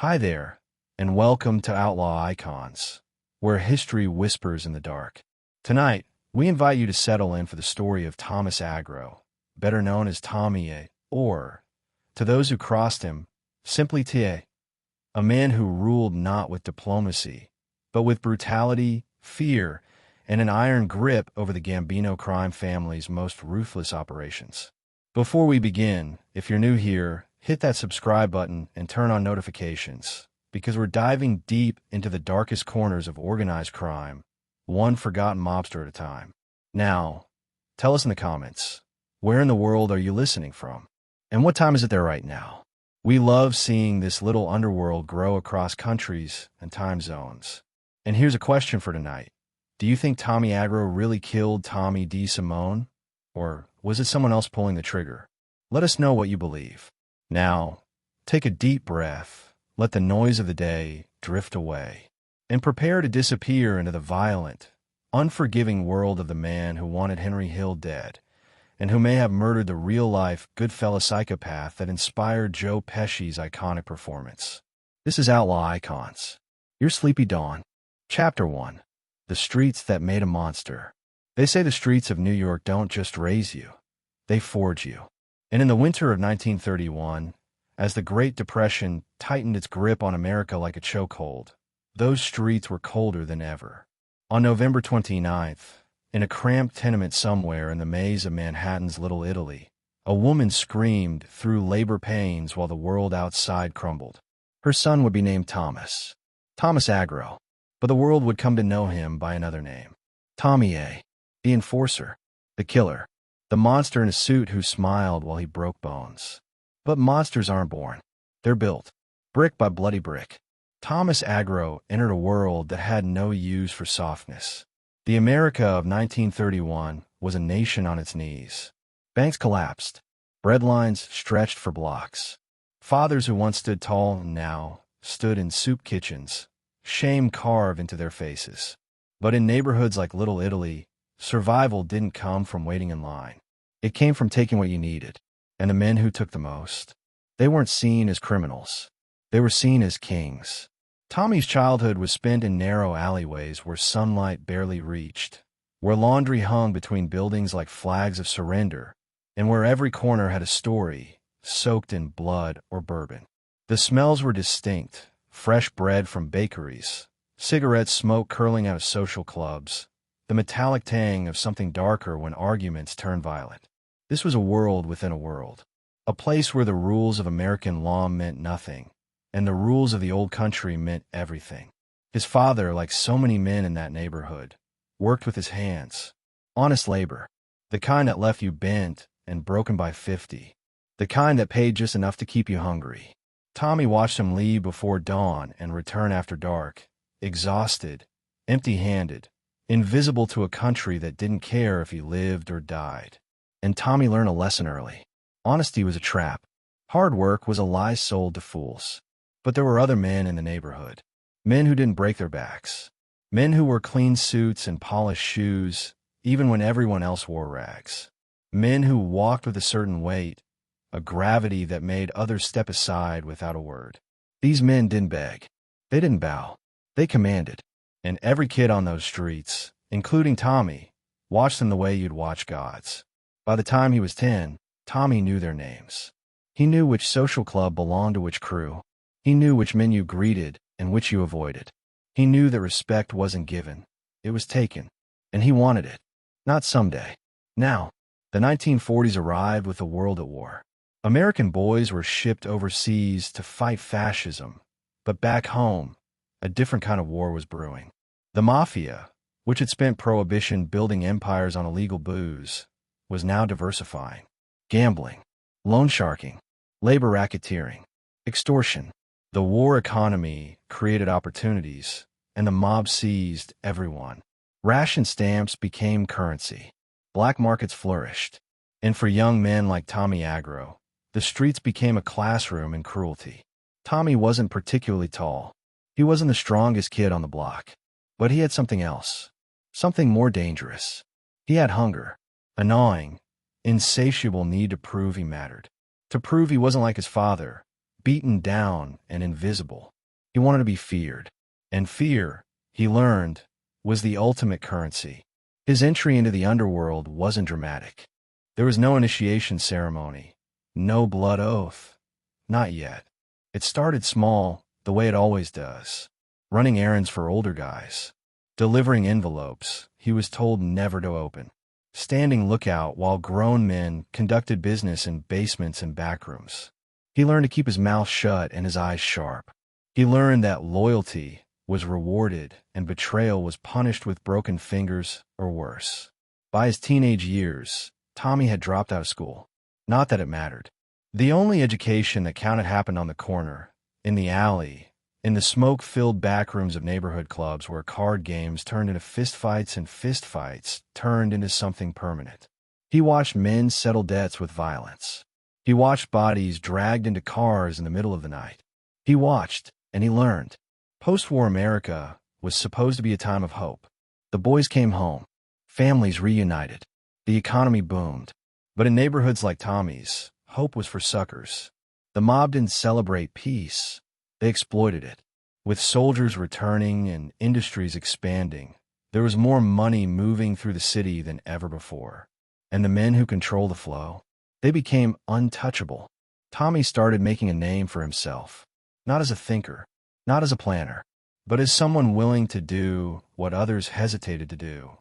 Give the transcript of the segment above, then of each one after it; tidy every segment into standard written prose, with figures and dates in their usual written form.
Hi there, and welcome to Outlaw Icons, where history whispers in the dark. Tonight, we invite you to settle in for the story of Thomas Agro, better known as Tommy, or, to those who crossed him, simply T.A., a man who ruled not with diplomacy, but with brutality, fear, and an iron grip over the Gambino crime family's most ruthless operations. Before we begin, if you're new here, hit that subscribe button and turn on notifications, because we're diving deep into the darkest corners of organized crime, one forgotten mobster at a time. Now, tell us in the comments, where in the world are you listening from? And what time is it there right now? We love seeing this little underworld grow across countries and time zones. And here's a question for tonight. Do you think Tommy Agro really killed Tommy D. Simone? Or was it someone else pulling the trigger? Let us know what you believe. Now, take a deep breath, let the noise of the day drift away, and prepare to disappear into the violent, unforgiving world of the man who wanted Henry Hill dead, and who may have murdered the real-life Goodfellas psychopath that inspired Joe Pesci's iconic performance. This is Outlaw Icons, your sleepy dawn. Chapter 1. The Streets That Made a Monster. They say the streets of New York don't just raise you, they forge you. And in the winter of 1931, as the Great Depression tightened its grip on America like a chokehold, those streets were colder than ever. On November 29th, in a cramped tenement somewhere in the maze of Manhattan's Little Italy, a woman screamed through labor pains while the world outside crumbled. Her son would be named Thomas Agro, but the world would come to know him by another name. Tommy A., the enforcer, the killer, the monster in a suit who smiled while he broke bones. But monsters aren't born. They're built, brick by bloody brick. Thomas Agro entered a world that had no use for softness. The America of 1931 was a nation on its knees. Banks collapsed. Breadlines stretched for blocks. Fathers who once stood tall now stood in soup kitchens, shame carved into their faces. But in neighborhoods like Little Italy, survival didn't come from waiting in line. It came from taking what you needed. And the men who took the most, they weren't seen as criminals. They were seen as kings. Tommy's childhood was spent in narrow alleyways where sunlight barely reached, where laundry hung between buildings like flags of surrender, and where every corner had a story, soaked in blood or bourbon. The smells were distinct: fresh bread from bakeries, cigarette smoke curling out of social clubs, the metallic tang of something darker when arguments turned violent. This was a world within a world, a place where the rules of American law meant nothing, and the rules of the old country meant everything. His father, like so many men in that neighborhood, worked with his hands. Honest labor, the kind that left you bent and broken by 50, the kind that paid just enough to keep you hungry. Tommy watched him leave before dawn and return after dark, exhausted, empty-handed, invisible to a country that didn't care if he lived or died. And Tommy learned a lesson early. Honesty was a trap. Hard work was a lie sold to fools. But there were other men in the neighborhood. Men who didn't break their backs. Men who wore clean suits and polished shoes, even when everyone else wore rags. Men who walked with a certain weight, a gravity that made others step aside without a word. These men didn't beg. They didn't bow. They commanded. And every kid on those streets, including Tommy, watched them the way you'd watch gods. By the time he was 10, Tommy knew their names. He knew which social club belonged to which crew. He knew which men you greeted and which you avoided. He knew that respect wasn't given. It was taken. And he wanted it. Not someday. Now. The 1940s arrived with the world at war. American boys were shipped overseas to fight fascism. But back home, a different kind of war was brewing. The Mafia, which had spent Prohibition building empires on illegal booze, was now diversifying. Gambling, loan sharking, labor racketeering, extortion. The war economy created opportunities, and the mob seized everyone. Ration stamps became currency. Black markets flourished. And for young men like Tommy Agro, the streets became a classroom in cruelty. Tommy wasn't particularly tall. He wasn't the strongest kid on the block. But he had something else. Something more dangerous. He had hunger. A gnawing, insatiable need to prove he mattered. To prove he wasn't like his father, beaten down and invisible. He wanted to be feared. And fear, he learned, was the ultimate currency. His entry into the underworld wasn't dramatic. There was no initiation ceremony, no blood oath. Not yet. It started small, the way it always does. Running errands for older guys. Delivering envelopes he was told never to open. Standing lookout while grown men conducted business in basements and backrooms. He learned to keep his mouth shut and his eyes sharp. He learned that loyalty was rewarded and betrayal was punished with broken fingers or worse. By his teenage years, Tommy had dropped out of school. Not that it mattered. The only education that counted happened on the corner, in the alley, in the smoke-filled backrooms of neighborhood clubs where card games turned into fistfights and fistfights turned into something permanent. He watched men settle debts with violence. He watched bodies dragged into cars in the middle of the night. He watched, and he learned. Post-war America was supposed to be a time of hope. The boys came home. Families reunited. The economy boomed. But in neighborhoods like Tommy's, hope was for suckers. The mob didn't celebrate peace. They exploited it. With soldiers returning and industries expanding, there was more money moving through the city than ever before. And the men who control the flow, they became untouchable. Tommy started making a name for himself, not as a thinker, not as a planner, but as someone willing to do what others hesitated to do.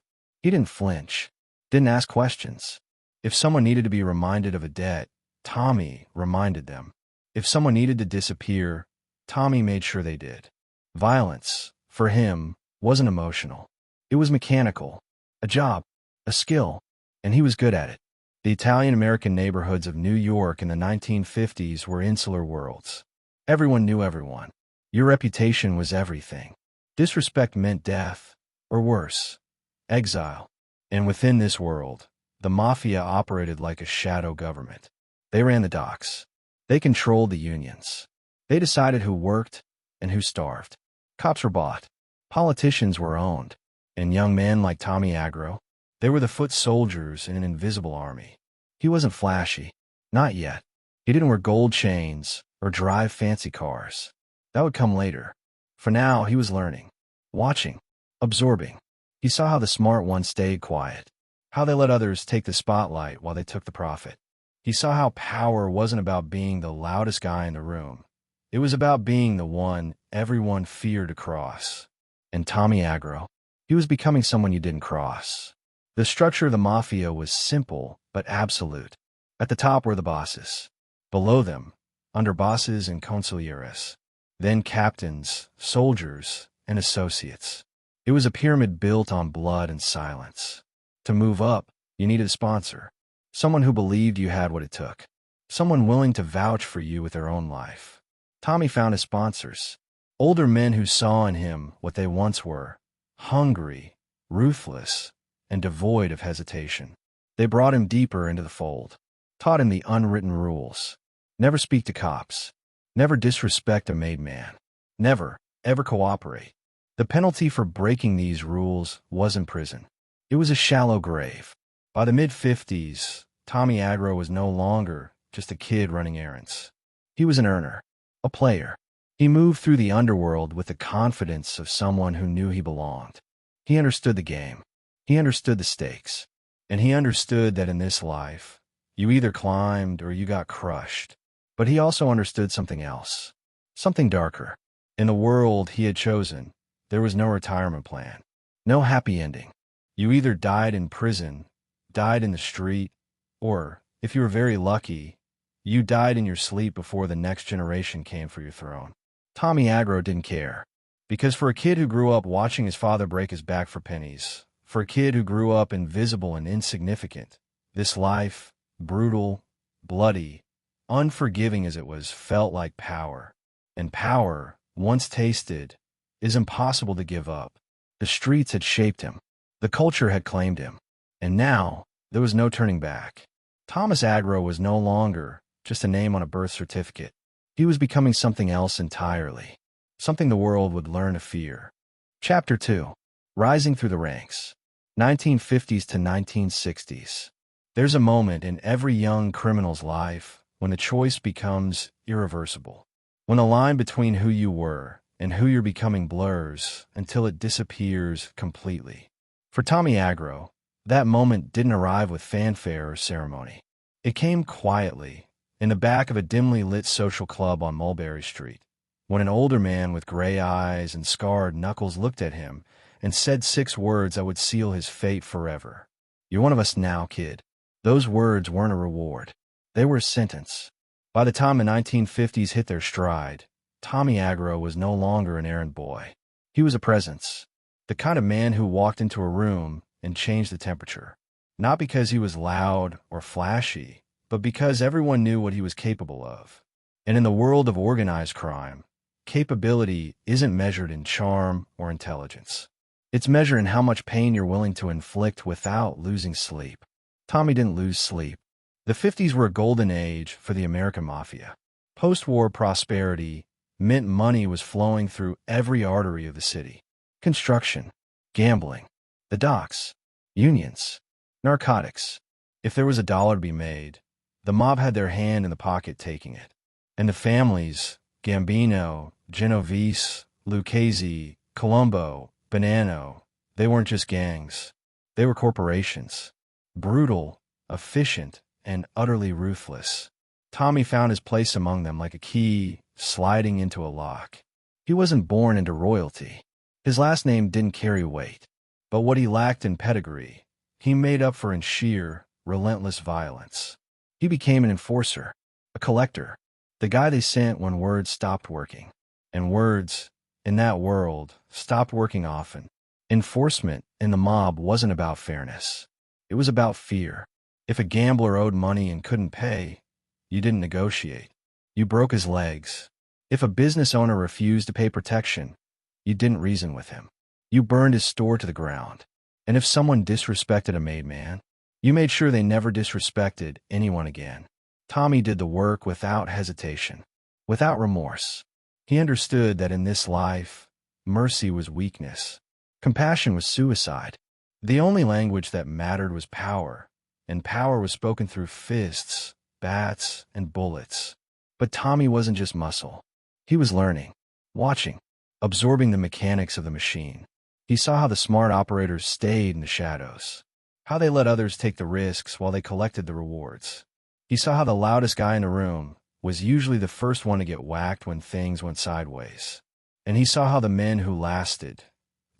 He didn't flinch, didn't ask questions. If someone needed to be reminded of a debt, Tommy reminded them. If someone needed to disappear, Tommy made sure they did. Violence, for him, wasn't emotional. It was mechanical, a job, a skill, and he was good at it. The Italian-American neighborhoods of New York in the 1950s were insular worlds. Everyone knew everyone. Your reputation was everything. Disrespect meant death, or worse, exile. And within this world, the Mafia operated like a shadow government. They ran the docks. They controlled the unions. They decided who worked and who starved. Cops were bought. Politicians were owned. And young men like Tommy Agro, they were the foot soldiers in an invisible army. He wasn't flashy. Not yet. He didn't wear gold chains or drive fancy cars. That would come later. For now, he was learning, watching, absorbing. He saw how the smart ones stayed quiet, how they let others take the spotlight while they took the profit. He saw how power wasn't about being the loudest guy in the room. It was about being the one everyone feared to cross. And Tommy Agro, he was becoming someone you didn't cross. The structure of the Mafia was simple but absolute. At the top were the bosses. Below them, underbosses and consiglieres. Then captains, soldiers, and associates. It was a pyramid built on blood and silence. To move up, you needed a sponsor. Someone who believed you had what it took. Someone willing to vouch for you with their own life. Tommy found his sponsors. Older men who saw in him what they once were. Hungry, ruthless, and devoid of hesitation. They brought him deeper into the fold. Taught him the unwritten rules. Never speak to cops. Never disrespect a made man. Never, ever cooperate. The penalty for breaking these rules wasn't prison. It was a shallow grave. By the mid-50s, Tommy Agro was no longer just a kid running errands. He was an earner, a player. He moved through the underworld with the confidence of someone who knew he belonged. He understood the game. He understood the stakes. And he understood that in this life, you either climbed or you got crushed. But he also understood something else, something darker. In the world he had chosen, there was no retirement plan, no happy ending. You either died in prison, died in the street, or, if you were very lucky, you died in your sleep before the next generation came for your throne. Tommy Agro didn't care, because for a kid who grew up watching his father break his back for pennies, for a kid who grew up invisible and insignificant, this life, brutal, bloody, unforgiving as it was, felt like power. And power, once tasted, is impossible to give up. The streets had shaped him. The culture had claimed him. And now, there was no turning back. Thomas Agro was no longer just a name on a birth certificate. He was becoming something else entirely. Something the world would learn to fear. Chapter 2. Rising through the ranks. 1950s to 1960s. There's a moment in every young criminal's life when the choice becomes irreversible. when the line between who you were and who you're becoming blurs until it disappears completely. For Tommy Agro, that moment didn't arrive with fanfare or ceremony. It came quietly, in the back of a dimly lit social club on Mulberry Street, when an older man with gray eyes and scarred knuckles looked at him and said 6 words that would seal his fate forever. "You're one of us now, kid." Those words weren't a reward. They were a sentence. By the time the 1950s hit their stride, Tommy Agro was no longer an errand boy. He was a presence, the kind of man who walked into a room and changed the temperature. Not because he was loud or flashy, but because everyone knew what he was capable of. And in the world of organized crime, capability isn't measured in charm or intelligence. It's measured in how much pain you're willing to inflict without losing sleep. Tommy didn't lose sleep. The 50s were a golden age for the American Mafia. Post-war prosperity meant money was flowing through every artery of the city. Construction, gambling, the docks, unions, narcotics. If there was a dollar to be made, the mob had their hand in the pocket taking it. And the families, Gambino, Genovese, Lucchese, Colombo, Bonanno, they weren't just gangs. They were corporations. Brutal, efficient, and utterly ruthless. Tommy found his place among them like a key sliding into a lock. He wasn't born into royalty. His last name didn't carry weight. But what he lacked in pedigree, he made up for in sheer, relentless violence. He became an enforcer, a collector, the guy they sent when words stopped working. And words, in that world, stopped working often. Enforcement in the mob wasn't about fairness. It was about fear. If a gambler owed money and couldn't pay, you didn't negotiate. You broke his legs. If a business owner refused to pay protection, you didn't reason with him. You burned his store to the ground. And if someone disrespected a made man, you made sure they never disrespected anyone again. Tommy did the work without hesitation, without remorse. He understood that in this life, mercy was weakness. Compassion was suicide. The only language that mattered was power, and power was spoken through fists, bats, and bullets. But Tommy wasn't just muscle. He was learning, watching, absorbing the mechanics of the machine. He saw how the smart operators stayed in the shadows, how they let others take the risks while they collected the rewards. He saw how the loudest guy in the room was usually the first one to get whacked when things went sideways. And he saw how the men who lasted,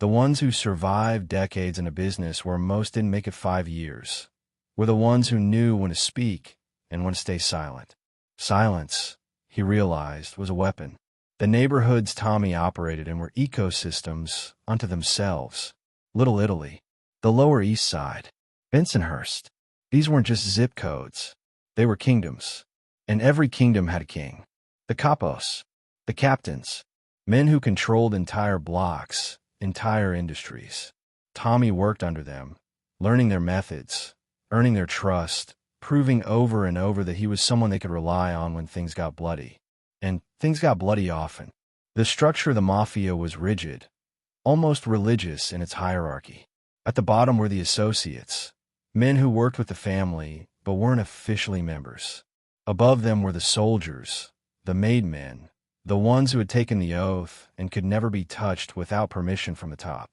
the ones who survived decades in a business where most didn't make it 5 years, were the ones who knew when to speak and when to stay silent. Silence, he realized, was a weapon. The neighborhoods Tommy operated in were ecosystems unto themselves. Little Italy, the Lower East Side, Bensonhurst. These weren't just zip codes. They were kingdoms. And every kingdom had a king. The capos, the captains, men who controlled entire blocks, entire industries. Tommy worked under them, learning their methods, earning their trust, proving over and over that he was someone they could rely on when things got bloody. And things got bloody often. The structure of the Mafia was rigid, almost religious in its hierarchy. At the bottom were the associates, men who worked with the family but weren't officially members. Above them were the soldiers, the made men, the ones who had taken the oath and could never be touched without permission from the top.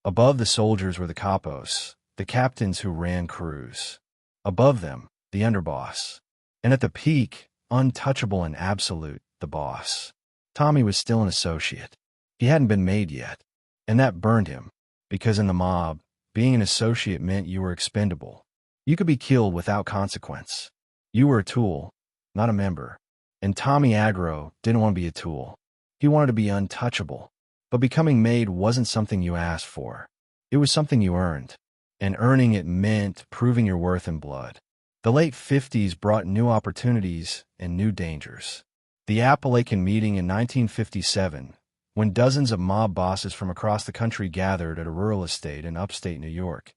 Above the soldiers were the capos, the captains who ran crews. Above them, the underboss. And at the peak, untouchable and absolute, the boss. Tommy was still an associate. He hadn't been made yet. And that burned him, because in the mob, being an associate meant you were expendable. You could be killed without consequence. You were a tool, not a member. And Tommy Agro didn't want to be a tool. He wanted to be untouchable. But becoming made wasn't something you asked for. It was something you earned. And earning it meant proving your worth in blood. The late 50s brought new opportunities and new dangers. The Appalachian meeting in 1957, when dozens of mob bosses from across the country gathered at a rural estate in upstate New York,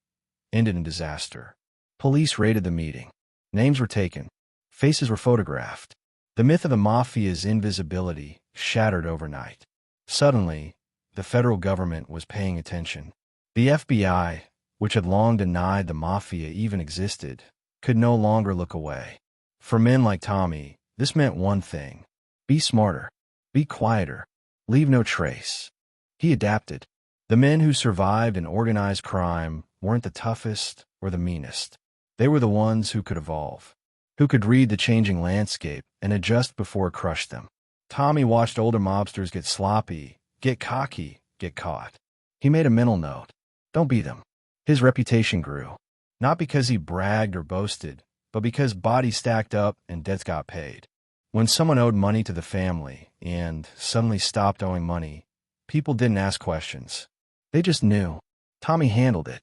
ended in disaster. Police raided the meeting. Names were taken. Faces were photographed. The myth of the Mafia's invisibility shattered overnight. Suddenly, the federal government was paying attention. The FBI, which had long denied the Mafia even existed, could no longer look away. For men like Tommy, this meant one thing: be smarter. Be quieter. Leave no trace. He adapted. The men who survived in organized crime weren't the toughest or the meanest. They were the ones who could evolve, who could read the changing landscape and adjust before it crushed them. Tommy watched older mobsters get sloppy, get cocky, get caught. He made a mental note. Don't be them. His reputation grew, not because he bragged or boasted, but because bodies stacked up and debts got paid. When someone owed money to the family and suddenly stopped owing money, people didn't ask questions. They just knew. Tommy handled it.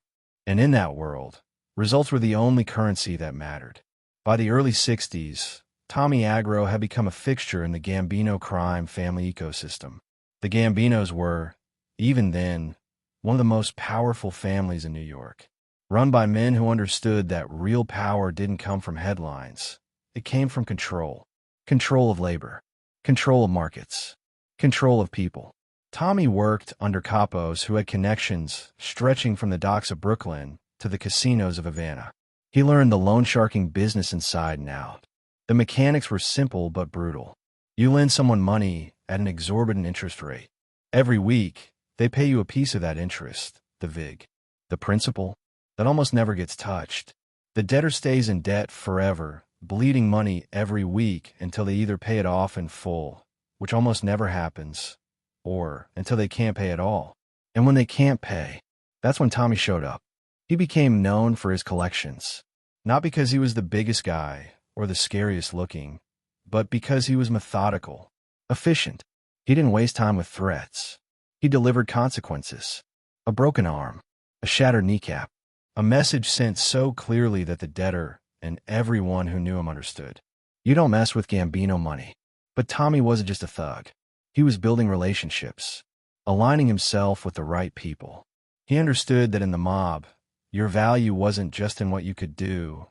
And in that world, results were the only currency that mattered. By the early 60s, Tommy Agro had become a fixture in the Gambino crime family ecosystem. The Gambinos were, even then, one of the most powerful families in New York, run by men who understood that real power didn't come from headlines. It came from control. Control of labor. Control of markets. Control of people. Tommy worked under capos who had connections stretching from the docks of Brooklyn to the casinos of Havana. He learned the loan sharking business inside and out. The mechanics were simple but brutal. You lend someone money at an exorbitant interest rate. Every week, they pay you a piece of that interest, the VIG. The principal, that almost never gets touched. The debtor stays in debt forever, bleeding money every week until they either pay it off in full, which almost never happens, or until they can't pay at all. And when they can't pay, that's when Tommy showed up. He became known for his collections, not because he was the biggest guy or the scariest looking, but because he was methodical, efficient. He didn't waste time with threats. He delivered consequences. A broken arm, a shattered kneecap, a message sent so clearly that the debtor and everyone who knew him understood. You don't mess with Gambino money. But Tommy wasn't just a thug. He was building relationships, aligning himself with the right people. He understood that in the mob, your value wasn't just in what you could do,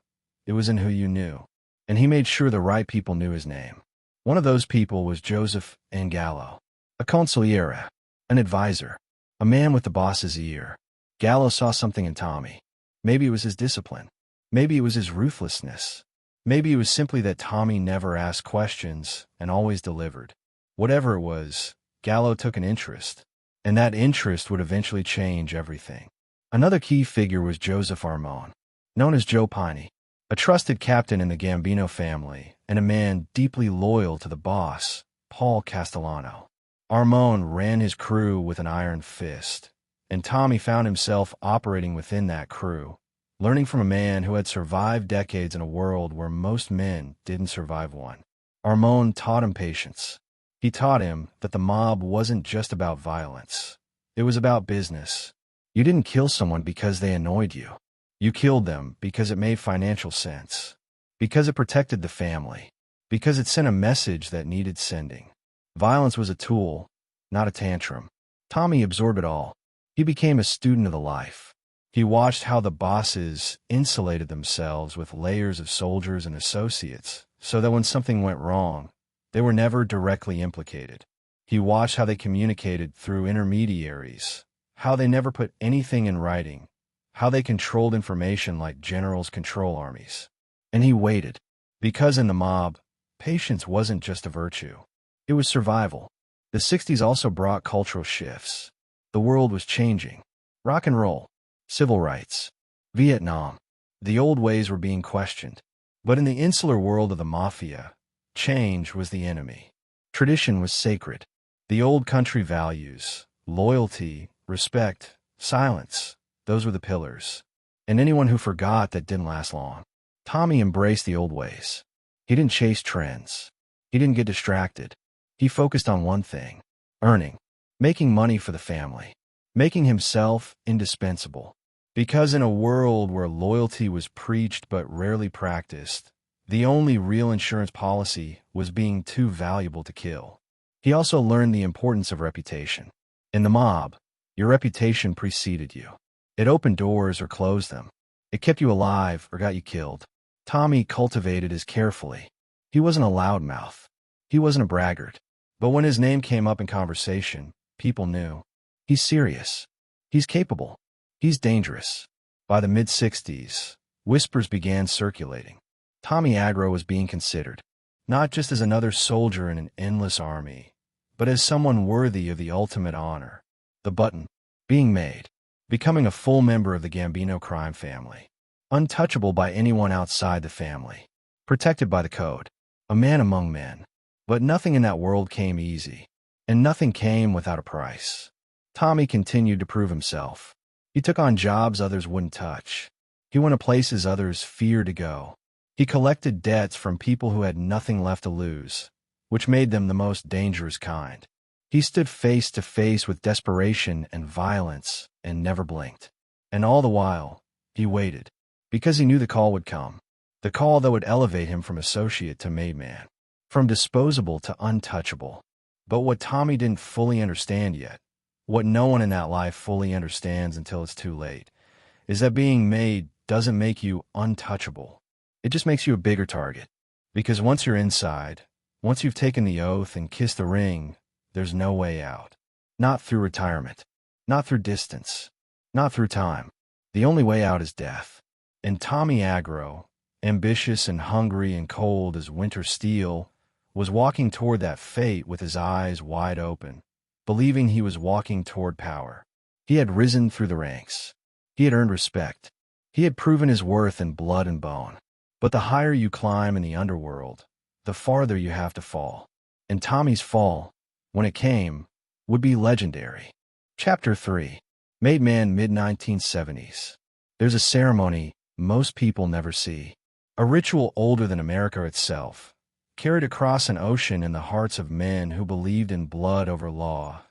it was in who you knew. And he made sure the right people knew his name. One of those people was Joseph Gallo, a consigliere, an advisor, a man with the boss's ear. Gallo saw something in Tommy. Maybe it was his discipline. Maybe it was his ruthlessness. Maybe it was simply that Tommy never asked questions and always delivered. Whatever it was, Gallo took an interest, and that interest would eventually change everything. Another key figure was Joseph Armone, known as Joe Piney, a trusted captain in the Gambino family and a man deeply loyal to the boss, Paul Castellano. Armone ran his crew with an iron fist, and Tommy found himself operating within that crew, learning from a man who had survived decades in a world where most men didn't survive one. Armone taught him patience. He taught him that the mob wasn't just about violence. It was about business. You didn't kill someone because they annoyed you. You killed them because it made financial sense, because it protected the family, because it sent a message that needed sending. Violence was a tool, not a tantrum. Tommy absorbed it all. He became a student of the life. He watched how the bosses insulated themselves with layers of soldiers and associates, so that when something went wrong, they were never directly implicated. He watched how they communicated through intermediaries, how they never put anything in writing, how they controlled information like generals control armies. And he waited, because in the mob, patience wasn't just a virtue. It was survival. The 60s also brought cultural shifts. The world was changing. Rock and roll, civil rights, Vietnam. The old ways were being questioned. But in the insular world of the Mafia, change was the enemy. Tradition was sacred. The old country values, loyalty, respect, silence, those were the pillars. And anyone who forgot that didn't last long. Tommy embraced the old ways. He didn't chase trends. He didn't get distracted. He focused on one thing: earning, making money for the family, making himself indispensable. Because in a world where loyalty was preached but rarely practiced, the only real insurance policy was being too valuable to kill. He also learned the importance of reputation. In the mob, your reputation preceded you. It opened doors or closed them. It kept you alive or got you killed. Tommy cultivated his carefully. He wasn't a loudmouth. He wasn't a braggart. But when his name came up in conversation, people knew. He's serious. He's capable. He's dangerous. By the mid-60s, whispers began circulating. Tommy Agro was being considered, not just as another soldier in an endless army, but as someone worthy of the ultimate honor. The button. Being made. Becoming a full member of the Gambino crime family. Untouchable by anyone outside the family. Protected by the code. A man among men. But nothing in that world came easy. And nothing came without a price. Tommy continued to prove himself. He took on jobs others wouldn't touch. He went to places others feared to go. He collected debts from people who had nothing left to lose, which made them the most dangerous kind. He stood face to face with desperation and violence and never blinked. And all the while, he waited, because he knew the call would come. The call that would elevate him from associate to made man, from disposable to untouchable. But what Tommy didn't fully understand yet, what no one in that life fully understands until it's too late, is that being made doesn't make you untouchable. It just makes you a bigger target. Because once you're inside, once you've taken the oath and kissed the ring, there's no way out. Not through retirement. Not through distance. Not through time. The only way out is death. And Tommy Agro, ambitious and hungry and cold as winter steel, was walking toward that fate with his eyes wide open, believing he was walking toward power. He had risen through the ranks. He had earned respect. He had proven his worth in blood and bone. But the higher you climb in the underworld, the farther you have to fall. And Tommy's fall, when it came, would be legendary. Chapter 3. Made Man Mid-1970s. There's a ceremony most people never see. A ritual older than America itself, carried across an ocean in the hearts of men who believed in blood over law,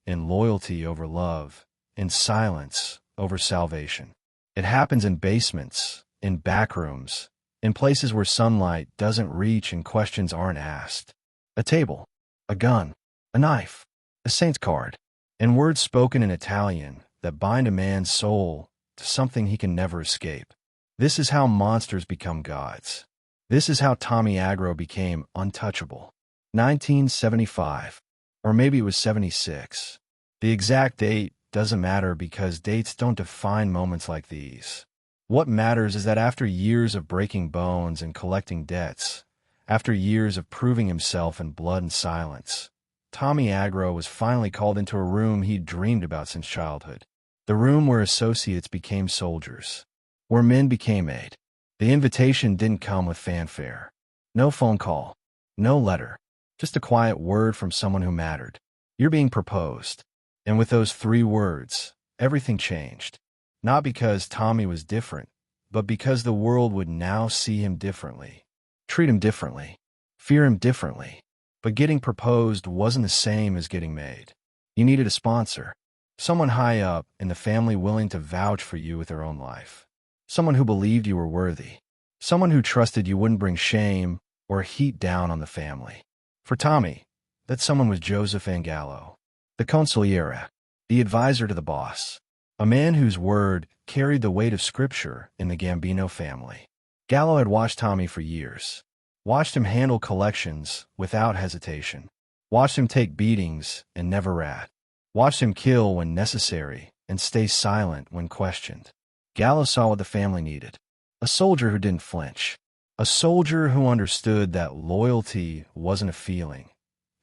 in loyalty over love, in silence over salvation. It happens in basements, in back rooms, in places where sunlight doesn't reach and questions aren't asked. A table, a gun, a knife, a saint's card, and words spoken in Italian that bind a man's soul to something he can never escape. This is how monsters become gods. This is how Tommy Agro became untouchable. 1975. Or maybe it was 76. The exact date doesn't matter because dates don't define moments like these. What matters is that after years of breaking bones and collecting debts, after years of proving himself in blood and silence, Tommy Agro was finally called into a room he'd dreamed about since childhood. The room where associates became soldiers, where men became made. The invitation didn't come with fanfare. No phone call, no letter, just a quiet word from someone who mattered. You're being proposed. And with those 3 words, everything changed. Not because Tommy was different, but because the world would now see him differently, treat him differently, fear him differently. But getting proposed wasn't the same as getting made. You needed a sponsor, someone high up in the family willing to vouch for you with their own life, someone who believed you were worthy, someone who trusted you wouldn't bring shame or heat down on the family. For Tommy, that someone was Joseph Angallo, the consigliere, the advisor to the boss, a man whose word carried the weight of scripture in the Gambino family. Gallo had watched Tommy for years, watched him handle collections without hesitation, watched him take beatings and never rat, watched him kill when necessary and stay silent when questioned. Gallo saw what the family needed, a soldier who didn't flinch, a soldier who understood that loyalty wasn't a feeling.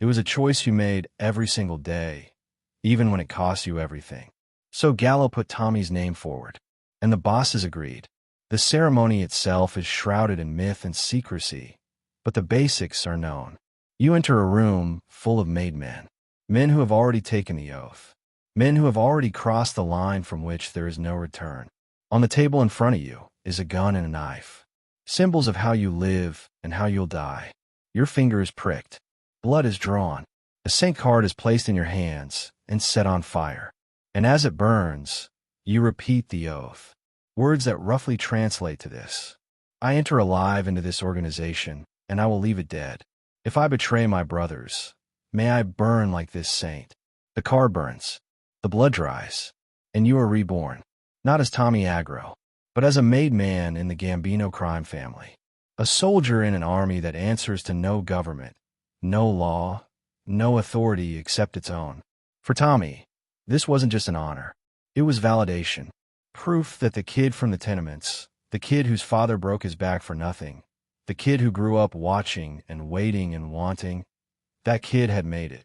It was a choice you made every single day, even when it cost you everything. So Gallo put Tommy's name forward, and the bosses agreed. The ceremony itself is shrouded in myth and secrecy, but the basics are known. You enter a room full of made men, men who have already taken the oath, men who have already crossed the line from which there is no return. On the table in front of you is a gun and a knife, symbols of how you live and how you'll die. Your finger is pricked, blood is drawn, a saint card is placed in your hands and set on fire. And as it burns, you repeat the oath. Words that roughly translate to this: I enter alive into this organization, and I will leave it dead. If I betray my brothers, may I burn like this saint. The card burns, the blood dries, and you are reborn, not as Tommy Agro, but as a made man in the Gambino crime family. A soldier in an army that answers to no government, no law, no authority except its own. For Tommy, this wasn't just an honor. It was validation. Proof that the kid from the tenements, the kid whose father broke his back for nothing, the kid who grew up watching and waiting and wanting, that kid had made it.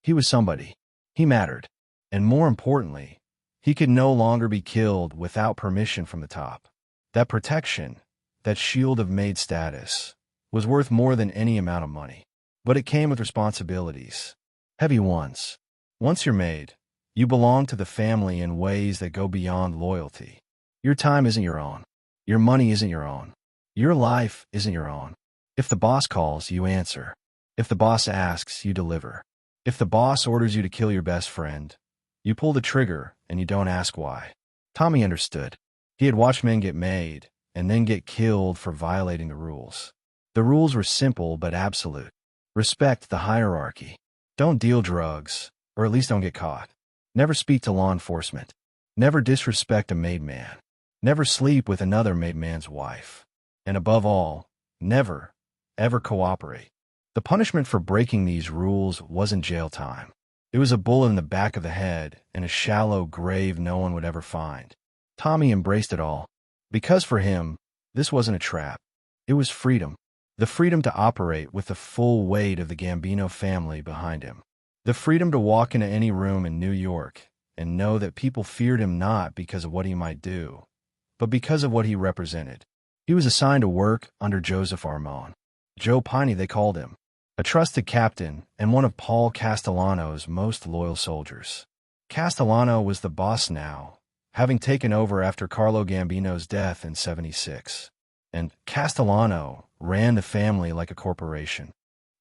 He was somebody. He mattered. And more importantly, he could no longer be killed without permission from the top. That protection, that shield of maid status, was worth more than any amount of money. But it came with responsibilities. Heavy ones. Once you're maid, you belong to the family in ways that go beyond loyalty. Your time isn't your own. Your money isn't your own. Your life isn't your own. If the boss calls, you answer. If the boss asks, you deliver. If the boss orders you to kill your best friend, you pull the trigger and you don't ask why. Tommy understood. He had watched men get made and then get killed for violating the rules. The rules were simple but absolute. Respect the hierarchy. Don't deal drugs, or at least don't get caught. Never speak to law enforcement. Never disrespect a made man. Never sleep with another made man's wife. And above all, never, ever cooperate. The punishment for breaking these rules wasn't jail time. It was a bullet in the back of the head and a shallow grave no one would ever find. Tommy embraced it all. Because for him, this wasn't a trap. It was freedom. The freedom to operate with the full weight of the Gambino family behind him. The freedom to walk into any room in New York and know that people feared him not because of what he might do, but because of what he represented. He was assigned to work under Joseph Armone. Joe Piney, they called him. A trusted captain and one of Paul Castellano's most loyal soldiers. Castellano was the boss now, having taken over after Carlo Gambino's death in '76. And Castellano ran the family like a corporation.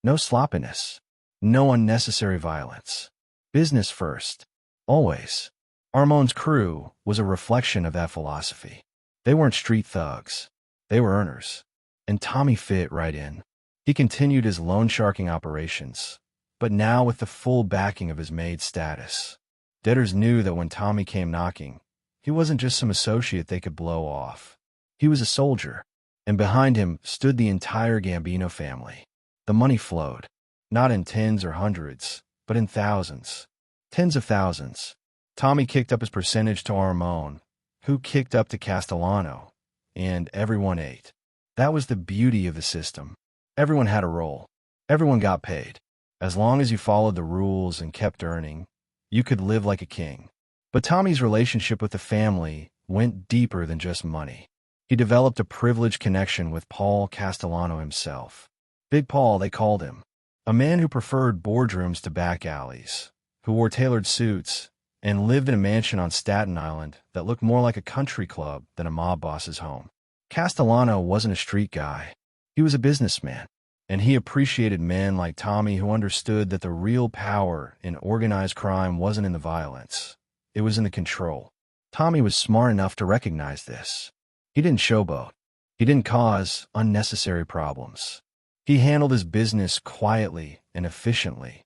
No sloppiness. No unnecessary violence. Business first. Always. Armone's crew was a reflection of that philosophy. They weren't street thugs. They were earners. And Tommy fit right in. He continued his loan sharking operations, but now with the full backing of his maid status. Debtors knew that when Tommy came knocking, he wasn't just some associate they could blow off. He was a soldier, and behind him stood the entire Gambino family. The money flowed, not in tens or hundreds, but in thousands. Tens of thousands. Tommy kicked up his percentage to Armone, who kicked up to Castellano, and everyone ate. That was the beauty of the system. Everyone had a role. Everyone got paid. As long as you followed the rules and kept earning, you could live like a king. But Tommy's relationship with the family went deeper than just money. He developed a privileged connection with Paul Castellano himself. Big Paul, they called him. A man who preferred boardrooms to back alleys, who wore tailored suits, and lived in a mansion on Staten Island that looked more like a country club than a mob boss's home. Castellano wasn't a street guy. He was a businessman, and he appreciated men like Tommy who understood that the real power in organized crime wasn't in the violence. It was in the control. Tommy was smart enough to recognize this. He didn't showboat. He didn't cause unnecessary problems. He handled his business quietly and efficiently,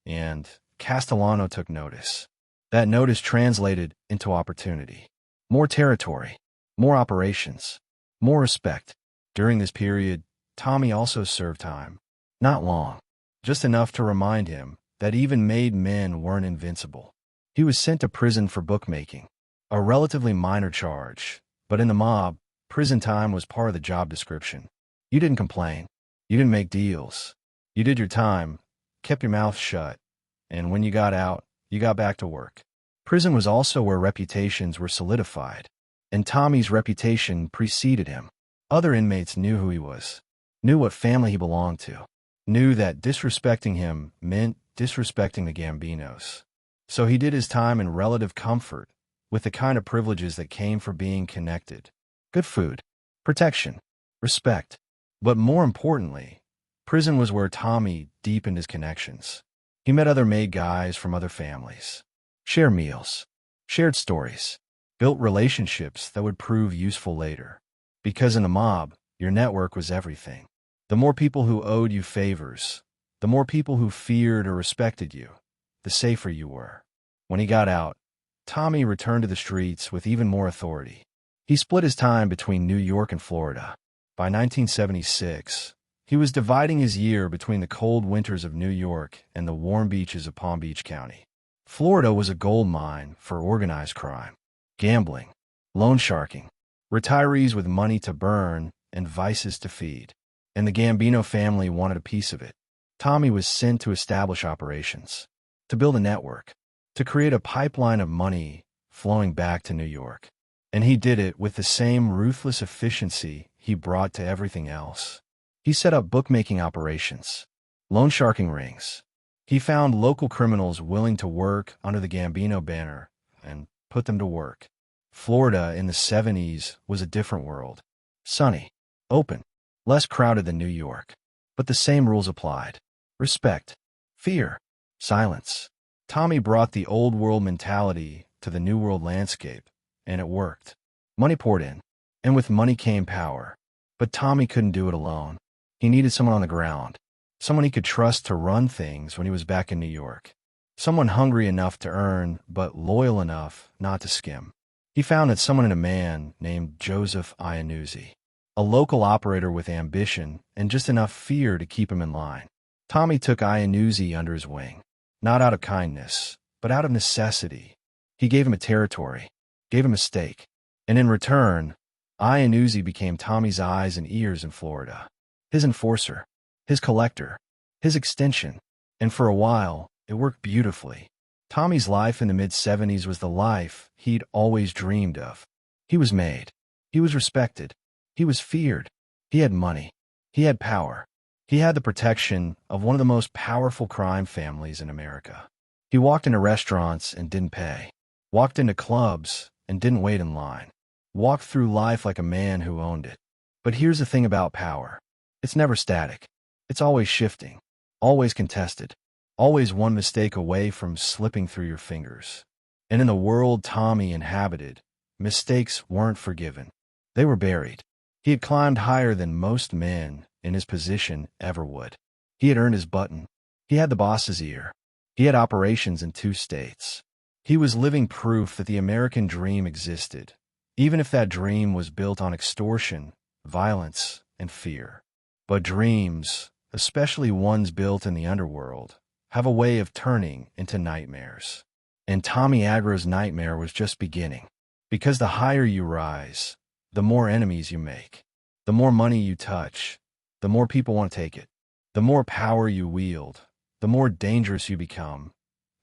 and Castellano took notice. That notice translated into opportunity. More territory, more operations, more respect. During this period, Tommy also served time. Not long, just enough to remind him that even made men weren't invincible. He was sent to prison for bookmaking, a relatively minor charge, but in the mob, prison time was part of the job description. You didn't complain. You didn't make deals. You did your time, kept your mouth shut, and when you got out, you got back to work. Prison was also where reputations were solidified, and Tommy's reputation preceded him. Other inmates knew who he was, knew what family he belonged to, knew that disrespecting him meant disrespecting the Gambinos. So he did his time in relative comfort, with the kind of privileges that came for being connected. Good food, protection, respect. But more importantly, prison was where Tommy deepened his connections. He met other made guys from other families, shared meals, shared stories, built relationships that would prove useful later. Because in the mob, your network was everything. The more people who owed you favors, the more people who feared or respected you, the safer you were. When he got out, Tommy returned to the streets with even more authority. He split his time between New York and Florida. By 1976, he was dividing his year between the cold winters of New York and the warm beaches of Palm Beach County. Florida was a gold mine for organized crime, gambling, loan sharking, retirees with money to burn and vices to feed. And the Gambino family wanted a piece of it. Tommy was sent to establish operations. to build a network, to create a pipeline of money flowing back to New York. And he did it with the same ruthless efficiency he brought to everything else. He set up bookmaking operations, loan sharking rings. He found local criminals willing to work under the Gambino banner and put them to work. Florida in the 70s was a different world. Sunny, open, less crowded than New York. But the same rules applied. Respect, fear, silence. Tommy brought the old world mentality to the new world landscape, and it worked. Money poured in, and with money came power. But Tommy couldn't do it alone. He needed someone on the ground, someone he could trust to run things when he was back in New York. Someone hungry enough to earn, but loyal enough not to skim. He found that someone in a man named Joseph Iannuzzi, a local operator with ambition and just enough fear to keep him in line. Tommy took Iannuzzi under his wing, not out of kindness, but out of necessity. He gave him a territory, gave him a stake, and in return, Iannuzzi became Tommy's eyes and ears in Florida, his enforcer, his collector, his extension, and for a while, it worked beautifully. Tommy's life in the mid-70s was the life he'd always dreamed of. He was made. He was respected. He was feared. He had money. He had power. He had the protection of one of the most powerful crime families in America. He walked into restaurants and didn't pay. Walked into clubs and didn't wait in line. Walked through life like a man who owned it. But here's the thing about power. It's never static. It's always shifting. Always contested. Always one mistake away from slipping through your fingers. And in the world Tommy inhabited, mistakes weren't forgiven. They were buried. He had climbed higher than most men in his position ever would. He had earned his button. He had the boss's ear. He had operations in 2 states. He was living proof that the American dream existed, even if that dream was built on extortion, violence, and fear. But dreams, especially ones built in the underworld, have a way of turning into nightmares. And Tommy Agro's nightmare was just beginning. Because the higher you rise, the more enemies you make. The more money you touch, the more people want to take it. The more power you wield, the more dangerous you become,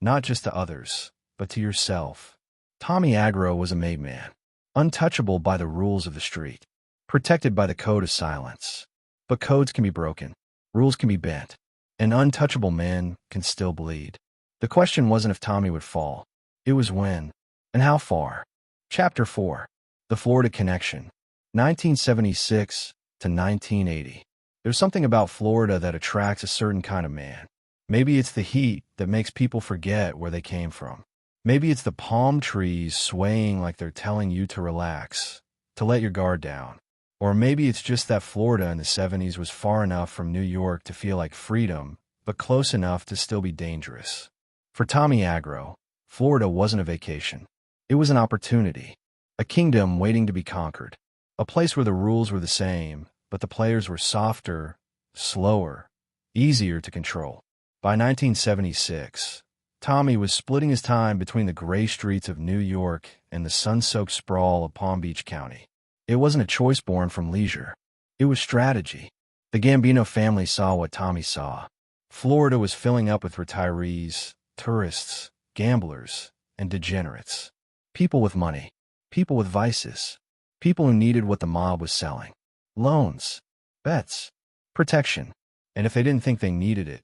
not just to others, but to yourself. Tommy Agro was a made man, untouchable by the rules of the street, protected by the code of silence. But codes can be broken, rules can be bent, and untouchable men can still bleed. The question wasn't if Tommy would fall. It was when, and how far. Chapter 4. The Florida Connection, 1976 to 1980. There's something about Florida that attracts a certain kind of man. Maybe it's the heat that makes people forget where they came from. Maybe it's the palm trees swaying like they're telling you to relax, to let your guard down. Or maybe it's just that Florida in the 70s was far enough from New York to feel like freedom, but close enough to still be dangerous. For Tommy Agro, Florida wasn't a vacation. It was an opportunity, a kingdom waiting to be conquered, a place where the rules were the same, but the players were softer, slower, easier to control. By 1976, Tommy was splitting his time between the gray streets of New York and the sun-soaked sprawl of Palm Beach County. It wasn't a choice born from leisure. It was strategy. The Gambino family saw what Tommy saw. Florida was filling up with retirees, tourists, gamblers, and degenerates. People with money. People with vices. People who needed what the mob was selling. Loans. Bets. Protection. And if they didn't think they needed it,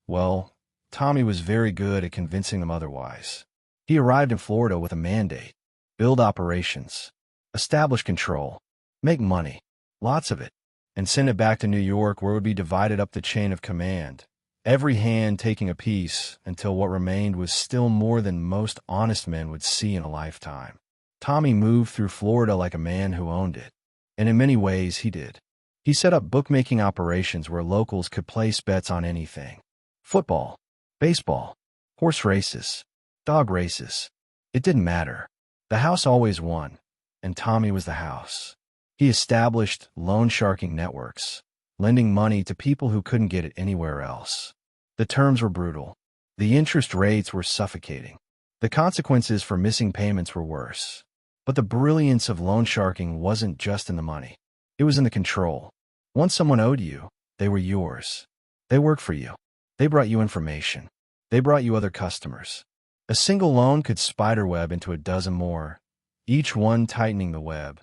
well, Tommy was very good at convincing them otherwise. He arrived in Florida with a mandate. Build operations. Establish control. Make money. Lots of it. And send it back to New York where it would be divided up the chain of command. Every hand taking a piece until what remained was still more than most honest men would see in a lifetime. Tommy moved through Florida like a man who owned it. And in many ways, he did. He set up bookmaking operations where locals could place bets on anything. Football, baseball, horse races, dog races. It didn't matter. The house always won, and Tommy was the house. He established loan sharking networks, lending money to people who couldn't get it anywhere else. The terms were brutal. The interest rates were suffocating. The consequences for missing payments were worse. But the brilliance of loan sharking wasn't just in the money. It was in the control. Once someone owed you, they were yours. They worked for you. They brought you information. They brought you other customers. A single loan could spiderweb into a dozen more, each one tightening the web,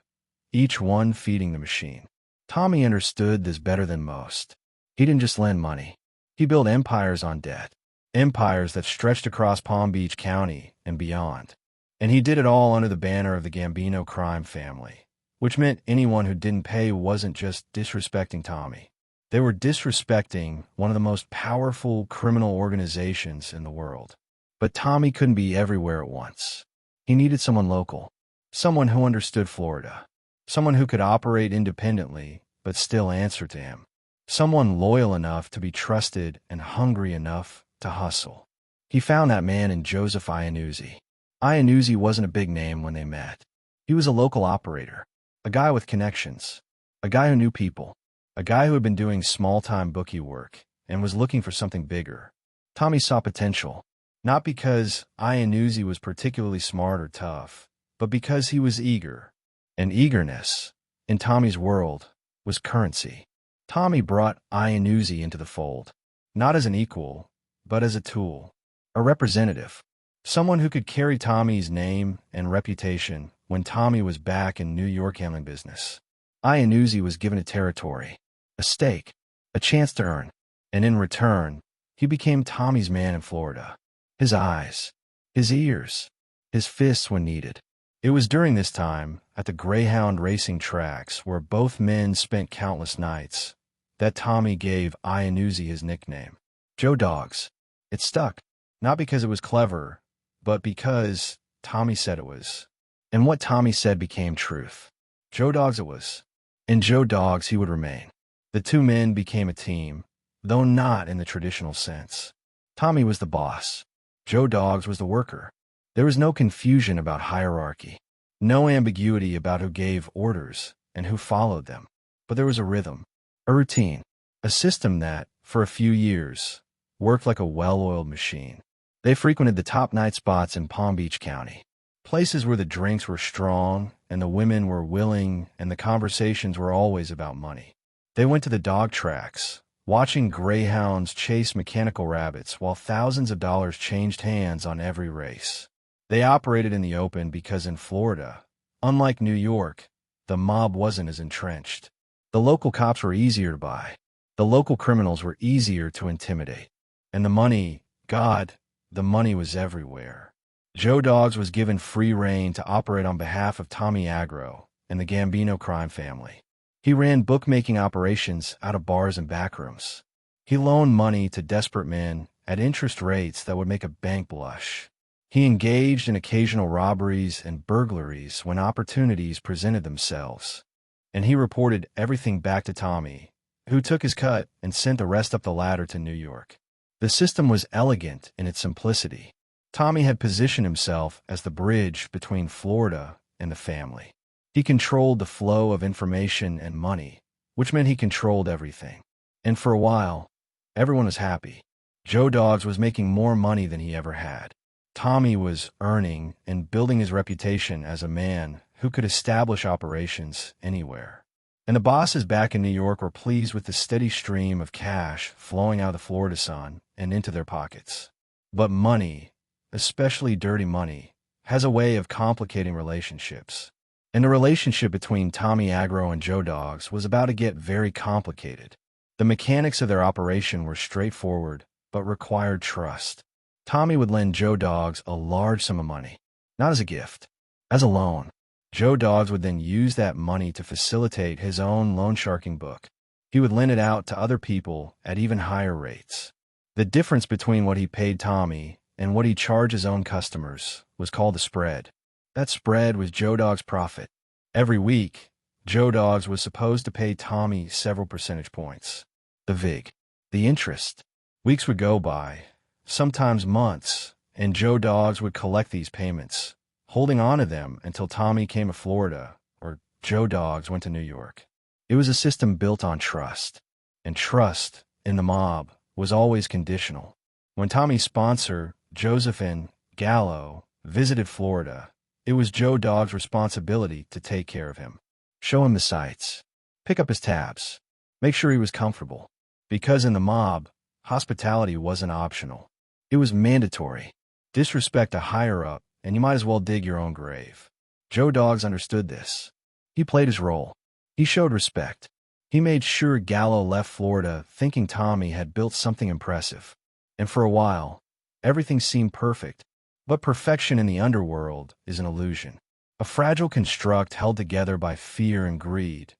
each one feeding the machine. Tommy understood this better than most. He didn't just lend money. He built empires on debt, empires that stretched across Palm Beach County and beyond. And he did it all under the banner of the Gambino crime family, which meant anyone who didn't pay wasn't just disrespecting Tommy. They were disrespecting one of the most powerful criminal organizations in the world. But Tommy couldn't be everywhere at once. He needed someone local, someone who understood Florida, someone who could operate independently but still answer to him, someone loyal enough to be trusted and hungry enough to hustle. He found that man in Joseph Iannuzzi. Iannuzzi wasn't a big name when they met. He was a local operator, a guy with connections, a guy who knew people, a guy who had been doing small-time bookie work and was looking for something bigger. Tommy saw potential, not because Iannuzzi was particularly smart or tough, but because he was eager. And eagerness, in Tommy's world, was currency. Tommy brought Iannuzzi into the fold, not as an equal, but as a tool, a representative, someone who could carry Tommy's name and reputation when Tommy was back in New York handling business. Iannuzzi was given a territory, a stake, a chance to earn, and in return, he became Tommy's man in Florida. His eyes, his ears, his fists when needed. It was during this time, at the Greyhound racing tracks where both men spent countless nights, that Tommy gave Iannuzzi his nickname, Joe Dogs. It stuck, not because it was clever, but because Tommy said it was. And what Tommy said became truth. Joe Dogs it was. And Joe Dogs he would remain. The two men became a team, though not in the traditional sense. Tommy was the boss. Joe Dogs was the worker. There was no confusion about hierarchy, no ambiguity about who gave orders and who followed them. But there was a rhythm, a routine, a system that, for a few years, worked like a well-oiled machine. They frequented the top night spots in Palm Beach County, places where the drinks were strong and the women were willing and the conversations were always about money. They went to the dog tracks, watching greyhounds chase mechanical rabbits while thousands of dollars changed hands on every race. They operated in the open because in Florida, unlike New York, the mob wasn't as entrenched. The local cops were easier to buy. The local criminals were easier to intimidate. And the money, God, the money was everywhere. Joe Dogs was given free rein to operate on behalf of Tommy Agro and the Gambino crime family. He ran bookmaking operations out of bars and backrooms. He loaned money to desperate men at interest rates that would make a bank blush. He engaged in occasional robberies and burglaries when opportunities presented themselves. And he reported everything back to Tommy, who took his cut and sent the rest up the ladder to New York. The system was elegant in its simplicity. Tommy had positioned himself as the bridge between Florida and the family. He controlled the flow of information and money, which meant he controlled everything. And for a while, everyone was happy. Joe Dogs was making more money than he ever had. Tommy was earning and building his reputation as a man who could establish operations anywhere. And the bosses back in New York were pleased with the steady stream of cash flowing out of the Florida sun and into their pockets. But money, especially dirty money, has a way of complicating relationships. And the relationship between Tommy Agro and Joe Dogs was about to get very complicated. The mechanics of their operation were straightforward, but required trust. Tommy would lend Joe Dogs a large sum of money, not as a gift, as a loan. Joe Dogs would then use that money to facilitate his own loan sharking book. He would lend it out to other people at even higher rates. The difference between what he paid Tommy and what he charged his own customers was called the spread. That spread was Joe Dogs' profit. Every week, Joe Dogs was supposed to pay Tommy several percentage points. The VIG, the interest. Weeks would go by, sometimes months, and Joe Dogs would collect these payments, holding on to them until Tommy came to Florida or Joe Dogs went to New York. It was a system built on trust, and trust in the mob was always conditional. When Tommy's sponsor, Joseph and Gallo, visited Florida, it was Joe Dogs' responsibility to take care of him, show him the sights, pick up his tabs, make sure he was comfortable. Because in the mob, hospitality wasn't optional. It was mandatory. Disrespect a higher-up, and you might as well dig your own grave. Joe Dogs understood this. He played his role. He showed respect. He made sure Gallo left Florida thinking Tommy had built something impressive. And for a while, everything seemed perfect. But perfection in the underworld is an illusion. A fragile construct held together by fear and greed,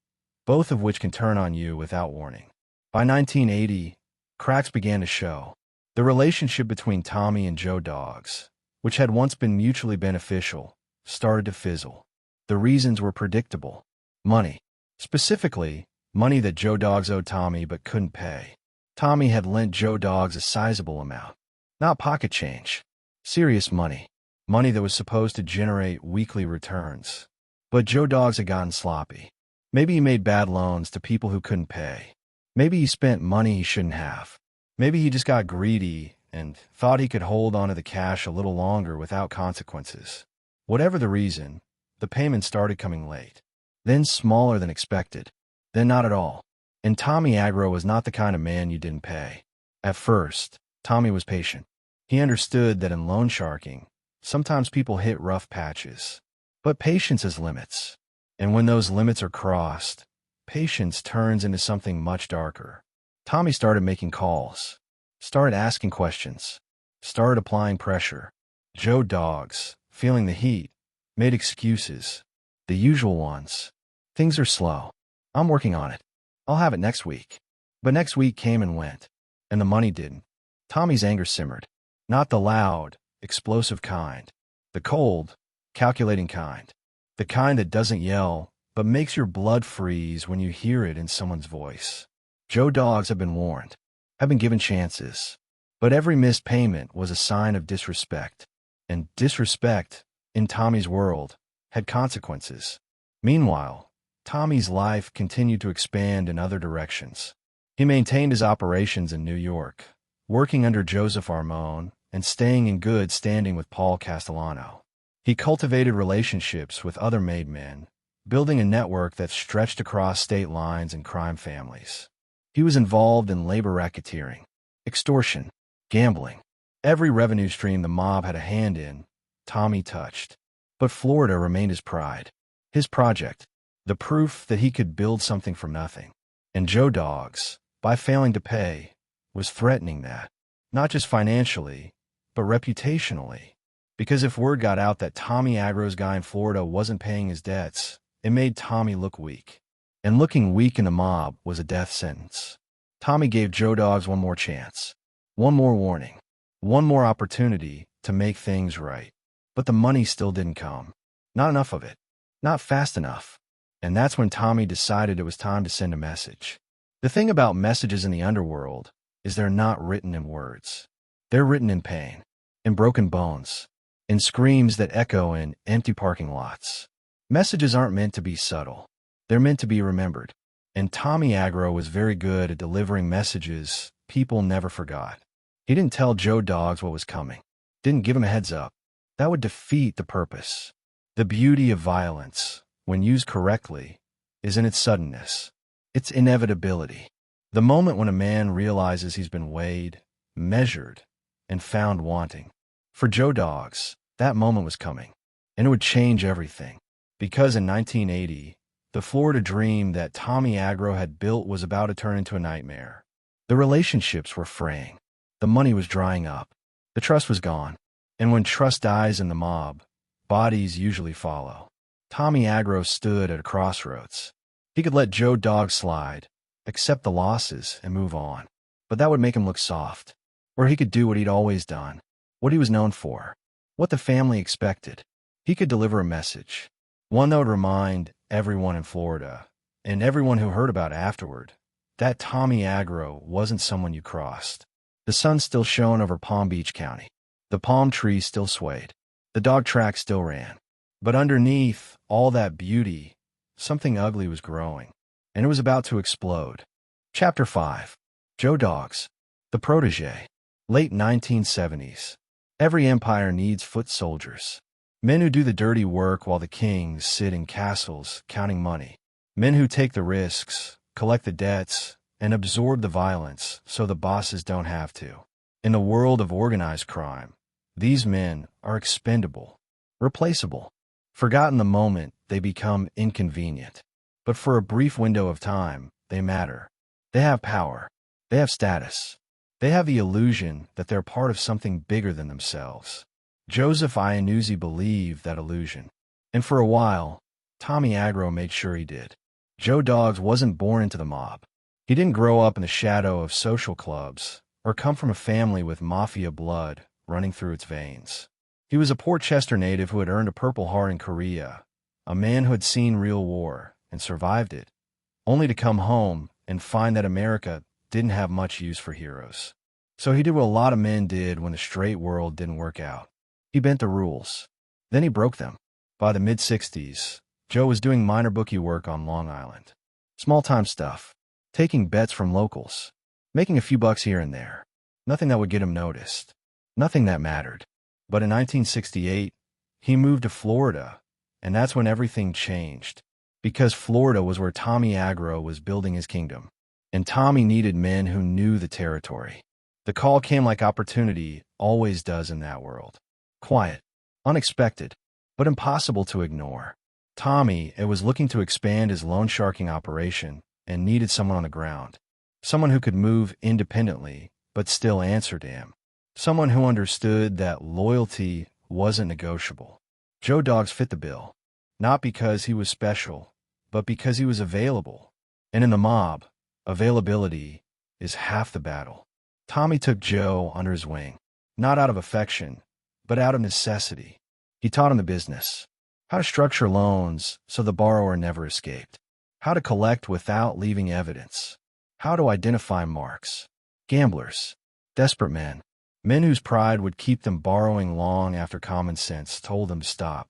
both of which can turn on you without warning. By 1980, cracks began to show. The relationship between Tommy and Joe Dogs, which had once been mutually beneficial, started to fizzle. The reasons were predictable. Money. Specifically, money that Joe Dogs owed Tommy but couldn't pay. Tommy had lent Joe Dogs a sizable amount. Not pocket change. Serious money. Money that was supposed to generate weekly returns. But Joe Dogs had gotten sloppy. Maybe he made bad loans to people who couldn't pay. Maybe he spent money he shouldn't have. Maybe he just got greedy and thought he could hold onto the cash a little longer without consequences. Whatever the reason, the payments started coming late. Then smaller than expected. Then not at all. And Tommy Agro was not the kind of man you didn't pay. At first, Tommy was patient. He understood that in loan sharking, sometimes people hit rough patches. But patience has limits. And when those limits are crossed, patience turns into something much darker. Tommy started making calls, started asking questions, started applying pressure. Joe Dogs, feeling the heat, made excuses. The usual ones. Things are slow. I'm working on it. I'll have it next week. But next week came and went, and the money didn't. Tommy's anger simmered. Not the loud, explosive kind. The cold, calculating kind. The kind that doesn't yell, but makes your blood freeze when you hear it in someone's voice. Joe Dogs have been warned, have been given chances. But every missed payment was a sign of disrespect. And disrespect, in Tommy's world, had consequences. Meanwhile, Tommy's life continued to expand in other directions. He maintained his operations in New York, working under Joseph Armone and staying in good standing with Paul Castellano. He cultivated relationships with other made men, building a network that stretched across state lines and crime families. He was involved in labor racketeering, extortion, gambling. Every revenue stream the mob had a hand in, Tommy touched. But Florida remained his pride, his project, the proof that he could build something from nothing. And Joe Dogs, by failing to pay, was threatening that, not just financially, but reputationally. Because if word got out that Tommy Agro's guy in Florida wasn't paying his debts, it made Tommy look weak. And looking weak in the mob was a death sentence. Tommy gave Joe Dogs one more chance, one more warning, one more opportunity to make things right. But the money still didn't come. Not enough of it. Not fast enough. And that's when Tommy decided it was time to send a message. The thing about messages in the underworld is they're not written in words. They're written in pain, in broken bones, in screams that echo in empty parking lots. Messages aren't meant to be subtle. They're meant to be remembered. And Tommy Agro was very good at delivering messages people never forgot. He didn't tell Joe Dogs what was coming. Didn't give him a heads up. That would defeat the purpose. The beauty of violence, when used correctly, is in its suddenness, its inevitability. The moment when a man realizes he's been weighed, measured, and found wanting. For Joe Dogs, that moment was coming, and it would change everything. Because in 1980, the Florida dream that Tommy Agro had built was about to turn into a nightmare. The relationships were fraying. The money was drying up. The trust was gone. And when trust dies in the mob, bodies usually follow. Tommy Agro stood at a crossroads. He could let Joe Dogs slide, accept the losses, and move on. But that would make him look soft. Or he could do what he'd always done, what he was known for, what the family expected. He could deliver a message, one that would remind everyone in Florida, and everyone who heard about it afterward, that Tommy Agro wasn't someone you crossed. The sun still shone over Palm Beach County. The palm trees still swayed. The dog track still ran. But underneath all that beauty, something ugly was growing, and it was about to explode. Chapter 5. Joe Dogs. The Protégé. Late 1970s. Every empire needs foot soldiers. Men who do the dirty work while the kings sit in castles counting money. Men who take the risks, collect the debts, and absorb the violence so the bosses don't have to. In the world of organized crime, these men are expendable, replaceable, forgotten the moment they become inconvenient. But for a brief window of time, they matter. They have power. They have status. They have the illusion that they're part of something bigger than themselves. Joseph Iannuzzi believed that illusion. And for a while, Tommy Agro made sure he did. Joe Dogs wasn't born into the mob. He didn't grow up in the shadow of social clubs or come from a family with Mafia blood running through its veins. He was a Port Chester native who had earned a Purple Heart in Korea, a man who had seen real war and survived it, only to come home and find that America didn't have much use for heroes. So he did what a lot of men did when the straight world didn't work out. He bent the rules. Then he broke them. By the mid-60s, Joe was doing minor bookie work on Long Island. Small-time stuff. Taking bets from locals. Making a few bucks here and there. Nothing that would get him noticed. Nothing that mattered. But in 1968, he moved to Florida, and that's when everything changed. Because Florida was where Tommy Agro was building his kingdom. And Tommy needed men who knew the territory. The call came like opportunity always does in that world. Quiet, unexpected, but impossible to ignore. Tommy was looking to expand his loan sharking operation and needed someone on the ground. Someone who could move independently, but still answer to him. Someone who understood that loyalty wasn't negotiable. Joe Dogs fit the bill. Not because he was special, but because he was available. And in the mob, availability is half the battle. Tommy took Joe under his wing, not out of affection, but out of necessity. He taught him the business, how to structure loans so the borrower never escaped, how to collect without leaving evidence, how to identify marks. Gamblers, desperate men, men whose pride would keep them borrowing long after common sense told them to stop.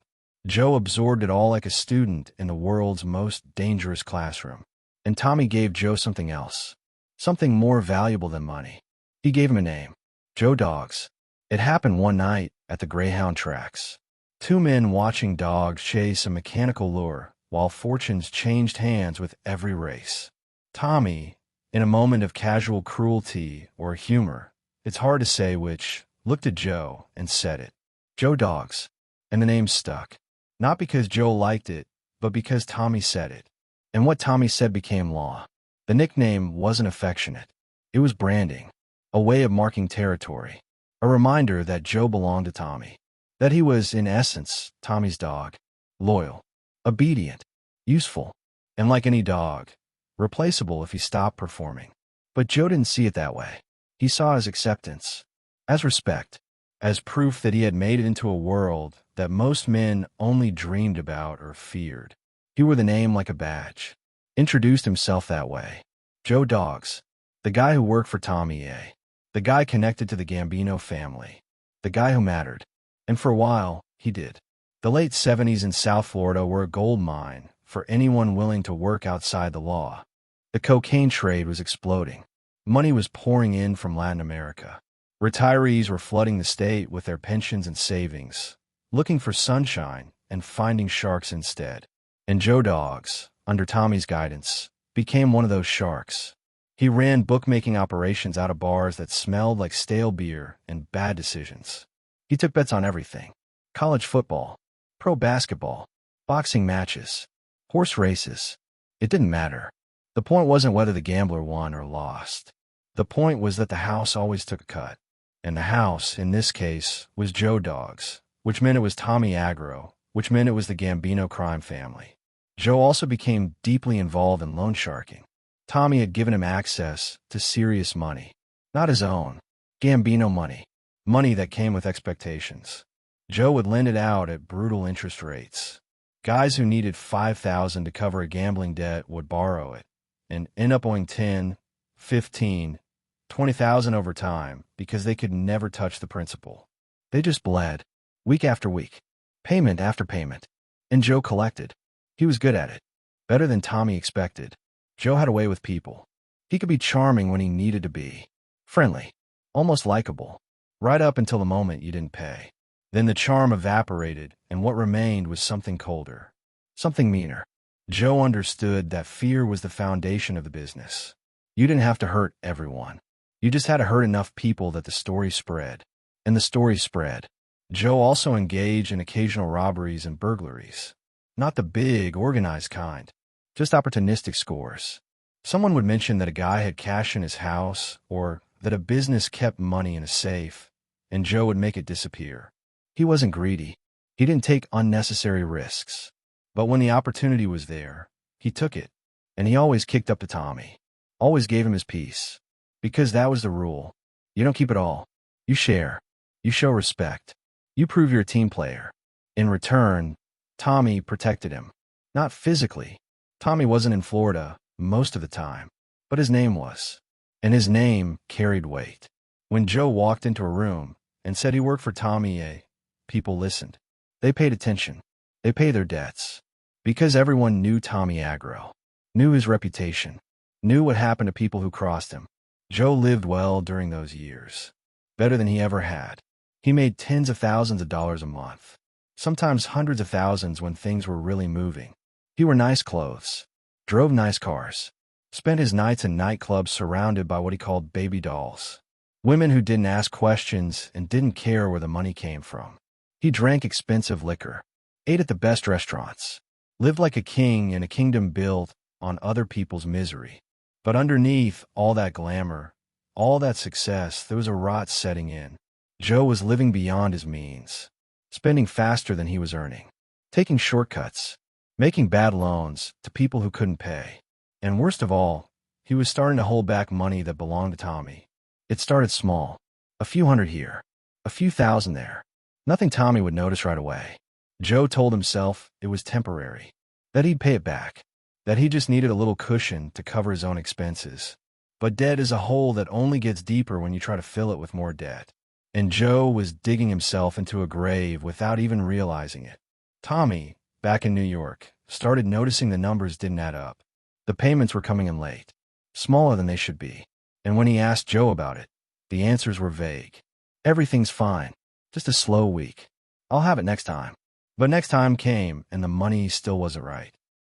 Joe absorbed it all like a student in the world's most dangerous classroom. And Tommy gave Joe something else, something more valuable than money. He gave him a name, Joe Dogs. It happened one night at the Greyhound tracks. Two men watching dogs chase a mechanical lure while fortunes changed hands with every race. Tommy, in a moment of casual cruelty or humor, it's hard to say which, looked at Joe and said it. Joe Dogs. And the name stuck. Not because Joe liked it, but because Tommy said it. And what Tommy said became law. The nickname wasn't affectionate. It was branding, a way of marking territory, a reminder that Joe belonged to Tommy, that he was, in essence, Tommy's dog, loyal, obedient, useful, and like any dog, replaceable if he stopped performing. But Joe didn't see it that way. He saw it as acceptance, as respect, as proof that he had made it into a world that most men only dreamed about or feared. He wore the name like a badge, introduced himself that way. Joe Dogs, the guy who worked for Tommy A., the guy connected to the Gambino family, the guy who mattered. And for a while, he did. The late 70s in South Florida were a gold mine for anyone willing to work outside the law. The cocaine trade was exploding. Money was pouring in from Latin America. Retirees were flooding the state with their pensions and savings, looking for sunshine and finding sharks instead. And Joe Dogs, under Tommy's guidance, became one of those sharks. He ran bookmaking operations out of bars that smelled like stale beer and bad decisions. He took bets on everything: college football, pro basketball, boxing matches, horse races. It didn't matter. The point wasn't whether the gambler won or lost. The point was that the house always took a cut. And the house, in this case, was Joe Dogs, which meant it was Tommy Agro, which meant it was the Gambino crime family. Joe also became deeply involved in loan sharking. Tommy had given him access to serious money. Not his own. Gambino money. Money that came with expectations. Joe would lend it out at brutal interest rates. Guys who needed $5,000 to cover a gambling debt would borrow it and end up owing 10, 15, 20,000 over time because they could never touch the principal. They just bled, week after week, payment after payment. And Joe collected. He was good at it. Better than Tommy expected. Joe had a way with people. He could be charming when he needed to be. Friendly. Almost likable. Right up until the moment you didn't pay. Then the charm evaporated, and what remained was something colder. Something meaner. Joe understood that fear was the foundation of the business. You didn't have to hurt everyone. You just had to hurt enough people that the story spread. And the story spread. Joe also engaged in occasional robberies and burglaries. Not the big, organized kind. Just opportunistic scores. Someone would mention that a guy had cash in his house, or that a business kept money in a safe, and Joe would make it disappear. He wasn't greedy. He didn't take unnecessary risks. But when the opportunity was there, he took it. And he always kicked up to Tommy. Always gave him his piece. Because that was the rule. You don't keep it all. You share. You show respect. You prove you're a team player. In return, Tommy protected him. Not physically. Tommy wasn't in Florida most of the time. But his name was. And his name carried weight. When Joe walked into a room and said he worked for Tommy, people listened. They paid attention. They paid their debts. Because everyone knew Tommy Agro. Knew his reputation. Knew what happened to people who crossed him. Joe lived well during those years. Better than he ever had. He made tens of thousands of dollars a month. Sometimes hundreds of thousands when things were really moving. He wore nice clothes. Drove nice cars. Spent his nights in nightclubs surrounded by what he called baby dolls. Women who didn't ask questions and didn't care where the money came from. He drank expensive liquor. Ate at the best restaurants. Lived like a king in a kingdom built on other people's misery. But underneath all that glamour, all that success, there was a rot setting in. Joe was living beyond his means. Spending faster than he was earning. Taking shortcuts. Making bad loans to people who couldn't pay. And worst of all, he was starting to hold back money that belonged to Tommy. It started small. A few hundred here. A few thousand there. Nothing Tommy would notice right away. Joe told himself it was temporary. That he'd pay it back. That he just needed a little cushion to cover his own expenses. But debt is a hole that only gets deeper when you try to fill it with more debt. And Joe was digging himself into a grave without even realizing it. Tommy, back in New York, started noticing the numbers didn't add up. The payments were coming in late. Smaller than they should be. And when he asked Joe about it, the answers were vague. Everything's fine. Just a slow week. I'll have it next time. But next time came, and the money still wasn't right.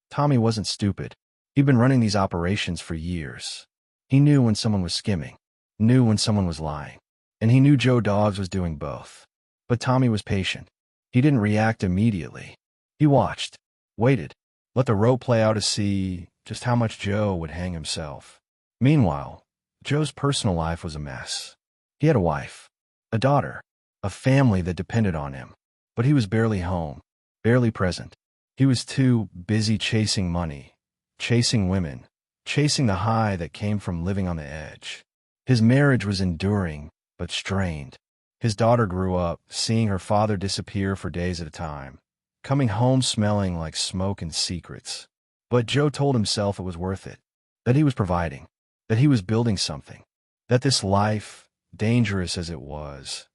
Tommy wasn't stupid. He'd been running these operations for years. He knew when someone was skimming. Knew when someone was lying. And he knew Joe Dogs was doing both. But Tommy was patient. He didn't react immediately. He watched. Waited. Let the rope play out to see just how much Joe would hang himself. Meanwhile, Joe's personal life was a mess. He had a wife. A daughter. A family that depended on him. But he was barely home. Barely present. He was too busy chasing money. Chasing women. Chasing the high that came from living on the edge. His marriage was enduring, but strained. His daughter grew up, seeing her father disappear for days at a time, coming home smelling like smoke and secrets. But Joe told himself it was worth it, that he was providing, that he was building something, that this life, dangerous as it was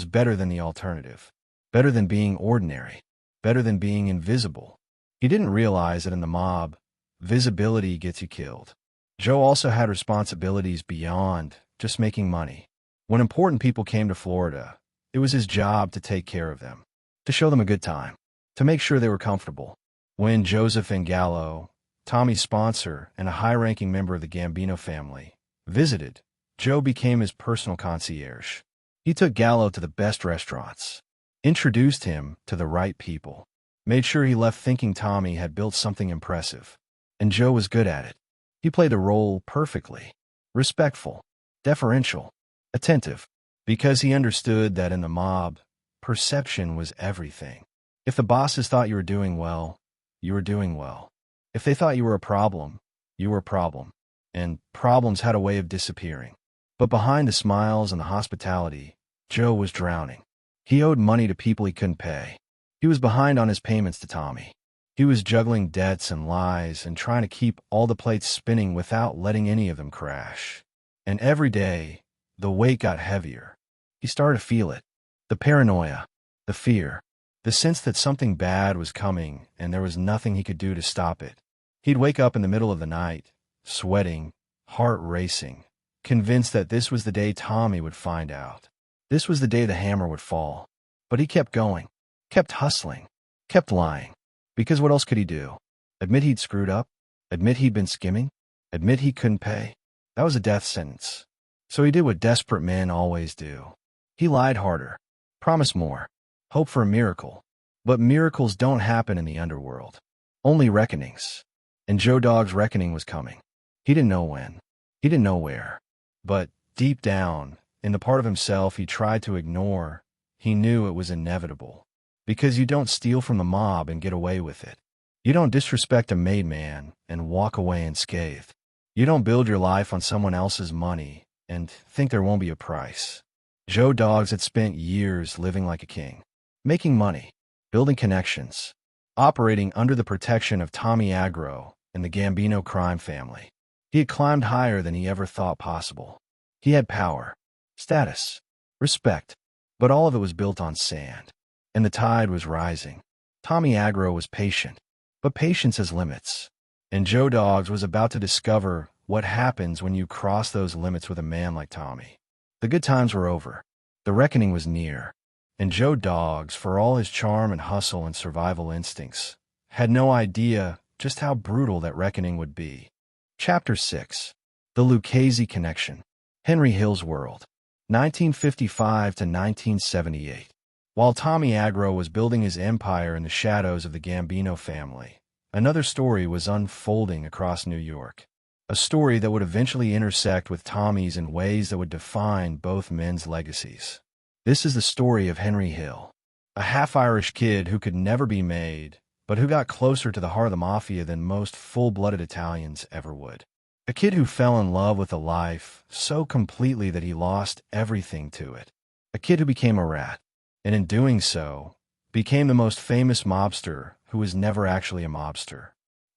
better than the alternative, better than being ordinary, better than being invisible. He didn't realize that in the mob, visibility gets you killed. Joe also had responsibilities beyond just making money. When important people came to Florida, it was his job to take care of them, to show them a good time, to make sure they were comfortable. When Joseph and Gallo, Tommy's sponsor and a high-ranking member of the Gambino family, visited, Joe became his personal concierge. He took Gallo to the best restaurants, introduced him to the right people, made sure he left thinking Tommy had built something impressive. And Joe was good at it. He played the role perfectly. Respectful, deferential, attentive, because he understood that in the mob, perception was everything. If the bosses thought you were doing well, you were doing well. If they thought you were a problem, you were a problem. And problems had a way of disappearing. But behind the smiles and the hospitality, Joe was drowning. He owed money to people he couldn't pay. He was behind on his payments to Tommy. He was juggling debts and lies and trying to keep all the plates spinning without letting any of them crash. And every day, the weight got heavier. He started to feel it. The paranoia, the fear, the sense that something bad was coming and there was nothing he could do to stop it. He'd wake up in the middle of the night, sweating, heart racing, convinced that this was the day Tommy would find out. This was the day the hammer would fall. But he kept going, kept hustling, kept lying. Because what else could he do? Admit he'd screwed up? Admit he'd been skimming? Admit he couldn't pay? That was a death sentence. So he did what desperate men always do. He lied harder, promised more, hoped for a miracle. But miracles don't happen in the underworld. Only reckonings. And Joe Dog's reckoning was coming. He didn't know when. He didn't know where. But deep down, in the part of himself he tried to ignore, he knew it was inevitable. Because you don't steal from the mob and get away with it. You don't disrespect a made man and walk away unscathed. You don't build your life on someone else's money and think there won't be a price. Joe Dogs had spent years living like a king, making money, building connections, operating under the protection of Tommy Agro and the Gambino crime family. He had climbed higher than he ever thought possible. He had power, status, respect, but all of it was built on sand. And the tide was rising. Tommy Agro was patient, but patience has limits. And Joe Dogs was about to discover what happens when you cross those limits with a man like Tommy. The good times were over. The reckoning was near. And Joe Dogs, for all his charm and hustle and survival instincts, had no idea just how brutal that reckoning would be. Chapter 6. The Lucchese Connection. Henry Hill's World. 1955 to 1978. While Tommy Agro was building his empire in the shadows of the Gambino family, another story was unfolding across New York. A story that would eventually intersect with Tommy's in ways that would define both men's legacies. This is the story of Henry Hill, a half-Irish kid who could never be made, but who got closer to the heart of the Mafia than most full-blooded Italians ever would. A kid who fell in love with a life so completely that he lost everything to it. A kid who became a rat, and in doing so, became the most famous mobster who was never actually a mobster.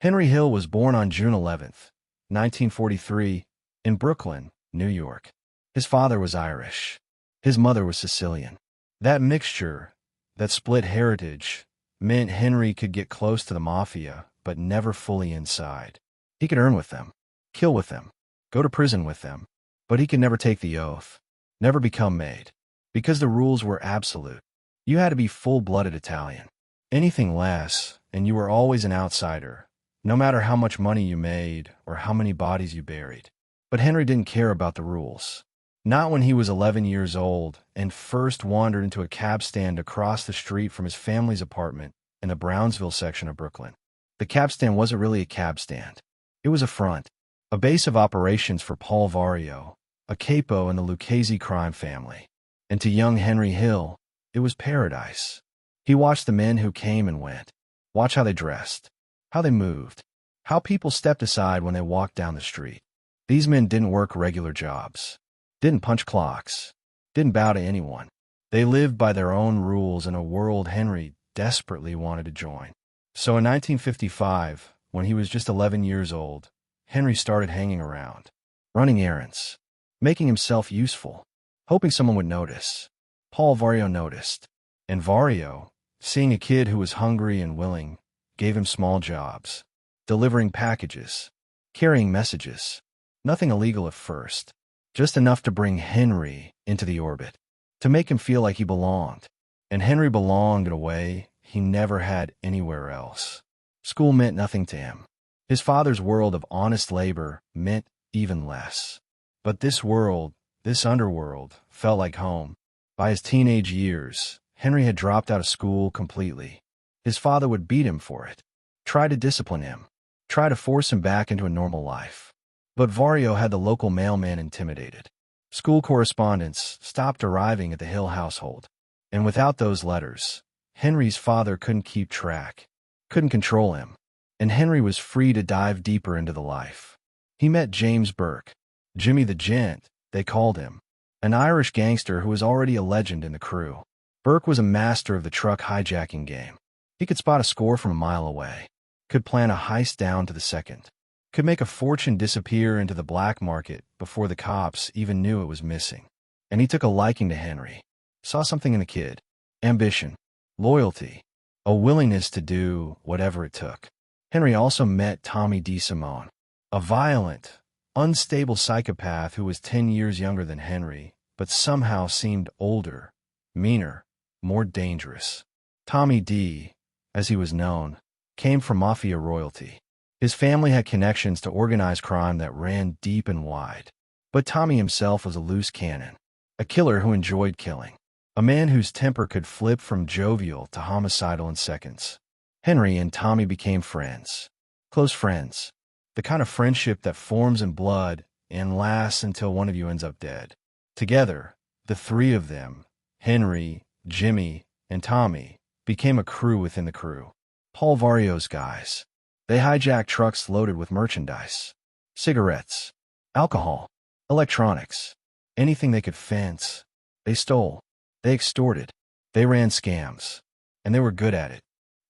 Henry Hill was born on June 11th, 1943, in Brooklyn, New York. His father was Irish. His mother was Sicilian. That mixture, that split heritage, meant Henry could get close to the Mafia, but never fully inside. He could earn with them, kill with them, go to prison with them, but he could never take the oath, never become made. Because the rules were absolute. You had to be full-blooded Italian. Anything less, and you were always an outsider, no matter how much money you made or how many bodies you buried. But Henry didn't care about the rules. Not when he was 11 years old and first wandered into a cab stand across the street from his family's apartment in the Brownsville section of Brooklyn. The cab stand wasn't really a cab stand. It was a front, a base of operations for Paul Vario, a capo in the Lucchese crime family. And to young Henry Hill, it was paradise. He watched the men who came and went, watched how they dressed, how they moved, how people stepped aside when they walked down the street. These men didn't work regular jobs, didn't punch clocks, didn't bow to anyone. They lived by their own rules in a world Henry desperately wanted to join. So in 1955, when he was just 11 years old, Henry started hanging around, running errands, making himself useful, hoping someone would notice. Paul Vario noticed, and Vario, seeing a kid who was hungry and willing, gave him small jobs, delivering packages, carrying messages. Nothing illegal at first, just enough to bring Henry into the orbit, to make him feel like he belonged. And Henry belonged in a way he never had anywhere else. School meant nothing to him. His father's world of honest labor meant even less. But this world, this underworld, felt like home. By his teenage years, Henry had dropped out of school completely. His father would beat him for it, try to discipline him, try to force him back into a normal life. But Vario had the local mailman intimidated. School correspondence stopped arriving at the Hill household. And without those letters, Henry's father couldn't keep track, couldn't control him. And Henry was free to dive deeper into the life. He met James Burke, Jimmy the Gent, they called him, an Irish gangster who was already a legend in the crew. Burke was a master of the truck hijacking game. He could spot a score from a mile away, could plan a heist down to the second, could make a fortune disappear into the black market before the cops even knew it was missing. And he took a liking to Henry, saw something in the kid, ambition, loyalty, a willingness to do whatever it took. Henry also met Tommy DeSimone, a violent, unstable psychopath who was 10 years younger than Henry, but somehow seemed older, meaner, more dangerous. Tommy D, as he was known, came from Mafia royalty. His family had connections to organized crime that ran deep and wide. But Tommy himself was a loose cannon, a killer who enjoyed killing, a man whose temper could flip from jovial to homicidal in seconds. Henry and Tommy became friends, close friends, the kind of friendship that forms in blood and lasts until one of you ends up dead. Together, the three of them, Henry, Jimmy, and Tommy, became a crew within the crew. Paul Vario's guys. They hijacked trucks loaded with merchandise, cigarettes, alcohol, electronics, anything they could fence. They stole, they extorted, they ran scams, and they were good at it.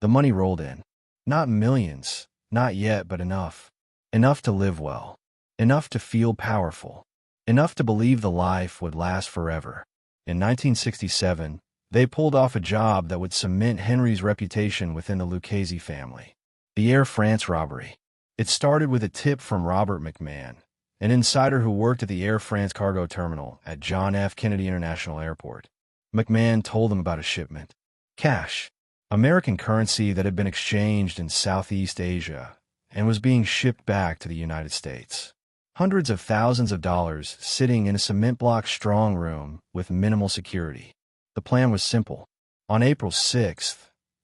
The money rolled in. Not millions, not yet, but enough. Enough to live well, enough to feel powerful, enough to believe the life would last forever. In 1967, they pulled off a job that would cement Henry's reputation within the Lucchese family. The Air France robbery. It started with a tip from Robert McMahon, an insider who worked at the Air France cargo terminal at John F. Kennedy International Airport. McMahon told them about a shipment. Cash, American currency that had been exchanged in Southeast Asia and was being shipped back to the United States. Hundreds of thousands of dollars sitting in a cement block strong room with minimal security. The plan was simple. On April 6,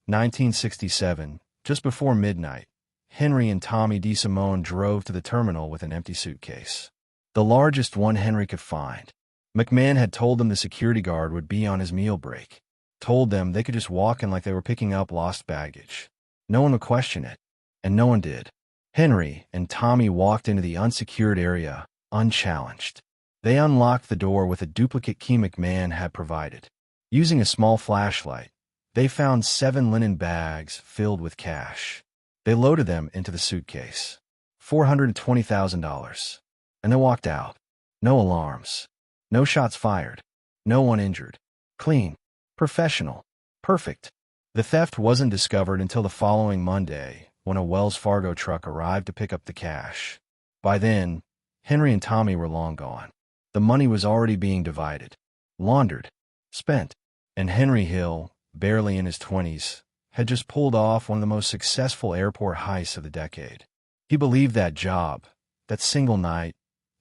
1967, just before midnight, Henry and Tommy DeSimone drove to the terminal with an empty suitcase, the largest one Henry could find. McMahon had told them the security guard would be on his meal break, told them they could just walk in like they were picking up lost baggage. No one would question it, and no one did. Henry and Tommy walked into the unsecured area, unchallenged. They unlocked the door with a duplicate key McMahon had provided. Using a small flashlight, they found 7 linen bags filled with cash. They loaded them into the suitcase. $420,000. And they walked out. No alarms. No shots fired. No one injured. Clean. Professional. Perfect. The theft wasn't discovered until the following Monday, when a Wells Fargo truck arrived to pick up the cash. By then, Henry and Tommy were long gone. The money was already being divided, laundered, spent, and Henry Hill, barely in his 20s, had just pulled off one of the most successful airport heists of the decade. He believed that job, that single night,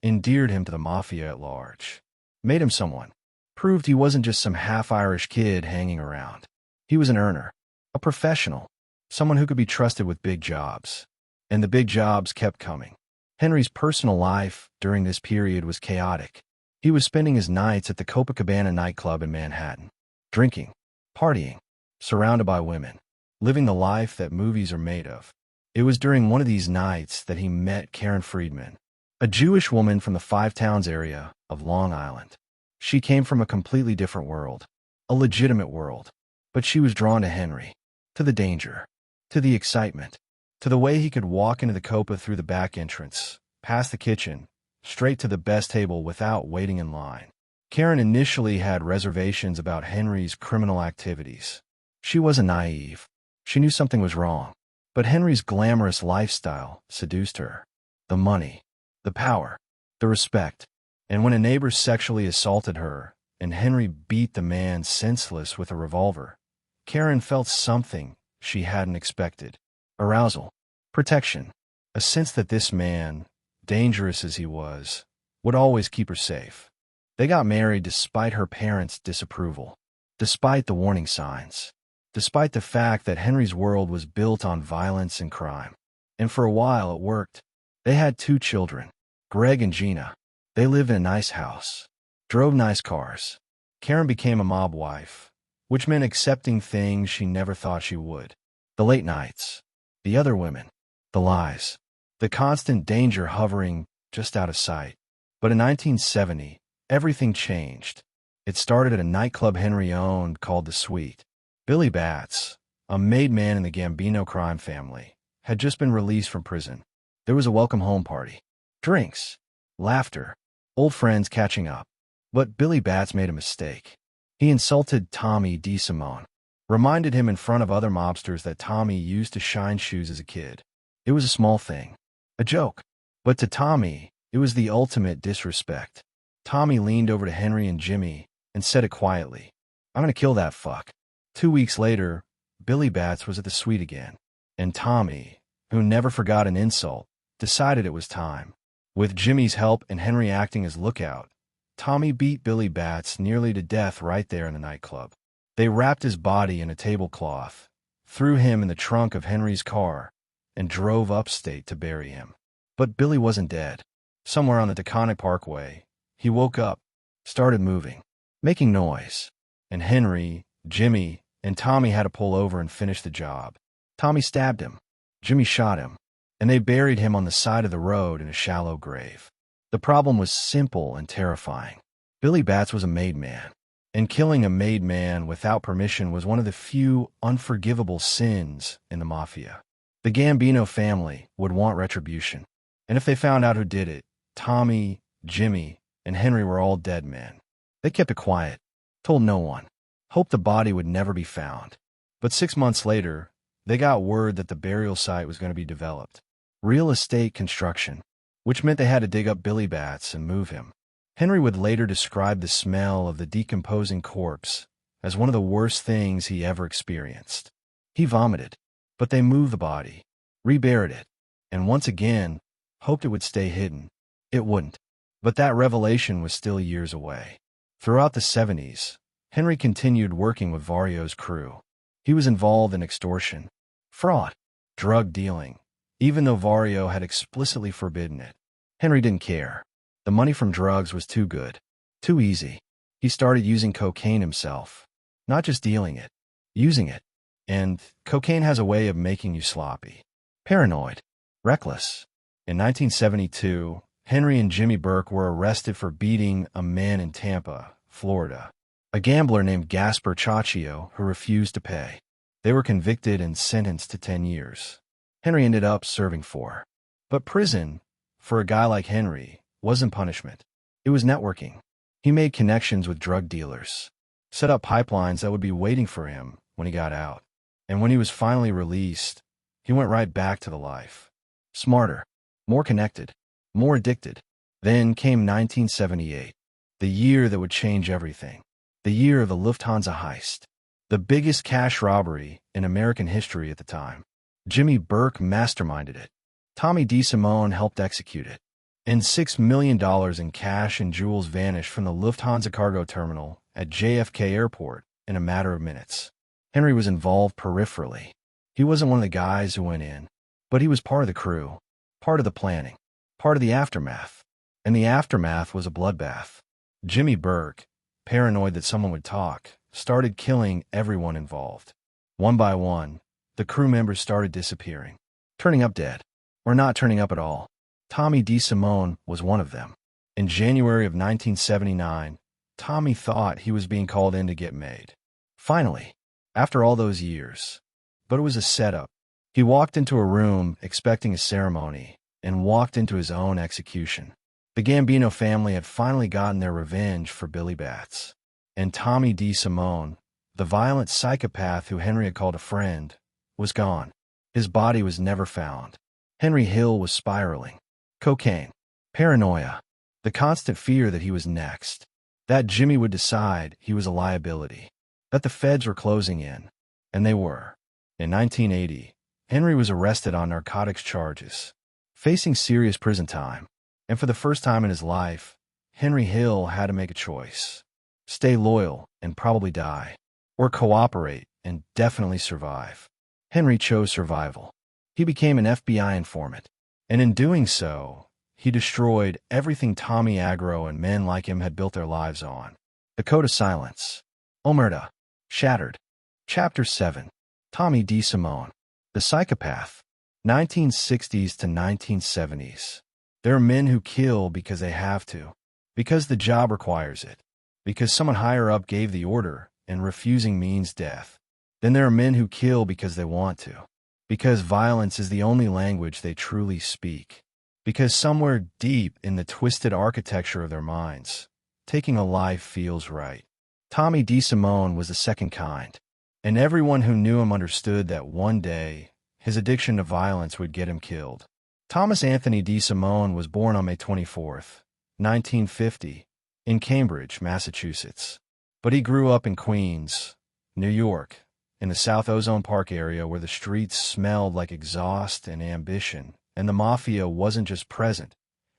endeared him to the Mafia at large, made him someone, proved he wasn't just some half-Irish kid hanging around. He was an earner, a professional, someone who could be trusted with big jobs. And the big jobs kept coming. Henry's personal life during this period was chaotic. He was spending his nights at the Copacabana nightclub in Manhattan, drinking, partying, surrounded by women, living the life that movies are made of. It was during one of these nights that he met Karen Friedman, a Jewish woman from the Five Towns area of Long Island. She came from a completely different world, a legitimate world, but she was drawn to Henry, to the danger, to the excitement, to the way he could walk into the Copa through the back entrance, past the kitchen, straight to the best table without waiting in line. Karen initially had reservations about Henry's criminal activities. She wasn't naive. She knew something was wrong. But Henry's glamorous lifestyle seduced her. The money, the power, the respect. And when a neighbor sexually assaulted her, and Henry beat the man senseless with a revolver, Karen felt something she hadn't expected. Arousal, protection, a sense that this man, dangerous as he was, would always keep her safe. They got married despite her parents' disapproval, despite the warning signs, despite the fact that Henry's world was built on violence and crime. And for a while it worked. They had 2 children, Greg and Gina. They lived in a nice house, drove nice cars. Karen became a mob wife, which meant accepting things she never thought she would. The late nights, the other women, the lies, the constant danger hovering just out of sight. But in 1970, everything changed. It started at a nightclub Henry owned called The Suite. Billy Batts, a made man in the Gambino crime family, had just been released from prison. There was a welcome home party. Drinks, laughter, old friends catching up. But Billy Batts made a mistake. He insulted Tommy DeSimone, reminded him in front of other mobsters that Tommy used to shine shoes as a kid. It was a small thing, a joke. But to Tommy, it was the ultimate disrespect. Tommy leaned over to Henry and Jimmy and said it quietly, "I'm gonna kill that fuck." 2 weeks later, Billy Batts was at the Suite again, and Tommy, who never forgot an insult, decided it was time. With Jimmy's help and Henry acting as lookout, Tommy beat Billy Batts nearly to death right there in the nightclub. They wrapped his body in a tablecloth, threw him in the trunk of Henry's car, and drove upstate to bury him. But Billy wasn't dead. Somewhere on the Taconic Parkway, he woke up, started moving, making noise, and Henry, Jimmy, and Tommy had to pull over and finish the job. Tommy stabbed him. Jimmy shot him, and they buried him on the side of the road in a shallow grave. The problem was simple and terrifying. Billy Batts was a made man, and killing a made man without permission was one of the few unforgivable sins in the Mafia. The Gambino family would want retribution, and if they found out who did it, Tommy, Jimmy, and Henry were all dead men. They kept it quiet, told no one, hoped the body would never be found. But 6 months later, they got word that the burial site was going to be developed. Real estate construction, which meant they had to dig up Billy Batts and move him. Henry would later describe the smell of the decomposing corpse as one of the worst things he ever experienced. He vomited, but they moved the body, reburied it, and once again, hoped it would stay hidden. It wouldn't. But that revelation was still years away. Throughout the 70s, Henry continued working with Vario's crew. He was involved in extortion, fraud, drug dealing, even though Vario had explicitly forbidden it. Henry didn't care. The money from drugs was too good, too easy. He started using cocaine himself, not just dealing it, using it. And cocaine has a way of making you sloppy, paranoid, reckless. In 1972, Henry and Jimmy Burke were arrested for beating a man in Tampa, Florida, a gambler named Gaspar Ciaccio who refused to pay. They were convicted and sentenced to 10 years. Henry ended up serving 4. But prison, for a guy like Henry, wasn't punishment. It was networking. He made connections with drug dealers, set up pipelines that would be waiting for him when he got out. And when he was finally released, he went right back to the life. Smarter, more connected, more addicted. Then came 1978, the year that would change everything. The year of the Lufthansa heist, the biggest cash robbery in American history at the time. Jimmy Burke masterminded it. Tommy DeSimone helped execute it. And $6 million in cash and jewels vanished from the Lufthansa cargo terminal at JFK Airport in a matter of minutes. Henry was involved peripherally. He wasn't one of the guys who went in, but he was part of the crew, part of the planning, part of the aftermath. And the aftermath was a bloodbath. Jimmy Burke, paranoid that someone would talk, started killing everyone involved. One by one, the crew members started disappearing, turning up dead, or not turning up at all. Tommy DeSimone was one of them. In January of 1979, Tommy thought he was being called in to get made. Finally, after all those years. But it was a setup. He walked into a room expecting a ceremony and walked into his own execution. The Gambino family had finally gotten their revenge for Billy Batts. And Tommy DeSimone, the violent psychopath who Henry had called a friend, was gone. His body was never found. Henry Hill was spiraling. Cocaine, paranoia, the constant fear that he was next, that Jimmy would decide he was a liability, that the feds were closing in, and they were. In 1980, Henry was arrested on narcotics charges, facing serious prison time, and for the first time in his life, Henry Hill had to make a choice. Stay loyal and probably die, or cooperate and definitely survive. Henry chose survival. He became an FBI informant. And in doing so, he destroyed everything Tommy Agro and men like him had built their lives on. The Code of Silence. Omerta. Shattered. Chapter 7. Tommy DeSimone. The Psychopath. 1960s to 1970s. There are men who kill because they have to, because the job requires it, because someone higher up gave the order and refusing means death. Then there are men who kill because they want to, because violence is the only language they truly speak, because somewhere deep in the twisted architecture of their minds, taking a life feels right. Tommy DeSimone was the second kind, and everyone who knew him understood that one day his addiction to violence would get him killed. Thomas Anthony DeSimone was born on May 24, 1950, in Cambridge, Massachusetts. But he grew up in Queens, New York, in the South Ozone Park area where the streets smelled like exhaust and ambition, and the Mafia wasn't just present,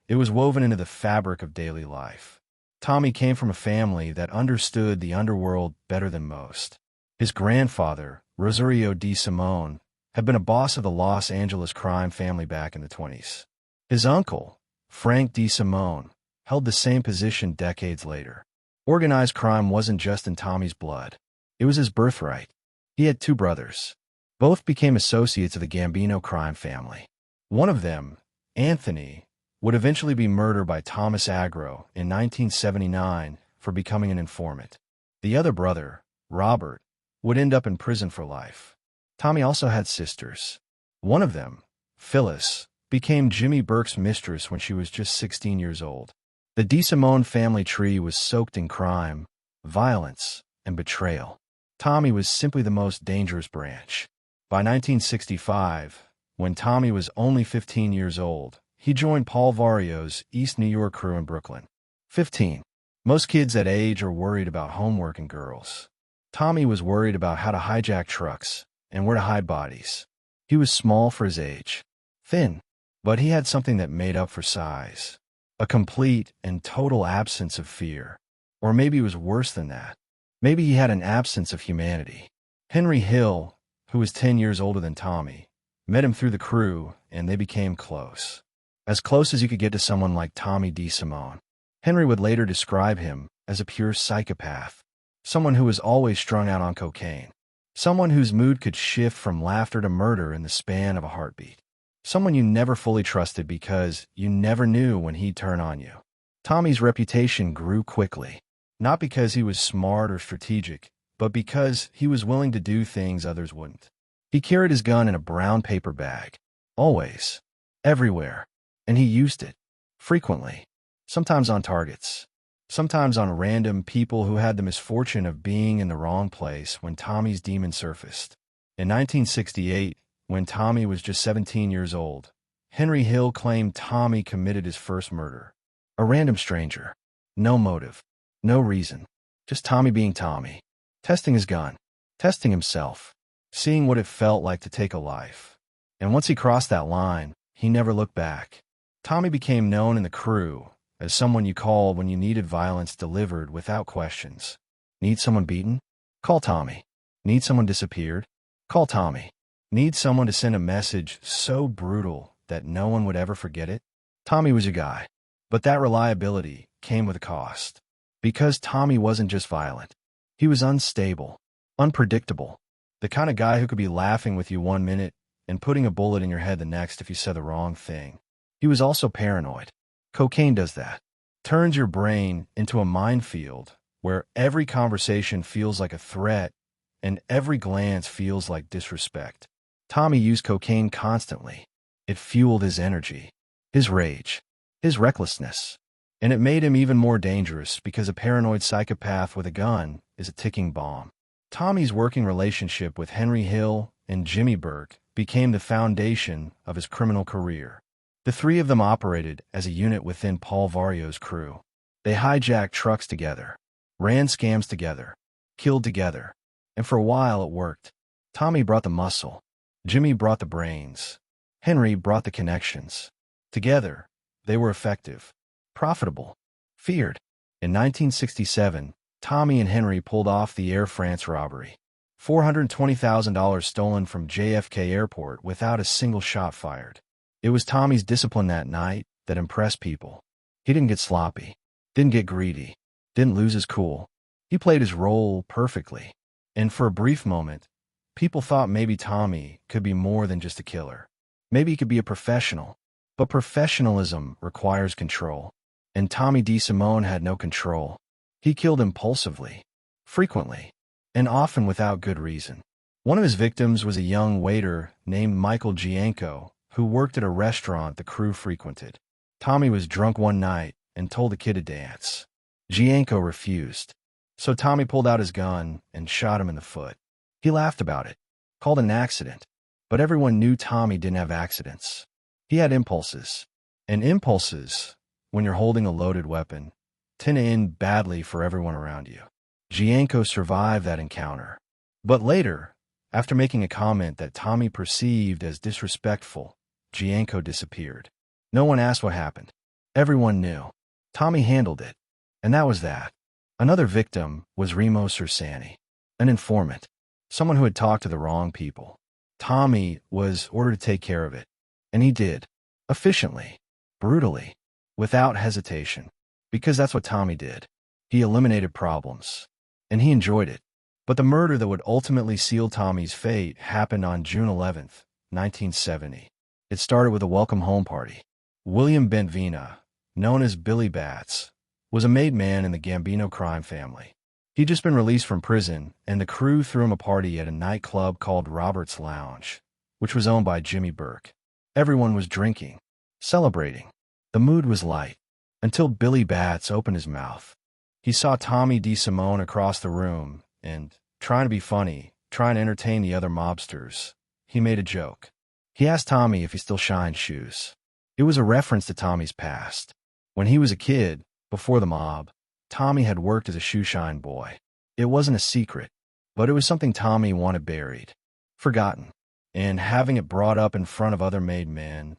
It was woven into the fabric of daily life. Tommy came from a family that understood the underworld better than most. His grandfather, Rosario de Simone, had been a boss of the Los Angeles crime family back in the 20s. His uncle, Frank de Simone, held the same position decades later. Organized crime wasn't just in Tommy's blood. It was his birthright. He had two brothers. Both became associates of the Gambino crime family. One of them, Anthony, would eventually be murdered by Tommy Agro in 1979 for becoming an informant. The other brother, Robert, would end up in prison for life. Tommy also had sisters. One of them, Phyllis, became Jimmy Burke's mistress when she was just 16 years old. The DeSimone family tree was soaked in crime, violence, and betrayal. Tommy was simply the most dangerous branch. By 1965, when Tommy was only 15 years old, he joined Paul Vario's East New York crew in Brooklyn. 15. Most kids that age are worried about homework and girls. Tommy was worried about how to hijack trucks and where to hide bodies. He was small for his age, thin, but he had something that made up for size. A complete and total absence of fear. Or maybe it was worse than that. Maybe he had an absence of humanity. Henry Hill, who was 10 years older than Tommy, met him through the crew, and they became close. As close as you could get to someone like Tommy DeSimone. Henry would later describe him as a pure psychopath, someone who was always strung out on cocaine, someone whose mood could shift from laughter to murder in the span of a heartbeat, someone you never fully trusted because you never knew when he'd turn on you. Tommy's reputation grew quickly, not because he was smart or strategic, but because he was willing to do things others wouldn't. He carried his gun in a brown paper bag, always, everywhere, and he used it, frequently, sometimes on targets, sometimes on random people who had the misfortune of being in the wrong place when Tommy's demon surfaced. In 1968, when Tommy was just 17 years old, Henry Hill claimed Tommy committed his first murder. A random stranger. No motive. No reason. Just Tommy being Tommy. Testing his gun. Testing himself. Seeing what it felt like to take a life. And once he crossed that line, he never looked back. Tommy became known in the crew as someone you called when you needed violence delivered without questions. Need someone beaten? Call Tommy. Need someone disappeared? Call Tommy. Need someone to send a message so brutal that no one would ever forget it? Tommy was your guy. But that reliability came with a cost. Because Tommy wasn't just violent. He was unstable, unpredictable, the kind of guy who could be laughing with you one minute and putting a bullet in your head the next if you said the wrong thing. He was also paranoid. Cocaine does that. Turns your brain into a minefield where every conversation feels like a threat and every glance feels like disrespect. Tommy used cocaine constantly. It fueled his energy, his rage, his recklessness. And it made him even more dangerous because a paranoid psychopath with a gun is a ticking bomb. Tommy's working relationship with Henry Hill and Jimmy Burke became the foundation of his criminal career. The three of them operated as a unit within Paul Vario's crew. They hijacked trucks together, ran scams together, killed together, and for a while it worked. Tommy brought the muscle. Jimmy brought the brains. Henry brought the connections. Together, they were effective, profitable, feared. In 1967, Tommy and Henry pulled off the Air France robbery. $420,000 stolen from JFK Airport without a single shot fired. It was Tommy's discipline that night that impressed people. He didn't get sloppy, didn't get greedy, didn't lose his cool. He played his role perfectly. And for a brief moment, people thought maybe Tommy could be more than just a killer. Maybe he could be a professional. But professionalism requires control. And Tommy DeSimone had no control. He killed impulsively, frequently, and often without good reason. One of his victims was a young waiter named Michael Gianco, who worked at a restaurant the crew frequented. Tommy was drunk one night and told the kid to dance. Gianco refused. So Tommy pulled out his gun and shot him in the foot. He laughed about it, called it an accident. But everyone knew Tommy didn't have accidents. He had impulses. And impulses, when you're holding a loaded weapon, tend to end badly for everyone around you. Gianco survived that encounter. But later, after making a comment that Tommy perceived as disrespectful, Gianco disappeared. No one asked what happened. Everyone knew. Tommy handled it. And that was that. Another victim was Remo Sersani, an informant, someone who had talked to the wrong people. Tommy was ordered to take care of it. And he did. Efficiently. Brutally. Without hesitation. Because that's what Tommy did. He eliminated problems. And he enjoyed it. But the murder that would ultimately seal Tommy's fate happened on June 11th, 1970. It started with a welcome home party. William Benvena, known as Billy Bats, was a made man in the Gambino crime family. He'd just been released from prison, and the crew threw him a party at a nightclub called Robert's Lounge, which was owned by Jimmy Burke. Everyone was drinking, celebrating. The mood was light, until Billy Bats opened his mouth. He saw Tommy DeSimone across the room, and, trying to be funny, trying to entertain the other mobsters, he made a joke. He asked Tommy if he still shined shoes. It was a reference to Tommy's past. When he was a kid, before the mob, Tommy had worked as a shoeshine boy. It wasn't a secret, but it was something Tommy wanted buried, forgotten, and having it brought up in front of other made men,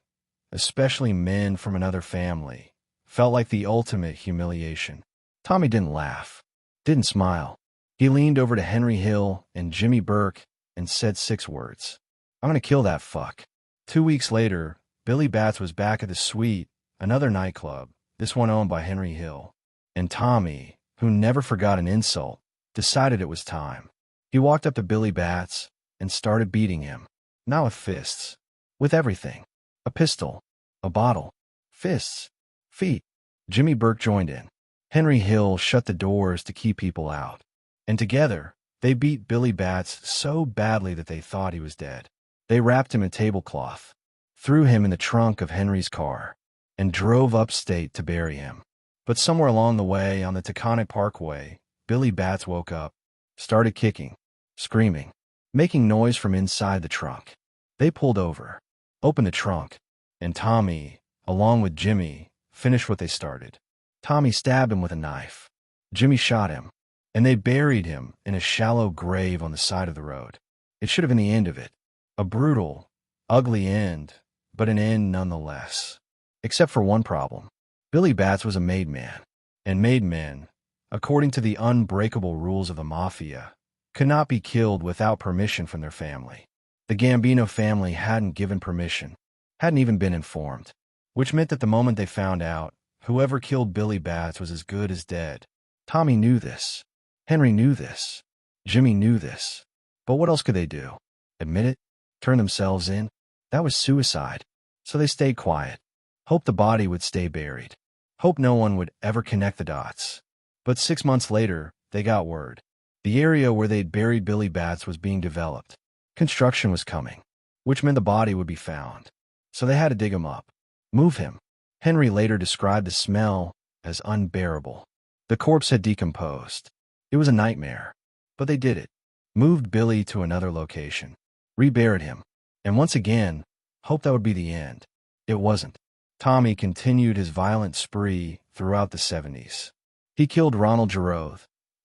especially men from another family, felt like the ultimate humiliation. Tommy didn't laugh, didn't smile. He leaned over to Henry Hill and Jimmy Burke and said 6 words. "I'm gonna kill that fuck." 2 weeks later, Billy Bats was back at the Suite, another nightclub, this one owned by Henry Hill. And Tommy, who never forgot an insult, decided it was time. He walked up to Billy Bats and started beating him. Not with fists. With everything. A pistol. A bottle. Fists. Feet. Jimmy Burke joined in. Henry Hill shut the doors to keep people out. And together, they beat Billy Bats so badly that they thought he was dead. They wrapped him in tablecloth, threw him in the trunk of Henry's car, and drove upstate to bury him. But somewhere along the way on the Taconic Parkway, Billy Bats woke up, started kicking, screaming, making noise from inside the trunk. They pulled over, opened the trunk, and Tommy, along with Jimmy, finished what they started. Tommy stabbed him with a knife. Jimmy shot him, and they buried him in a shallow grave on the side of the road. It should have been the end of it. A brutal, ugly end, but an end nonetheless. Except for one problem. Billy Bats was a made man, and made men, according to the unbreakable rules of the Mafia, could not be killed without permission from their family. The Gambino family hadn't given permission, hadn't even been informed, which meant that the moment they found out, whoever killed Billy Bats was as good as dead. Tommy knew this. Henry knew this. Jimmy knew this. But what else could they do? Admit it? Turn themselves in? That was suicide. So they stayed quiet. Hoped the body would stay buried. Hoped no one would ever connect the dots. But 6 months later, they got word. The area where they'd buried Billy Bats was being developed. Construction was coming, which meant the body would be found. So they had to dig him up. Move him. Henry later described the smell as unbearable. The corpse had decomposed. It was a nightmare. But they did it. Moved Billy to another location. Reburied him. And once again, hoped that would be the end. It wasn't. Tommy continued his violent spree throughout the 70s. He killed Ronald Giroux,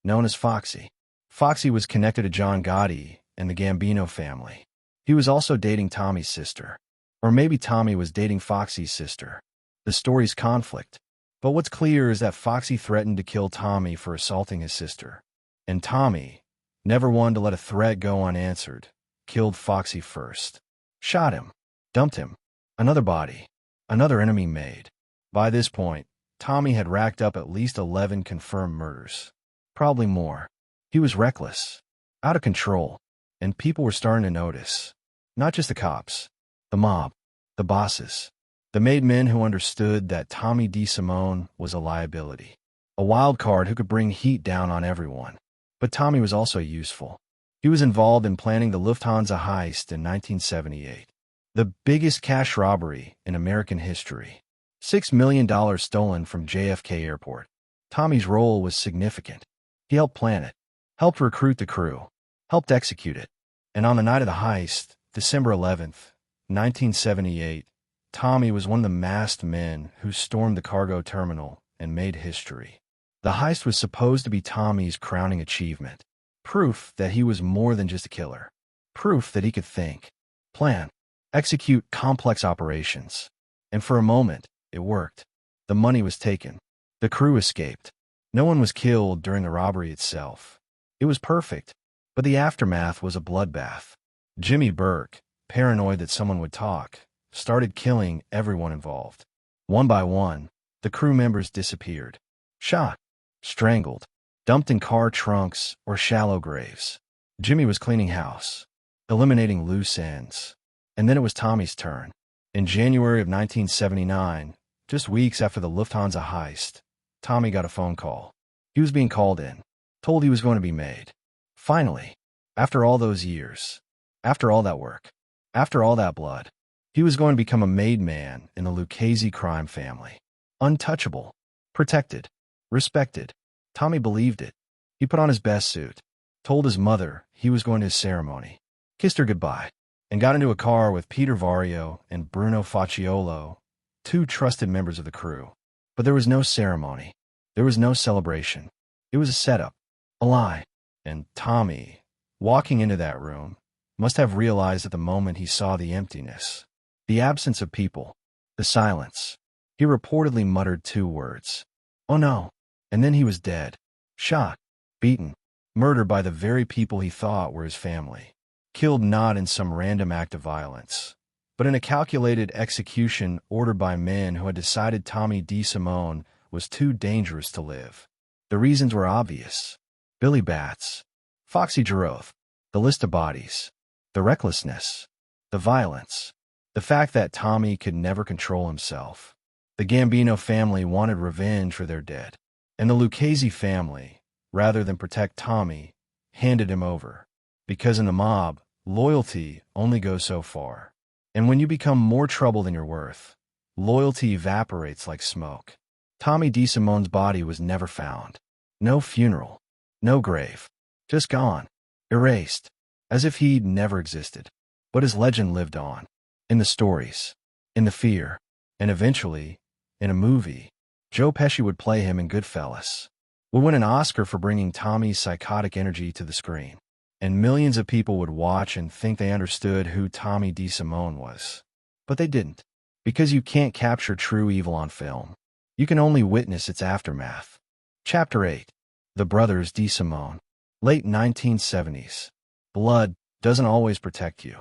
known as Foxy. Foxy was connected to John Gotti and the Gambino family. He was also dating Tommy's sister. Or maybe Tommy was dating Foxy's sister. The stories conflict. But what's clear is that Foxy threatened to kill Tommy for assaulting his sister. And Tommy, never one to let a threat go unanswered, killed Foxy first. Shot him. Dumped him. Another body. Another enemy made. By this point, Tommy had racked up at least 11 confirmed murders. Probably more. He was reckless. Out of control. And people were starting to notice. Not just the cops. The mob. The bosses. The made men who understood that Tommy DeSimone was a liability. A wild card who could bring heat down on everyone. But Tommy was also useful. He was involved in planning the Lufthansa heist in 1978. The biggest cash robbery in American history. $6 million stolen from JFK Airport. Tommy's role was significant. He helped plan it, helped recruit the crew, helped execute it. And on the night of the heist, December 11th, 1978, Tommy was one of the masked men who stormed the cargo terminal and made history. The heist was supposed to be Tommy's crowning achievement. Proof that he was more than just a killer. Proof that he could think, plan, execute complex operations. And for a moment, it worked. The money was taken. The crew escaped. No one was killed during the robbery itself. It was perfect, but the aftermath was a bloodbath. Jimmy Burke, paranoid that someone would talk, started killing everyone involved. One by one, the crew members disappeared. Shot, strangled, dumped in car trunks or shallow graves. Jimmy was cleaning house, eliminating loose ends. And then it was Tommy's turn. In January of 1979, just weeks after the Lufthansa heist, Tommy got a phone call. He was being called in, told he was going to be made. Finally, after all those years, after all that work, after all that blood, he was going to become a made man in the Lucchese crime family. Untouchable, protected, respected. Tommy believed it. He put on his best suit, told his mother he was going to his ceremony, kissed her goodbye, and got into a car with Peter Vario and Bruno Facciolo, two trusted members of the crew. But there was no ceremony. There was no celebration. It was a setup, a lie. And Tommy, walking into that room, must have realized at the moment he saw the emptiness, the absence of people, the silence. He reportedly muttered two words. "Oh no." And then he was dead. Shot, beaten, murdered by the very people he thought were his family. Killed not in some random act of violence, but in a calculated execution ordered by men who had decided Tommy DeSimone was too dangerous to live. The reasons were obvious. Billy Bats, Foxy Giroth, the list of bodies, the recklessness, the violence, the fact that Tommy could never control himself. The Gambino family wanted revenge for their dead, and the Lucchese family, rather than protect Tommy, handed him over. Because in the mob, loyalty only goes so far. And when you become more trouble than you're worth, loyalty evaporates like smoke. Tommy DeSimone's body was never found. No funeral, no grave, just gone, erased, as if he'd never existed. But his legend lived on, in the stories, in the fear, and eventually, in a movie. Joe Pesci would play him in Goodfellas, would win an Oscar for bringing Tommy's psychotic energy to the screen. And millions of people would watch and think they understood who Tommy DeSimone was. But they didn't. Because you can't capture true evil on film. You can only witness its aftermath. Chapter 8. The Brothers DeSimone. Late 1970s. Blood doesn't always protect you.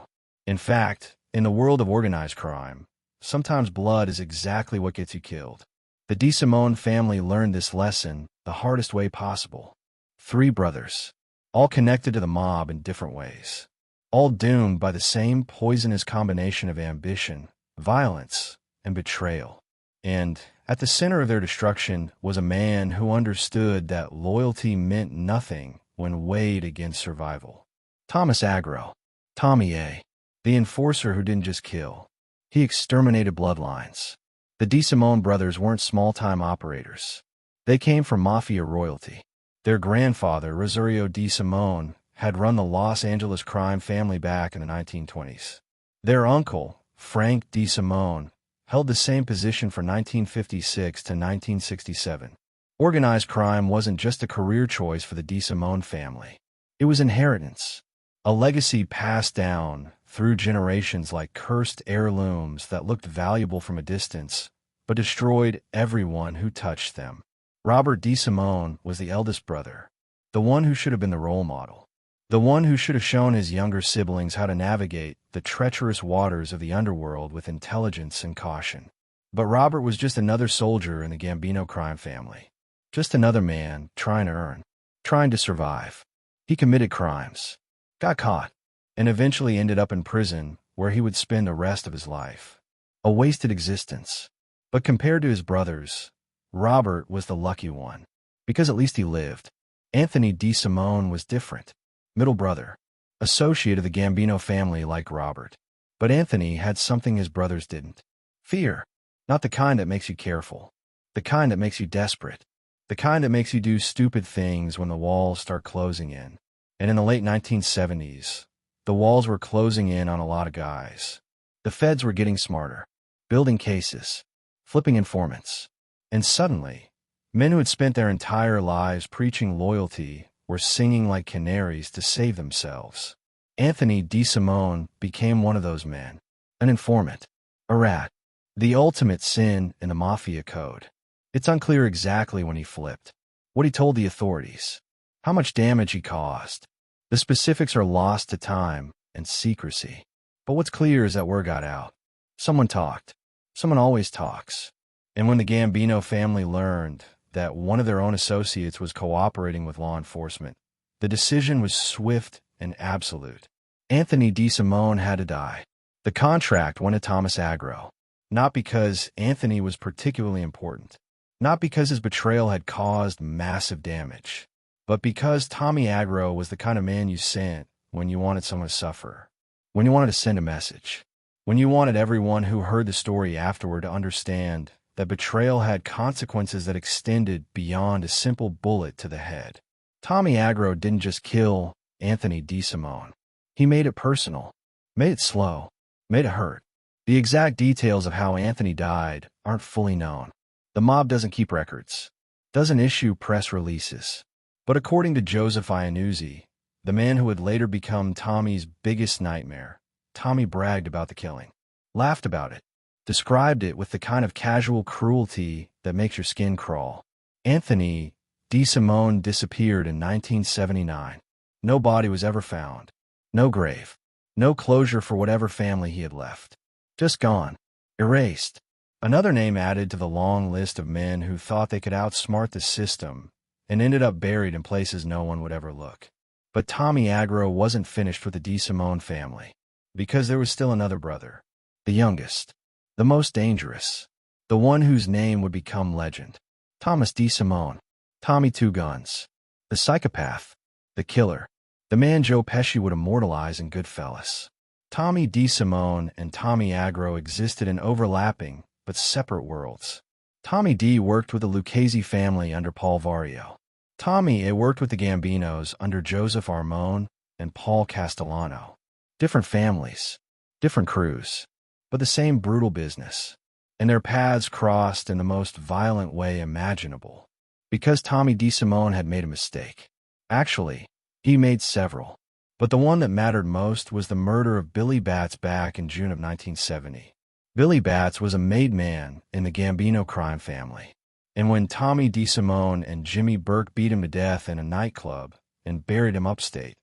In fact, in the world of organized crime, sometimes blood is exactly what gets you killed. The DeSimone family learned this lesson the hardest way possible. 3 brothers, all connected to the mob in different ways, all doomed by the same poisonous combination of ambition, violence, and betrayal. And at the center of their destruction was a man who understood that loyalty meant nothing when weighed against survival. Thomas Agro, Tommy A., the enforcer who didn't just kill. He exterminated bloodlines. The DeSimone brothers weren't small-time operators. They came from Mafia royalty. Their grandfather, Rosario DeSimone, had run the Los Angeles crime family back in the 1920s. Their uncle, Frank DeSimone, held the same position from 1956 to 1967. Organized crime wasn't just a career choice for the DeSimone family. It was inheritance, a legacy passed down through generations like cursed heirlooms that looked valuable from a distance, but destroyed everyone who touched them. Robert DeSimone was the eldest brother, the one who should have been the role model, the one who should have shown his younger siblings how to navigate the treacherous waters of the underworld with intelligence and caution. But Robert was just another soldier in the Gambino crime family, just another man trying to earn, trying to survive. He committed crimes, got caught, and eventually ended up in prison where he would spend the rest of his life. A wasted existence. But compared to his brothers, Robert was the lucky one, because at least he lived. Anthony DeSimone was different. Middle brother, associate of the Gambino family like Robert. But Anthony had something his brothers didn't. Fear. Not the kind that makes you careful. The kind that makes you desperate. The kind that makes you do stupid things when the walls start closing in. And in the late 1970s, the walls were closing in on a lot of guys. The feds were getting smarter, building cases, flipping informants. And suddenly, men who had spent their entire lives preaching loyalty were singing like canaries to save themselves. Anthony DeSimone became one of those men, an informant, a rat, the ultimate sin in the Mafia code. It's unclear exactly when he flipped, what he told the authorities, how much damage he caused. The specifics are lost to time and secrecy. But what's clear is that word got out. Someone talked. Someone always talks. And when the Gambino family learned that one of their own associates was cooperating with law enforcement, the decision was swift and absolute. Anthony DeSimone had to die. The contract went to Tommy Agro, not because Anthony was particularly important, not because his betrayal had caused massive damage, but because Tommy Agro was the kind of man you sent when you wanted someone to suffer, when you wanted to send a message, when you wanted everyone who heard the story afterward to understand that betrayal had consequences that extended beyond a simple bullet to the head. Tommy Agro didn't just kill Anthony DeSimone. He made it personal, made it slow, made it hurt. The exact details of how Anthony died aren't fully known. The mob doesn't keep records, doesn't issue press releases. But according to Joseph Iannuzzi, the man who would later become Tommy's biggest nightmare, Tommy bragged about the killing, laughed about it, described it with the kind of casual cruelty that makes your skin crawl. Anthony DeSimone disappeared in 1979. No body was ever found. No grave. No closure for whatever family he had left. Just gone. Erased. Another name added to the long list of men who thought they could outsmart the system and ended up buried in places no one would ever look. But Tommy Agro wasn't finished with the DeSimone family, because there was still another brother, the youngest, the most dangerous, the one whose name would become legend. Thomas DeSimone, Tommy Two Guns, the psychopath, the killer, the man Joe Pesci would immortalize in Goodfellas. Tommy DeSimone and Tommy Agro existed in overlapping but separate worlds. Tommy D worked with the Lucchese family under Paul Vario. Tommy A worked with the Gambinos under Joseph Armone and Paul Castellano. Different families, different crews, but the same brutal business. And their paths crossed in the most violent way imaginable. Because Tommy DeSimone had made a mistake. Actually, he made several. But the one that mattered most was the murder of Billy Batts back in June of 1970. Billy Batts was a made man in the Gambino crime family. And when Tommy DeSimone and Jimmy Burke beat him to death in a nightclub and buried him upstate,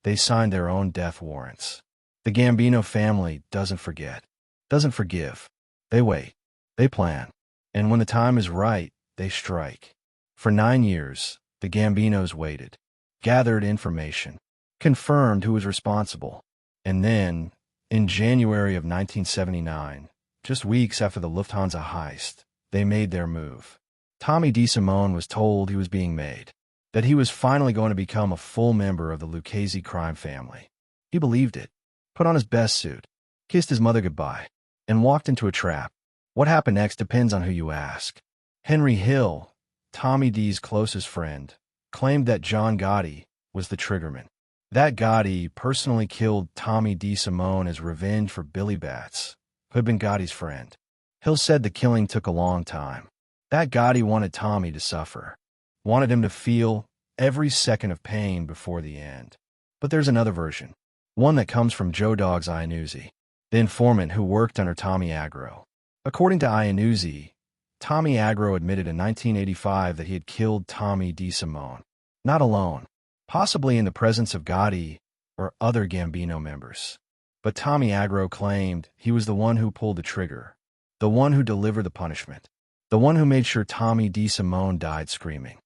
they signed their own death warrants. The Gambino family doesn't forget, doesn't forgive. They wait, they plan, and when the time is right, they strike. For 9 years, the Gambinos waited, gathered information, confirmed who was responsible, and then, in January of 1979, just weeks after the Lufthansa heist, they made their move. Tommy DeSimone was told he was being made, that he was finally going to become a full member of the Lucchese crime family. He believed it, put on his best suit, kissed his mother goodbye, and walked into a trap. What happened next depends on who you ask. Henry Hill, Tommy D's closest friend, claimed that John Gotti was the triggerman. That Gotti personally killed Tommy DeSimone as revenge for Billy Batts, who had been Gotti's friend. Hill said the killing took a long time. That Gotti wanted Tommy to suffer, wanted him to feel every second of pain before the end. But there's another version, one that comes from Joe Dogs Iannuzzi, the informant who worked under Tommy Agro. According to Iannuzzi, Tommy Agro admitted in 1985 that he had killed Tommy DeSimone, not alone, possibly in the presence of Gotti or other Gambino members. But Tommy Agro claimed he was the one who pulled the trigger, the one who delivered the punishment, the one who made sure Tommy DeSimone died screaming.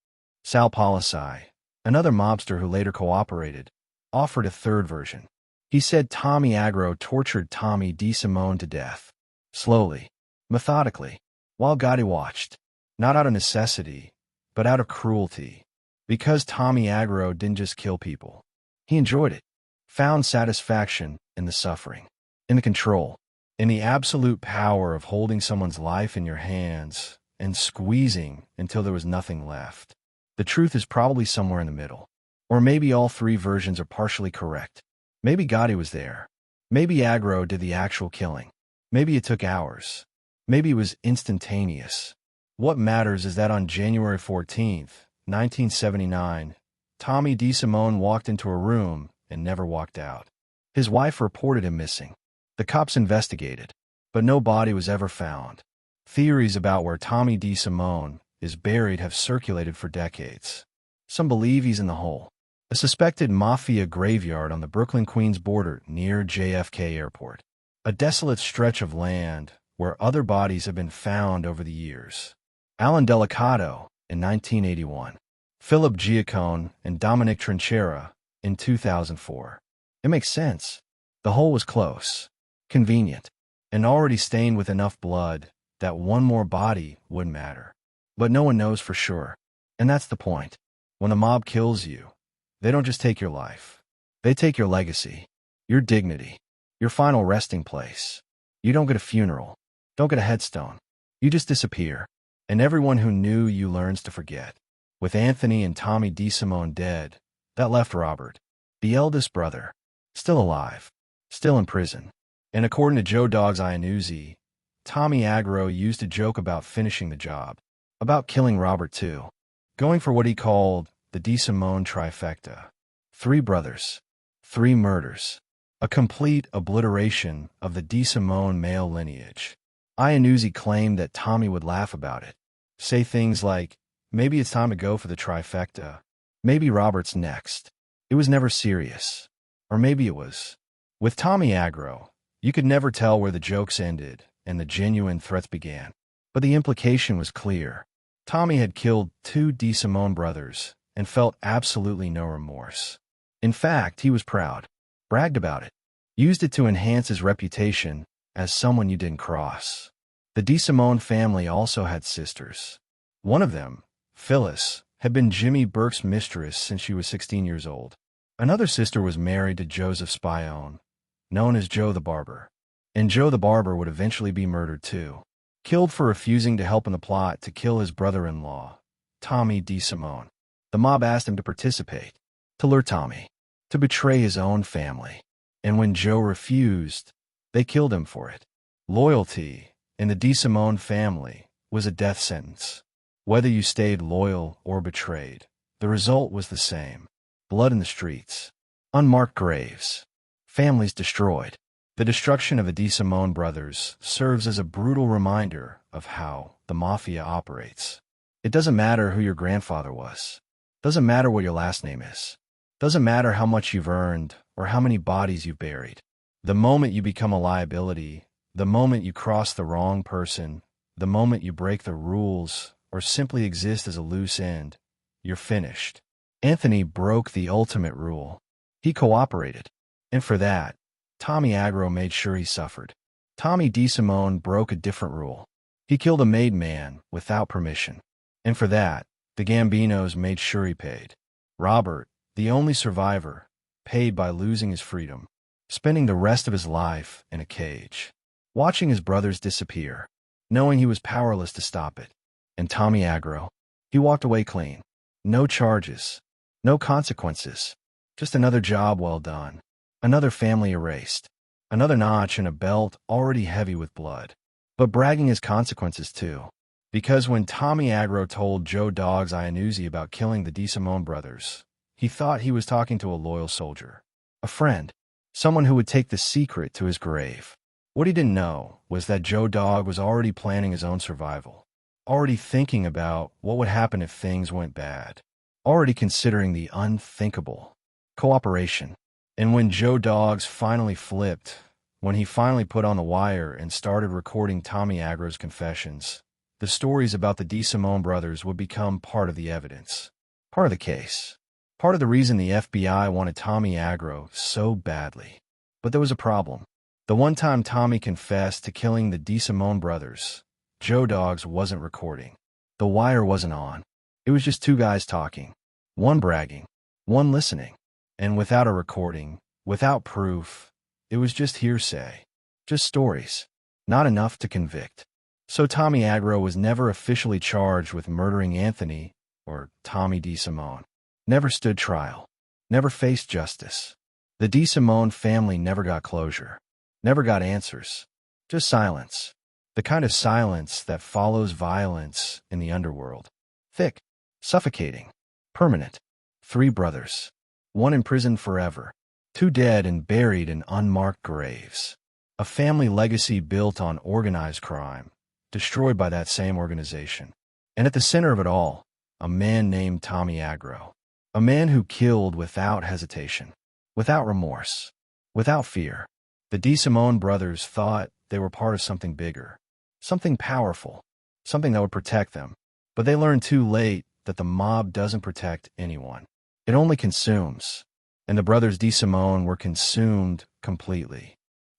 Sal Polisai, another mobster who later cooperated, offered a third version. He said Tommy Agro tortured Tommy DeSimone to death, slowly, methodically, while Gotti watched, not out of necessity, but out of cruelty. Because Tommy Agro didn't just kill people. He enjoyed it, found satisfaction in the suffering, in the control, in the absolute power of holding someone's life in your hands and squeezing until there was nothing left. The truth is probably somewhere in the middle. Or maybe all three versions are partially correct. Maybe Gotti was there. Maybe Agro did the actual killing. Maybe it took hours. Maybe it was instantaneous. What matters is that on January 14th, 1979, Tommy DeSimone walked into a room and never walked out. His wife reported him missing. The cops investigated, but no body was ever found. Theories about where Tommy DeSimone is buried have circulated for decades. Some believe he's in the hole, a suspected Mafia graveyard on the Brooklyn-Queens border near JFK Airport, a desolate stretch of land where other bodies have been found over the years. Alan Delicato in 1981, Philip Giacone and Dominic Trinchera in 2004. It makes sense. The hole was close, convenient, and already stained with enough blood that one more body wouldn't matter. But no one knows for sure, and that's the point. When the mob kills you, they don't just take your life. They take your legacy, your dignity, your final resting place. You don't get a funeral, don't get a headstone. You just disappear, and everyone who knew you learns to forget. With Anthony and Tommy DeSimone dead, that left Robert, the eldest brother, still alive, still in prison. And according to Joe Dogs Iannuzzi, Tommy Agro used to joke about finishing the job, about killing Robert too, going for what he called the DeSimone trifecta. 3 brothers, 3 murders, a complete obliteration of the DeSimone male lineage. Iannuzzi claimed that Tommy would laugh about it, say things like, maybe it's time to go for the trifecta, maybe Robert's next. It was never serious. Or maybe it was. With Tommy Agro, you could never tell where the jokes ended and the genuine threats began. But the implication was clear. Tommy had killed 2 DeSimone brothers and felt absolutely no remorse. In fact, he was proud, bragged about it, used it to enhance his reputation as someone you didn't cross. The DeSimone family also had sisters. One of them, Phyllis, had been Jimmy Burke's mistress since she was 16 years old. Another sister was married to Joseph Spione, known as Joe the Barber. And Joe the Barber would eventually be murdered too, killed for refusing to help in the plot to kill his brother-in-law, Tommy DeSimone. The mob asked him to participate, to lure Tommy, to betray his own family. And when Joe refused, they killed him for it. Loyalty in the DeSimone family was a death sentence. Whether you stayed loyal or betrayed, the result was the same. Blood in the streets, unmarked graves, families destroyed. The destruction of the DeSimone brothers serves as a brutal reminder of how the Mafia operates. It doesn't matter who your grandfather was. Doesn't matter what your last name is. Doesn't matter how much you've earned or how many bodies you've buried. The moment you become a liability, the moment you cross the wrong person, the moment you break the rules or simply exist as a loose end, you're finished. Anthony broke the ultimate rule. He cooperated. And for that, Tommy Agro made sure he suffered. Tommy DeSimone broke a different rule. He killed a made man without permission. And for that, the Gambinos made sure he paid. Robert, the only survivor, paid by losing his freedom, spending the rest of his life in a cage, watching his brothers disappear, knowing he was powerless to stop it. And Tommy Agro, he walked away clean. No charges, no consequences, just another job well done, another family erased, another notch in a belt already heavy with blood. But bragging has consequences too. Because when Tommy Agro told Joe Dogs Iannuzzi about killing the DeSimone brothers, he thought he was talking to a loyal soldier, a friend, someone who would take the secret to his grave. What he didn't know was that Joe Dog was already planning his own survival, already thinking about what would happen if things went bad, already considering the unthinkable, cooperation. And when Joe Dogs finally flipped, when he finally put on the wire and started recording Tommy Agro's confessions, the stories about the DeSimone brothers would become part of the evidence, part of the case, part of the reason the FBI wanted Tommy Agro so badly. But there was a problem. The one time Tommy confessed to killing the DeSimone brothers, Joe Dogs wasn't recording. The wire wasn't on. It was just 2 guys talking, one bragging, one listening. And without a recording, without proof, it was just hearsay, just stories, not enough to convict. So Tommy Agro was never officially charged with murdering Anthony or Tommy DeSimone, never stood trial, never faced justice. The DeSimone family never got closure, never got answers, just silence, the kind of silence that follows violence in the underworld. Thick, suffocating, permanent. 3 brothers, 1 in prison forever, 2 dead and buried in unmarked graves. A family legacy built on organized crime, destroyed by that same organization. And at the center of it all, a man named Tommy Agro. A man who killed without hesitation, without remorse, without fear. The DeSimone brothers thought they were part of something bigger, something powerful, something that would protect them. But they learned too late that the mob doesn't protect anyone. It only consumes. And the brothers DeSimone were consumed completely.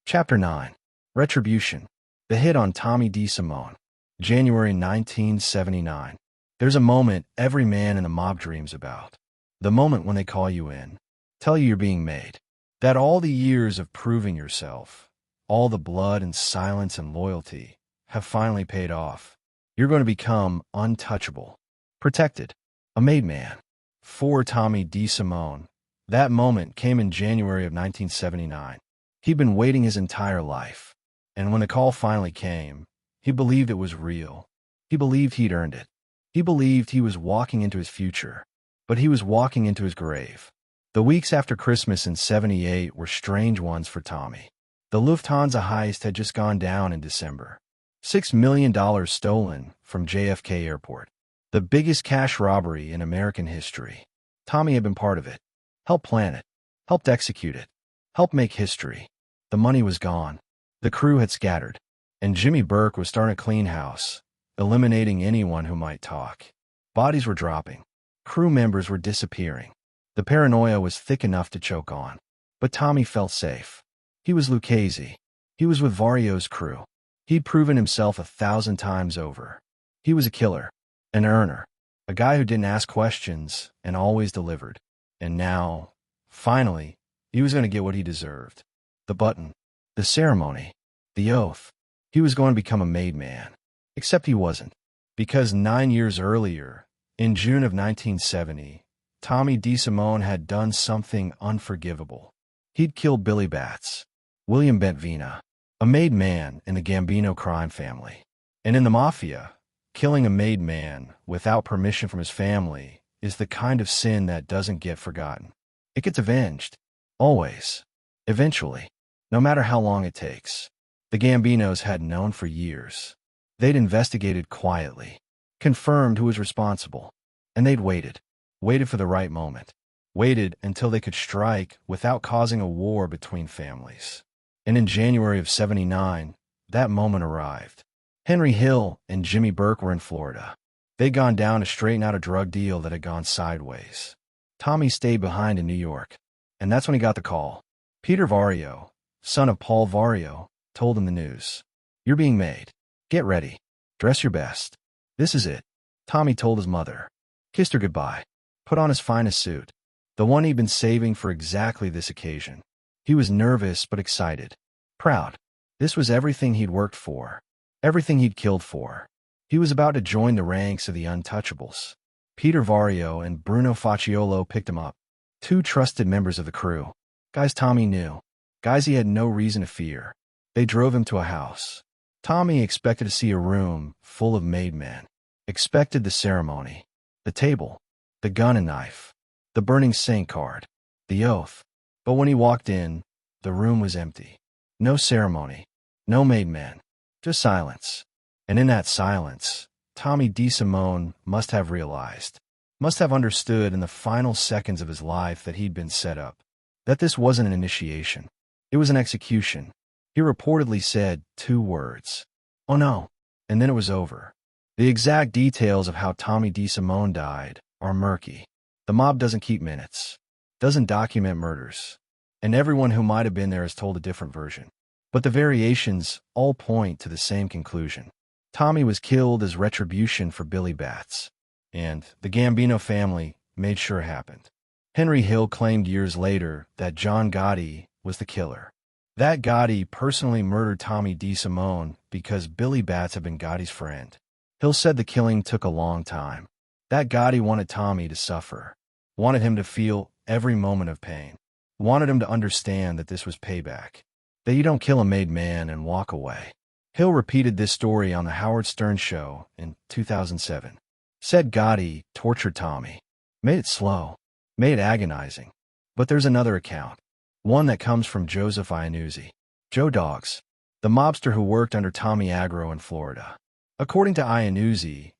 Chapter 9. Retribution. The hit on Tommy DeSimone. January 1979. There's a moment every man in the mob dreams about. The moment when they call you in, tell you you're being made. That all the years of proving yourself, all the blood and silence and loyalty, have finally paid off. You're going to become untouchable, protected, a made man. For Tommy DeSimone, that moment came in January of 1979. He'd been waiting his entire life, and when the call finally came, he believed it was real. He believed he'd earned it. He believed he was walking into his future, but he was walking into his grave. The weeks after Christmas in '78 were strange ones for Tommy. The Lufthansa heist had just gone down in December. $6 million stolen from JFK Airport. The biggest cash robbery in American history. Tommy had been part of it. Helped plan it. Helped execute it. Helped make history. The money was gone. The crew had scattered. And Jimmy Burke was starting to clean house, eliminating anyone who might talk. Bodies were dropping. Crew members were disappearing. The paranoia was thick enough to choke on. But Tommy felt safe. He was Lucchese. He was with Vario's crew. He'd proven himself 1,000 times over. He was a killer, an earner, a guy who didn't ask questions and always delivered. And now, finally, he was going to get what he deserved. The button, the ceremony, the oath. He was going to become a made man. Except he wasn't. Because 9 years earlier, in June of 1970, Tommy DeSimone had done something unforgivable. He'd killed Billy Batts, William Bentvena, a made man in the Gambino crime family. And in the Mafia, killing a made man without permission from his family is the kind of sin that doesn't get forgotten. It gets avenged. Always. Eventually. No matter how long it takes. The Gambinos had known for years. They'd investigated quietly, confirmed who was responsible, and they'd waited. Waited for the right moment. Waited until they could strike without causing a war between families. And in January of '79, that moment arrived. Henry Hill and Jimmy Burke were in Florida. They'd gone down to straighten out a drug deal that had gone sideways. Tommy stayed behind in New York, and that's when he got the call. Peter Vario, son of Paul Vario, told him the news. You're being made. Get ready. Dress your best. This is it. Tommy told his mother. Kissed her goodbye. Put on his finest suit. The one he'd been saving for exactly this occasion. He was nervous but excited. Proud. This was everything he'd worked for. Everything he'd killed for. He was about to join the ranks of the untouchables. Peter Vario and Bruno Facciolo picked him up. Two trusted members of the crew. Guys Tommy knew. Guys he had no reason to fear. They drove him to a house. Tommy expected to see a room full of made men. Expected the ceremony. The table. The gun and knife. The burning saint card. The oath. But when he walked in, the room was empty. No ceremony. No made men. Just silence. And in that silence, Tommy DeSimone must have realized, must have understood in the final seconds of his life that he'd been set up. That this wasn't an initiation. It was an execution. He reportedly said 2 words. Oh no. And then it was over. The exact details of how Tommy DeSimone died are murky. The mob doesn't keep minutes. Doesn't document murders. And everyone who might have been there has told a different version. But the variations all point to the same conclusion. Tommy was killed as retribution for Billy Batts. And the Gambino family made sure it happened. Henry Hill claimed years later that John Gotti was the killer. That Gotti personally murdered Tommy DeSimone because Billy Batts had been Gotti's friend. Hill said the killing took a long time. That Gotti wanted Tommy to suffer. Wanted him to feel every moment of pain. Wanted him to understand that this was payback. That you don't kill a made man and walk away. Hill repeated this story on the Howard Stern show in 2007. Said Gotti tortured Tommy. Made it slow. Made it agonizing. But there's another account. One that comes from Joseph Iannuzzi. Joe Dogs. The mobster who worked under Tommy Agro in Florida. According to Iannuzzi,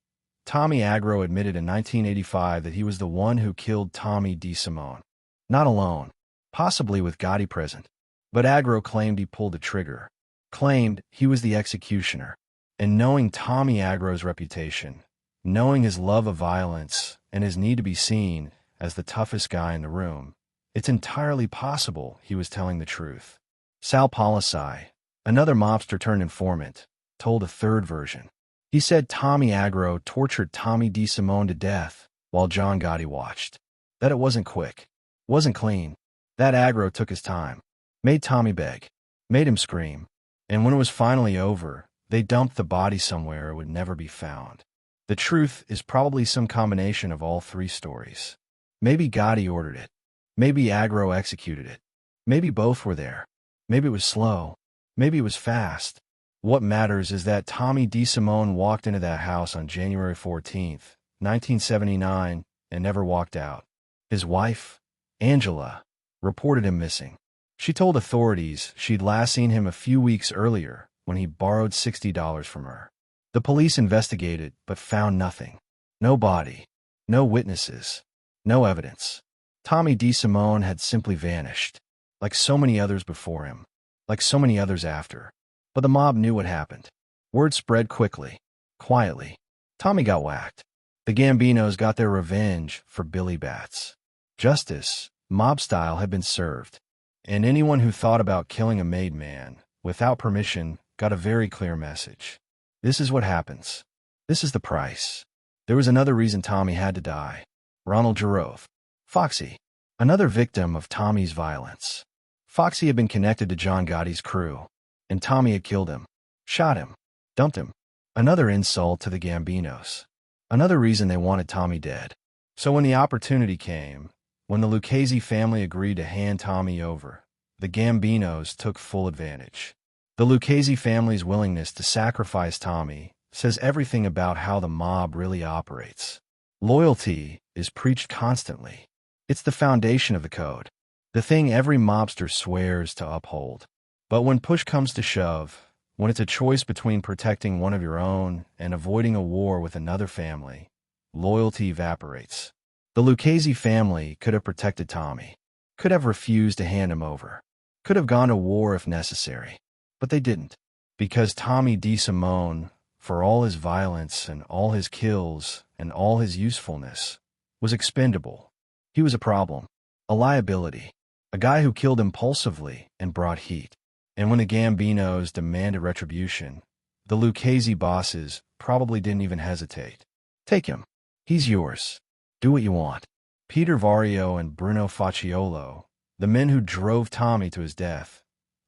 Tommy Agro admitted in 1985 that he was the one who killed Tommy DeSimone. Not alone, possibly with Gotti present. But Agro claimed he pulled the trigger, claimed he was the executioner. And knowing Tommy Agro's reputation, knowing his love of violence and his need to be seen as the toughest guy in the room, it's entirely possible he was telling the truth. Sal Polisai, another mobster turned informant, told a third version. He said Tommy Agro tortured Tommy DeSimone to death while John Gotti watched. That it wasn't quick, wasn't clean. That Agro took his time, made Tommy beg, made him scream, and when it was finally over, they dumped the body somewhere it would never be found. The truth is probably some combination of all three stories. Maybe Gotti ordered it. Maybe Agro executed it. Maybe both were there. Maybe it was slow. Maybe it was fast. What matters is that Tommy DeSimone walked into that house on January 14th, 1979, and never walked out. His wife, Angela, reported him missing. She told authorities she'd last seen him a few weeks earlier when he borrowed $60 from her. The police investigated but found nothing. No body, no witnesses, no evidence. Tommy DeSimone had simply vanished, like so many others before him, like so many others after. But the mob knew what happened. Word spread quickly, quietly. Tommy got whacked. The Gambinos got their revenge for Billy Bats. Justice, mob style, had been served. And anyone who thought about killing a made man, without permission, got a very clear message. This is what happens. This is the price. There was another reason Tommy had to die. Ronald Jarove. Foxy. Another victim of Tommy's violence. Foxy had been connected to John Gotti's crew. And Tommy had killed him, shot him, dumped him. Another insult to the Gambinos. Another reason they wanted Tommy dead. So when the opportunity came, when the Lucchese family agreed to hand Tommy over, the Gambinos took full advantage. The Lucchese family's willingness to sacrifice Tommy says everything about how the mob really operates. Loyalty is preached constantly. It's the foundation of the code, the thing every mobster swears to uphold. But when push comes to shove, when it's a choice between protecting one of your own and avoiding a war with another family, loyalty evaporates. The Lucchese family could have protected Tommy, could have refused to hand him over, could have gone to war if necessary. But they didn't, because Tommy DeSimone, for all his violence and all his kills and all his usefulness, was expendable. He was a problem, a liability, a guy who killed impulsively and brought heat. And when the Gambinos demanded retribution, the Lucchese bosses probably didn't even hesitate. Take him. He's yours. Do what you want. Peter Vario and Bruno Facciolo, the men who drove Tommy to his death,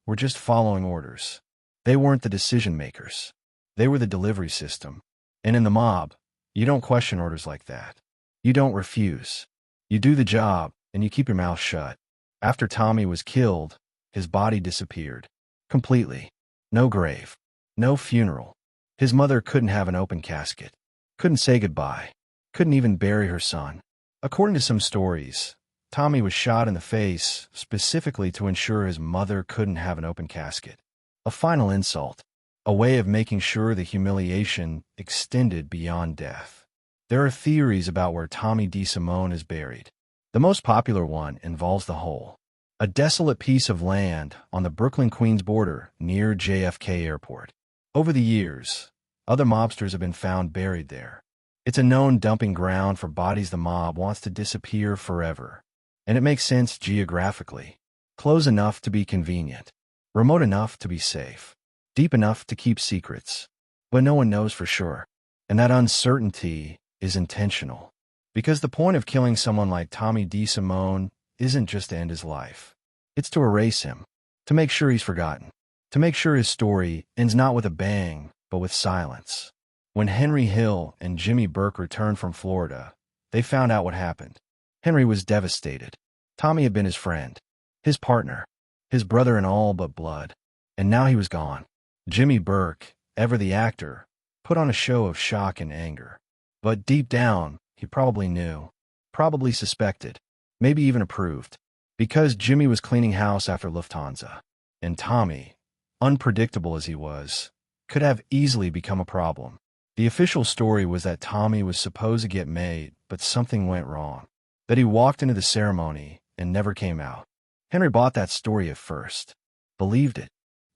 were just following orders. They weren't the decision makers. They were the delivery system. And in the mob, you don't question orders like that. You don't refuse. You do the job, and you keep your mouth shut. After Tommy was killed, his body disappeared. Completely. No grave. No funeral. His mother couldn't have an open casket. Couldn't say goodbye. Couldn't even bury her son. According to some stories, Tommy was shot in the face specifically to ensure his mother couldn't have an open casket. A final insult. A way of making sure the humiliation extended beyond death. There are theories about where Tommy DeSimone is buried. The most popular one involves the Hole, a desolate piece of land on the Brooklyn-Queens border near JFK Airport. Over the years, other mobsters have been found buried there. It's a known dumping ground for bodies the mob wants to disappear forever. And it makes sense geographically. Close enough to be convenient. Remote enough to be safe. Deep enough to keep secrets. But no one knows for sure. And that uncertainty is intentional. Because the point of killing someone like Tommy DeSimone isn't just to end his life. It's to erase him, to make sure he's forgotten, to make sure his story ends not with a bang, but with silence. When Henry Hill and Jimmy Burke returned from Florida, they found out what happened. Henry was devastated. Tommy had been his friend, his partner, his brother in all but blood, and now he was gone. Jimmy Burke, ever the actor, put on a show of shock and anger. But deep down, he probably knew, probably suspected, maybe even approved, because Jimmy was cleaning house after Lufthansa, and Tommy, unpredictable as he was, could have easily become a problem. The official story was that Tommy was supposed to get made, but something went wrong. That he walked into the ceremony and never came out. Henry bought that story at first, believed it.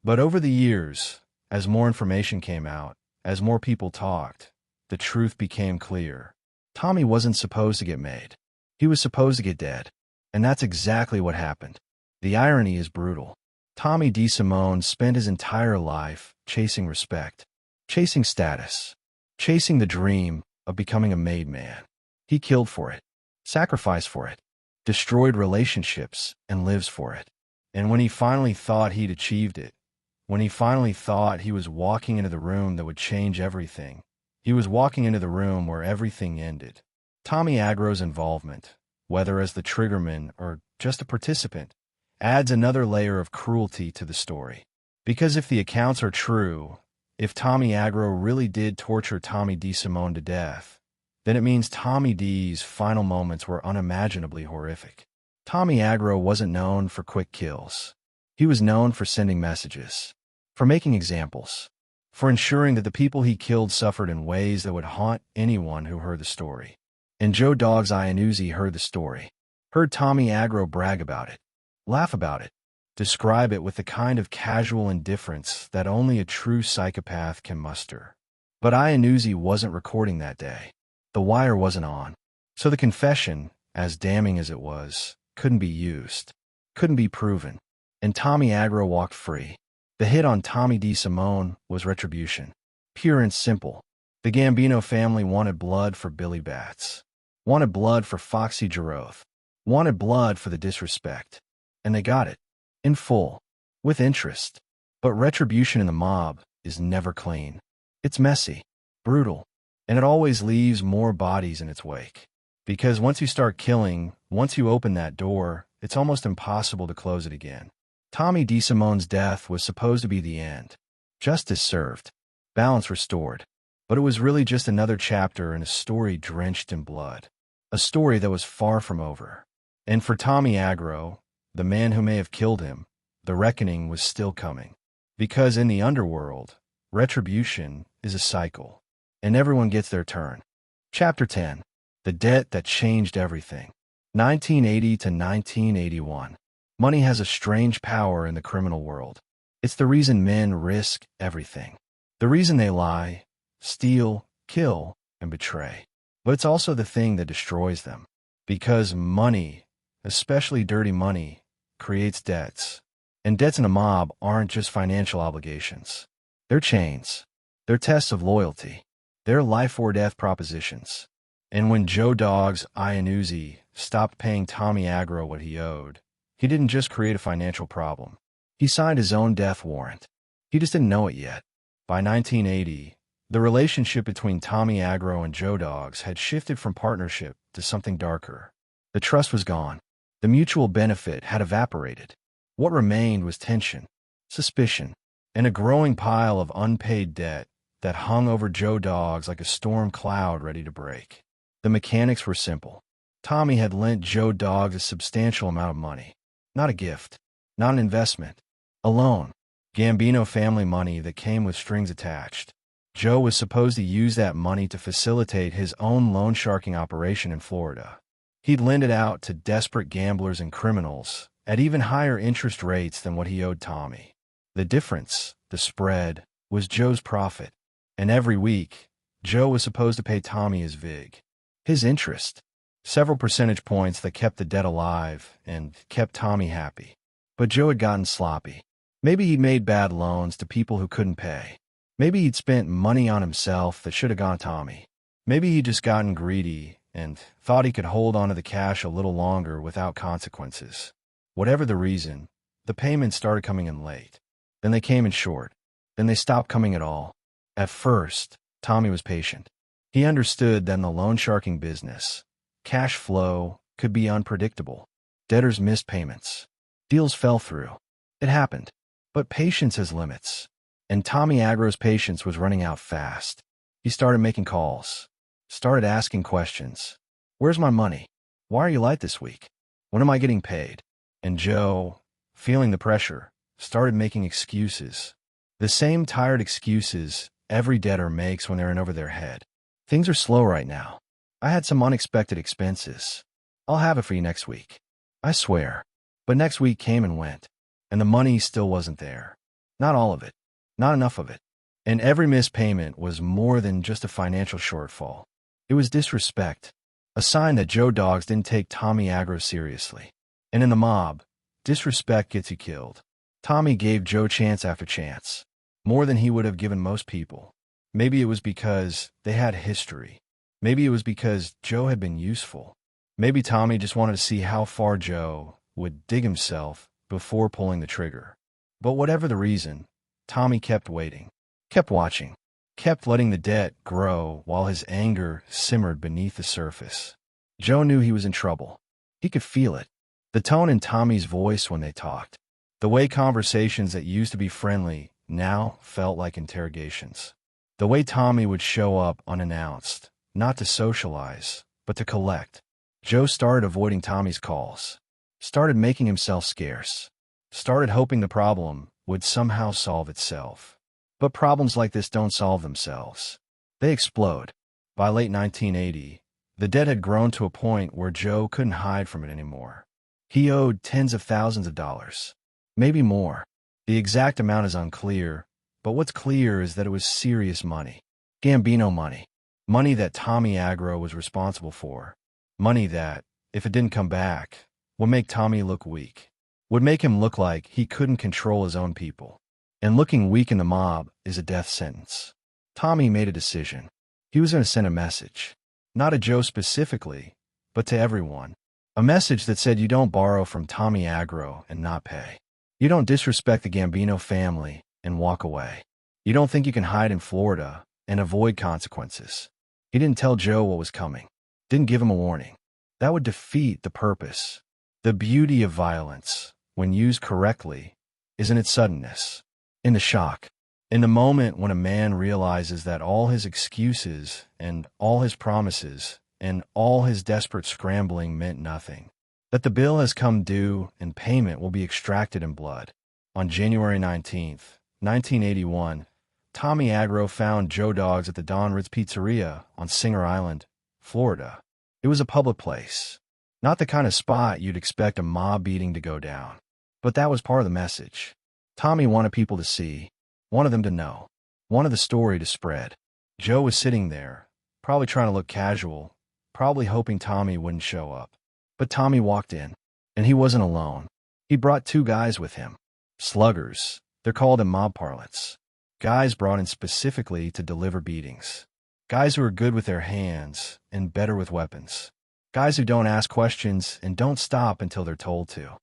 But over the years, as more information came out, as more people talked, the truth became clear. Tommy wasn't supposed to get made. He was supposed to get dead. And that's exactly what happened. The irony is brutal. Tommy DeSimone spent his entire life chasing respect, chasing status, chasing the dream of becoming a made man. He killed for it, sacrificed for it, destroyed relationships, and lives for it. And when he finally thought he'd achieved it, when he finally thought he was walking into the room that would change everything, he was walking into the room where everything ended. Tommy Agro's involvement, whether as the triggerman or just a participant, adds another layer of cruelty to the story. Because if the accounts are true, if Tommy Agro really did torture Tommy DeSimone to death, then it means Tommy D's final moments were unimaginably horrific. Tommy Agro wasn't known for quick kills. He was known for sending messages, for making examples, for ensuring that the people he killed suffered in ways that would haunt anyone who heard the story. And Joe Dogg's Iannuzzi heard the story, heard Tommy Agro brag about it, laugh about it, describe it with the kind of casual indifference that only a true psychopath can muster. But Iannuzzi wasn't recording that day. The wire wasn't on. So the confession, as damning as it was, couldn't be used, couldn't be proven. And Tommy Agro walked free. The hit on Tommy DeSimone was retribution. Pure and simple. The Gambino family wanted blood for Billy Batts. Wanted blood for Foxy Giroth. Wanted blood for the disrespect. And they got it. In full. With interest. But retribution in the mob is never clean. It's messy. Brutal. And it always leaves more bodies in its wake. Because once you start killing, once you open that door, it's almost impossible to close it again. Tommy DeSimone's death was supposed to be the end. Justice served. Balance restored. But it was really just another chapter in a story drenched in blood. A story that was far from over. And for Tommy Agro, the man who may have killed him, the reckoning was still coming. Because in the underworld, retribution is a cycle. And everyone gets their turn. Chapter 10. The Debt That Changed Everything. 1980 to 1981. Money has a strange power in the criminal world. It's the reason men risk everything. The reason they lie, steal, kill, and betray. But it's also the thing that destroys them. Because money, especially dirty money, creates debts. And debts in a mob aren't just financial obligations. They're chains. They're tests of loyalty. They're life or death propositions. And when Joe Dogg's Iannuzzi stopped paying Tommy Agro what he owed, he didn't just create a financial problem. He signed his own death warrant. He just didn't know it yet. By 1980, the relationship between Tommy Agro and Joe Dogg's had shifted from partnership to something darker. The trust was gone. The mutual benefit had evaporated. What remained was tension, suspicion, and a growing pile of unpaid debt that hung over Joe Dogg's like a storm cloud ready to break. The mechanics were simple. Tommy had lent Joe Dogg's a substantial amount of money. Not a gift, not an investment. A loan. Gambino family money that came with strings attached. Joe was supposed to use that money to facilitate his own loan sharking operation in Florida. He'd lend it out to desperate gamblers and criminals at even higher interest rates than what he owed Tommy. The difference, the spread, was Joe's profit. And every week, Joe was supposed to pay Tommy his vig. His interest. Several percentage points that kept the debt alive and kept Tommy happy. But Joe had gotten sloppy. Maybe he'd made bad loans to people who couldn't pay. Maybe he'd spent money on himself that should have gone to Tommy. Maybe he'd just gotten greedy and thought he could hold on to the cash a little longer without consequences. Whatever the reason, the payments started coming in late. Then they came in short. Then they stopped coming at all. At first, Tommy was patient. He understood that in the loan sharking business, cash flow could be unpredictable. Debtors missed payments. Deals fell through. It happened. But patience has limits. And Tommy Agro's patience was running out fast. He started making calls. Started asking questions. Where's my money? Why are you light this week? When am I getting paid? And Joe, feeling the pressure, started making excuses. The same tired excuses every debtor makes when they're in over their head. Things are slow right now. I had some unexpected expenses. I'll have it for you next week. I swear. But next week came and went, and the money still wasn't there. Not all of it. Not enough of it. And every missed payment was more than just a financial shortfall. It was disrespect. A sign that Joe Dogs didn't take Tommy Agro seriously. And in the mob, disrespect gets you killed. Tommy gave Joe chance after chance. More than he would have given most people. Maybe it was because they had history. Maybe it was because Joe had been useful. Maybe Tommy just wanted to see how far Joe would dig himself before pulling the trigger. But whatever the reason, Tommy kept waiting, kept watching, kept letting the debt grow while his anger simmered beneath the surface. Joe knew he was in trouble. He could feel it. The tone in Tommy's voice when they talked. The way conversations that used to be friendly now felt like interrogations. The way Tommy would show up unannounced, not to socialize, but to collect. Joe started avoiding Tommy's calls, started making himself scarce, started hoping the problem would somehow solve itself. But problems like this don't solve themselves. They explode. By late 1980, the debt had grown to a point where Joe couldn't hide from it anymore. He owed tens of thousands of dollars, maybe more. The exact amount is unclear, but what's clear is that it was serious money. Gambino money. Money that Tommy Agro was responsible for. Money that, if it didn't come back, would make Tommy look weak. Would make him look like he couldn't control his own people. And looking weak in the mob is a death sentence. Tommy made a decision. He was going to send a message. Not to Joe specifically, but to everyone. A message that said you don't borrow from Tommy Agro and not pay. You don't disrespect the Gambino family and walk away. You don't think you can hide in Florida and avoid consequences. He didn't tell Joe what was coming. Didn't give him a warning. That would defeat the purpose. The beauty of violence, when used correctly, is in its suddenness, in the shock, in the moment when a man realizes that all his excuses and all his promises and all his desperate scrambling meant nothing. That the bill has come due and payment will be extracted in blood. On January 19th, 1981, Tommy Agro found Joe Dogs at the Don Ritz Pizzeria on Singer Island, Florida. It was a public place. Not the kind of spot you'd expect a mob beating to go down. But that was part of the message. Tommy wanted people to see, wanted them to know, wanted the story to spread. Joe was sitting there, probably trying to look casual, probably hoping Tommy wouldn't show up. But Tommy walked in, and he wasn't alone. He brought two guys with him. Sluggers, they're called in mob parlance. Guys brought in specifically to deliver beatings. Guys who are good with their hands and better with weapons. Guys who don't ask questions and don't stop until they're told to.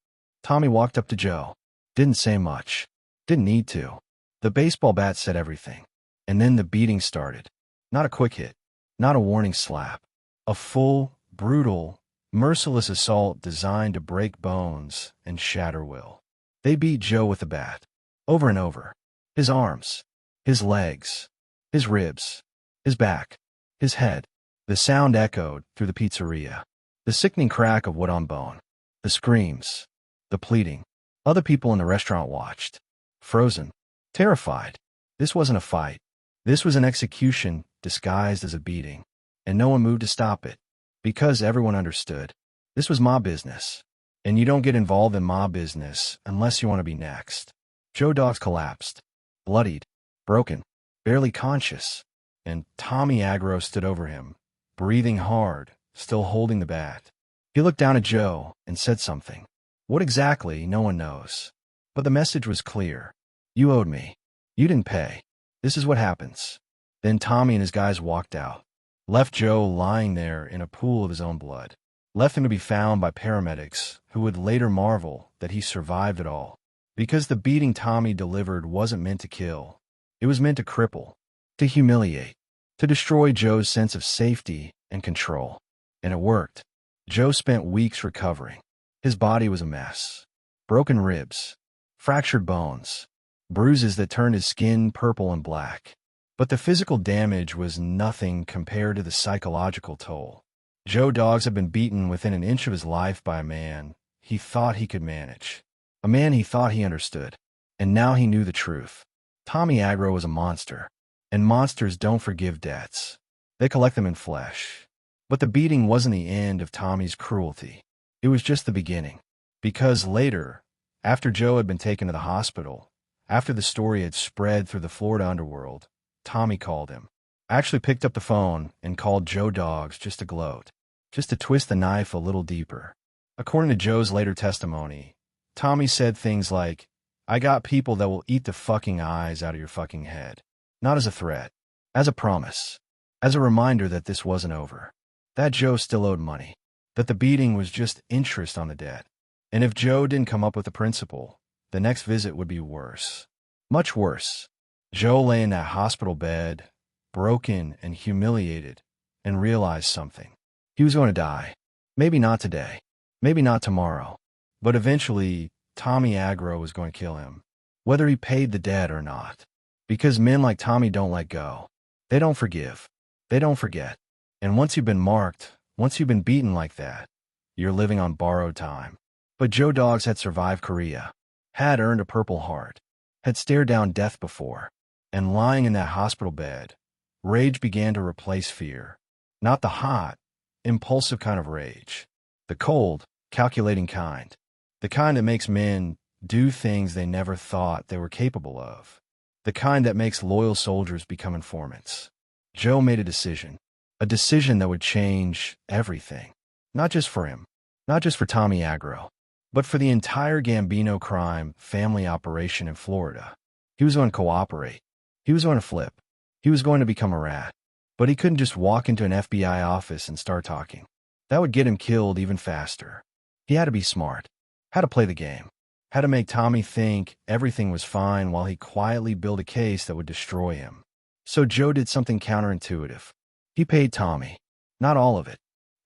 Tommy walked up to Joe. Didn't say much. Didn't need to. The baseball bat said everything. And then the beating started. Not a quick hit. Not a warning slap. A full, brutal, merciless assault designed to break bones and shatter will. They beat Joe with the bat. Over and over. His arms. His legs. His ribs. His back. His head. The sound echoed through the pizzeria. The sickening crack of wood on bone. The screams. The pleading. Other people in the restaurant watched. Frozen. Terrified. This wasn't a fight. This was an execution disguised as a beating. And no one moved to stop it. Because everyone understood. This was mob business. And you don't get involved in mob business unless you want to be next. Joe Dogs collapsed. Bloodied. Broken. Barely conscious. And Tommy Agro stood over him. Breathing hard, still holding the bat. He looked down at Joe and said something. What exactly, no one knows. But the message was clear. You owed me. You didn't pay. This is what happens. Then Tommy and his guys walked out. Left Joe lying there in a pool of his own blood. Left him to be found by paramedics who would later marvel that he survived it all. Because the beating Tommy delivered wasn't meant to kill. It was meant to cripple. To humiliate. To destroy Joe's sense of safety and control. And it worked. Joe spent weeks recovering. His body was a mess. Broken ribs. Fractured bones. Bruises that turned his skin purple and black. But the physical damage was nothing compared to the psychological toll. Joe Dogs had been beaten within an inch of his life by a man he thought he could manage. A man he thought he understood. And now he knew the truth. Tommy Agro was a monster. And monsters don't forgive debts. They collect them in flesh. But the beating wasn't the end of Tommy's cruelty. It was just the beginning. Because later, after Joe had been taken to the hospital, after the story had spread through the Florida underworld, Tommy called him. Actually picked up the phone and called Joe Dogs just to gloat, just to twist the knife a little deeper. According to Joe's later testimony, Tommy said things like, "I got people that will eat the fucking eyes out of your fucking head." Not as a threat, as a promise, as a reminder that this wasn't over, that Joe still owed money, that the beating was just interest on the debt. And if Joe didn't come up with the principle, the next visit would be worse. Much worse. Joe lay in that hospital bed, broken and humiliated, and realized something. He was going to die. Maybe not today. Maybe not tomorrow. But eventually, Tommy Agro was going to kill him, whether he paid the debt or not. Because men like Tommy don't let go. They don't forgive. They don't forget. And once you've been marked, once you've been beaten like that, you're living on borrowed time. But Joe Dogs had survived Korea, had earned a Purple Heart, had stared down death before, and lying in that hospital bed, rage began to replace fear. Not the hot, impulsive kind of rage. The cold, calculating kind. The kind that makes men do things they never thought they were capable of. The kind that makes loyal soldiers become informants. Joe made a decision that would change everything. Not just for him, not just for Tommy Agro, but for the entire Gambino crime family operation in Florida. He was going to cooperate. He was going to flip. He was going to become a rat. But he couldn't just walk into an FBI office and start talking. That would get him killed even faster. He had to be smart. Had to play the game. Had to make Tommy think everything was fine while he quietly built a case that would destroy him. So Joe did something counterintuitive. He paid Tommy. Not all of it,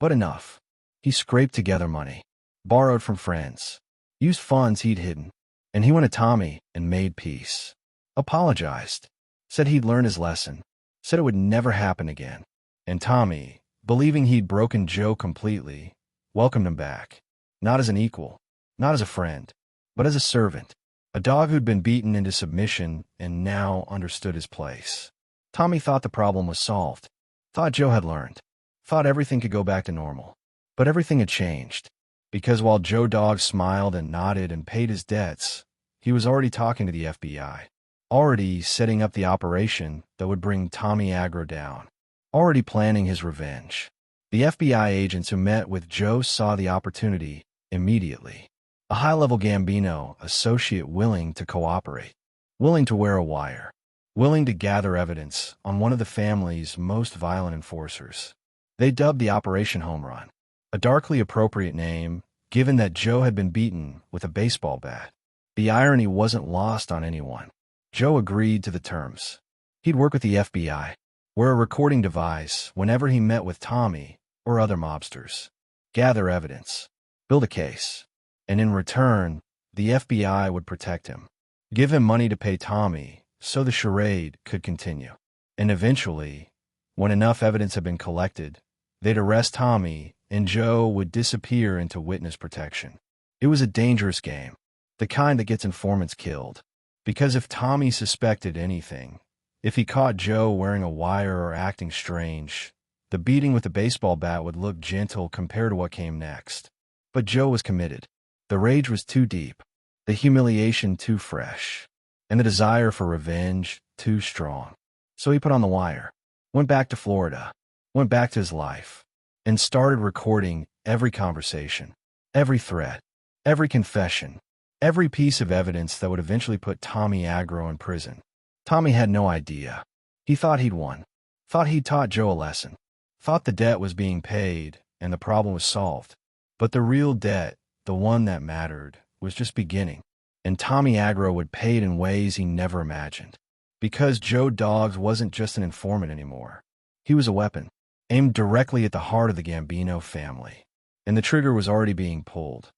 but enough. He scraped together money. Borrowed from friends. Used funds he'd hidden. And he went to Tommy and made peace. Apologized. Said he'd learned his lesson. Said it would never happen again. And Tommy, believing he'd broken Joe completely, welcomed him back. Not as an equal. Not as a friend. But as a servant. A dog who'd been beaten into submission and now understood his place. Tommy thought the problem was solved. Thought Joe had learned. Thought everything could go back to normal. But everything had changed. Because while Joe Dog smiled and nodded and paid his debts, he was already talking to the FBI. Already setting up the operation that would bring Tommy Agro down. Already planning his revenge. The FBI agents who met with Joe saw the opportunity immediately. A high-level Gambino associate willing to cooperate. Willing to wear a wire. Willing to gather evidence on one of the family's most violent enforcers. They dubbed the Operation Home Run. A darkly appropriate name, given that Joe had been beaten with a baseball bat. The irony wasn't lost on anyone. Joe agreed to the terms. He'd work with the FBI, wear a recording device whenever he met with Tommy or other mobsters. Gather evidence. Build a case. And in return, the FBI would protect him. Give him money to pay Tommy so the charade could continue. And eventually, when enough evidence had been collected, they'd arrest Tommy and Joe would disappear into witness protection. It was a dangerous game, the kind that gets informants killed. Because if Tommy suspected anything, if he caught Joe wearing a wire or acting strange, the beating with the baseball bat would look gentle compared to what came next. But Joe was committed. The rage was too deep, the humiliation too fresh, and the desire for revenge too strong. So he put on the wire, went back to Florida, went back to his life, and started recording every conversation, every threat, every confession, every piece of evidence that would eventually put Tommy Agro in prison. Tommy had no idea. He thought he'd won, thought he'd taught Joe a lesson, thought the debt was being paid and the problem was solved. But the real debt, the one that mattered, was just beginning. And Tommy Agro would pay it in ways he never imagined. Because Joe Dogs wasn't just an informant anymore. He was a weapon, aimed directly at the heart of the Gambino family. And the trigger was already being pulled.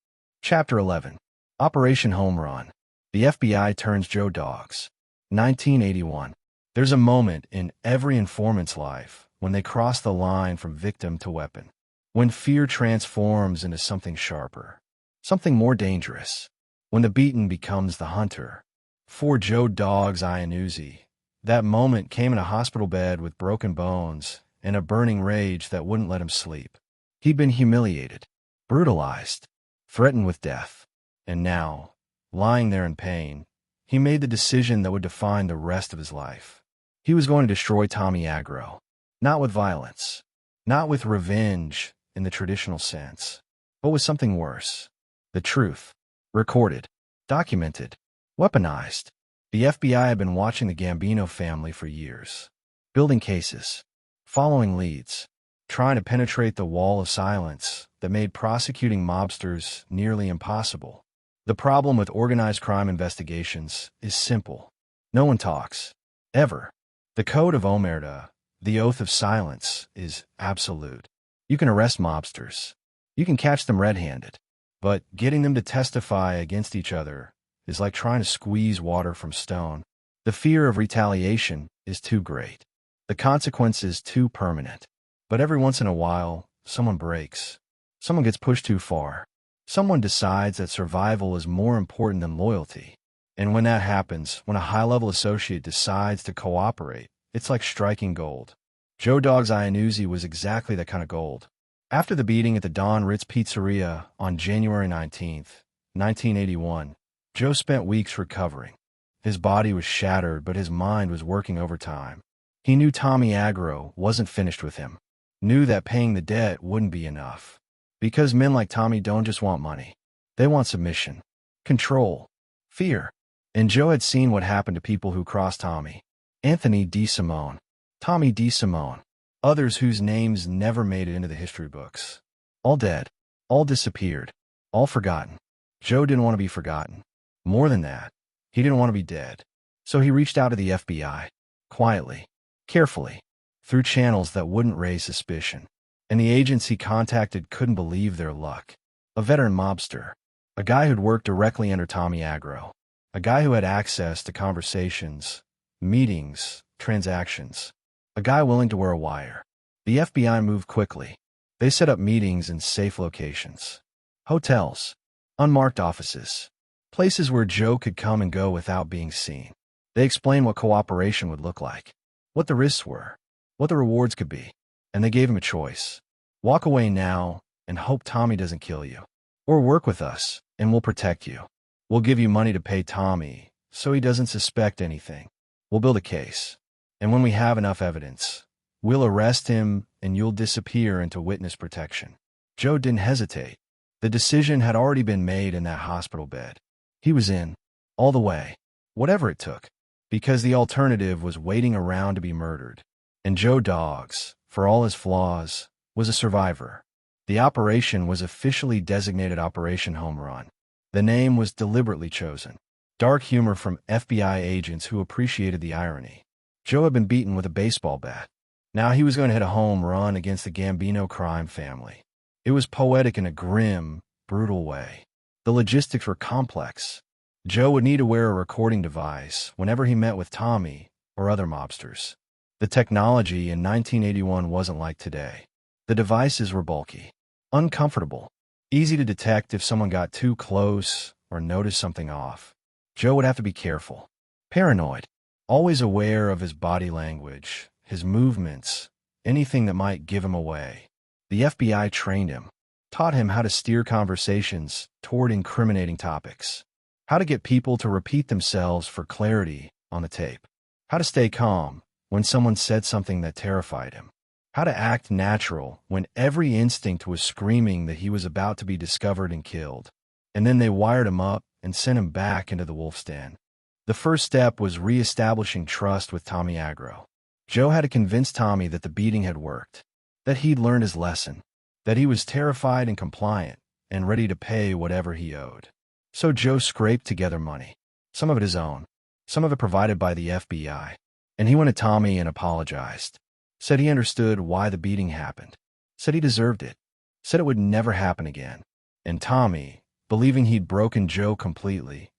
Chapter 11. Operation Home Run. The FBI turns Joe Dogs. 1981. There's a moment in every informant's life when they cross the line from victim to weapon. When fear transforms into something sharper. Something more dangerous. When the beaten becomes the hunter. For Joe Dogs Iannuzzi, That moment came in a hospital bed with broken bones and a burning rage that wouldn't let him sleep. He'd been humiliated, brutalized, threatened with death. And now, lying there in pain, he made the decision that would define the rest of his life. He was going to destroy Tommy Agro. Not with violence, not with revenge in the traditional sense, but with something worse. The truth. Recorded, documented, weaponized. The FBI had been watching the Gambino family for years, building cases, following leads, trying to penetrate the wall of silence that made prosecuting mobsters nearly impossible. The problem with organized crime investigations is simple. No one talks. Ever. The code of omerta, the oath of silence, is absolute. You can arrest mobsters. You can catch them red-handed. But getting them to testify against each other is like trying to squeeze water from stone. The fear of retaliation is too great. The consequence is too permanent. But every once in a while, someone breaks. Someone gets pushed too far. Someone decides that survival is more important than loyalty. And when that happens, when a high-level associate decides to cooperate, it's like striking gold. Joe Dog's Iannuzzi was exactly that kind of gold. After the beating at the Don Ritz Pizzeria on January 19, 1981, Joe spent weeks recovering. His body was shattered, but his mind was working overtime. He knew Tommy Agro wasn't finished with him. Knew that paying the debt wouldn't be enough. Because men like Tommy don't just want money. They want submission, control, fear. And Joe had seen what happened to people who crossed Tommy. Anthony DeSimone, Tommy DeSimone, others whose names never made it into the history books. All dead, all disappeared, all forgotten. Joe didn't want to be forgotten. More than that, he didn't want to be dead. So he reached out to the FBI, quietly, carefully, through channels that wouldn't raise suspicion. And the agents he contacted couldn't believe their luck. A veteran mobster, a guy who'd worked directly under Tommy Agro, a guy who had access to conversations, meetings, transactions, a guy willing to wear a wire. The FBI moved quickly. They set up meetings in safe locations. Hotels, unmarked offices, places where Joe could come and go without being seen. They explained what cooperation would look like, what the risks were, what the rewards could be. And they gave him a choice. Walk away now and hope Tommy doesn't kill you. Or work with us, and we'll protect you. We'll give you money to pay Tommy so he doesn't suspect anything. We'll build a case. And when we have enough evidence, we'll arrest him and you'll disappear into witness protection. Joe didn't hesitate. The decision had already been made in that hospital bed. He was in, all the way, whatever it took, because the alternative was waiting around to be murdered. And Joe Dogs, for all his flaws, was a survivor. The operation was officially designated Operation Home Run. The name was deliberately chosen. Dark humor from FBI agents who appreciated the irony. Joe had been beaten with a baseball bat. Now he was going to hit a home run against the Gambino crime family. It was poetic in a grim, brutal way. The logistics were complex. Joe would need to wear a recording device whenever he met with Tommy or other mobsters. The technology in 1981 wasn't like today. The devices were bulky, uncomfortable, easy to detect if someone got too close or noticed something off. Joe would have to be careful, paranoid, always aware of his body language, his movements, anything that might give him away. The FBI trained him, taught him how to steer conversations toward incriminating topics, how to get people to repeat themselves for clarity on the tape, how to stay calm when someone said something that terrified him, how to act natural when every instinct was screaming that he was about to be discovered and killed. And then they wired him up and sent him back into the wolf's den. The first step was re-establishing trust with Tommy Agro. Joe had to convince Tommy that the beating had worked, that he'd learned his lesson, that he was terrified and compliant and ready to pay whatever he owed. So Joe scraped together money, some of it his own, some of it provided by the FBI. And he went to Tommy and apologized, said he understood why the beating happened, said he deserved it, said it would never happen again. And Tommy, believing he'd broken Joe completely,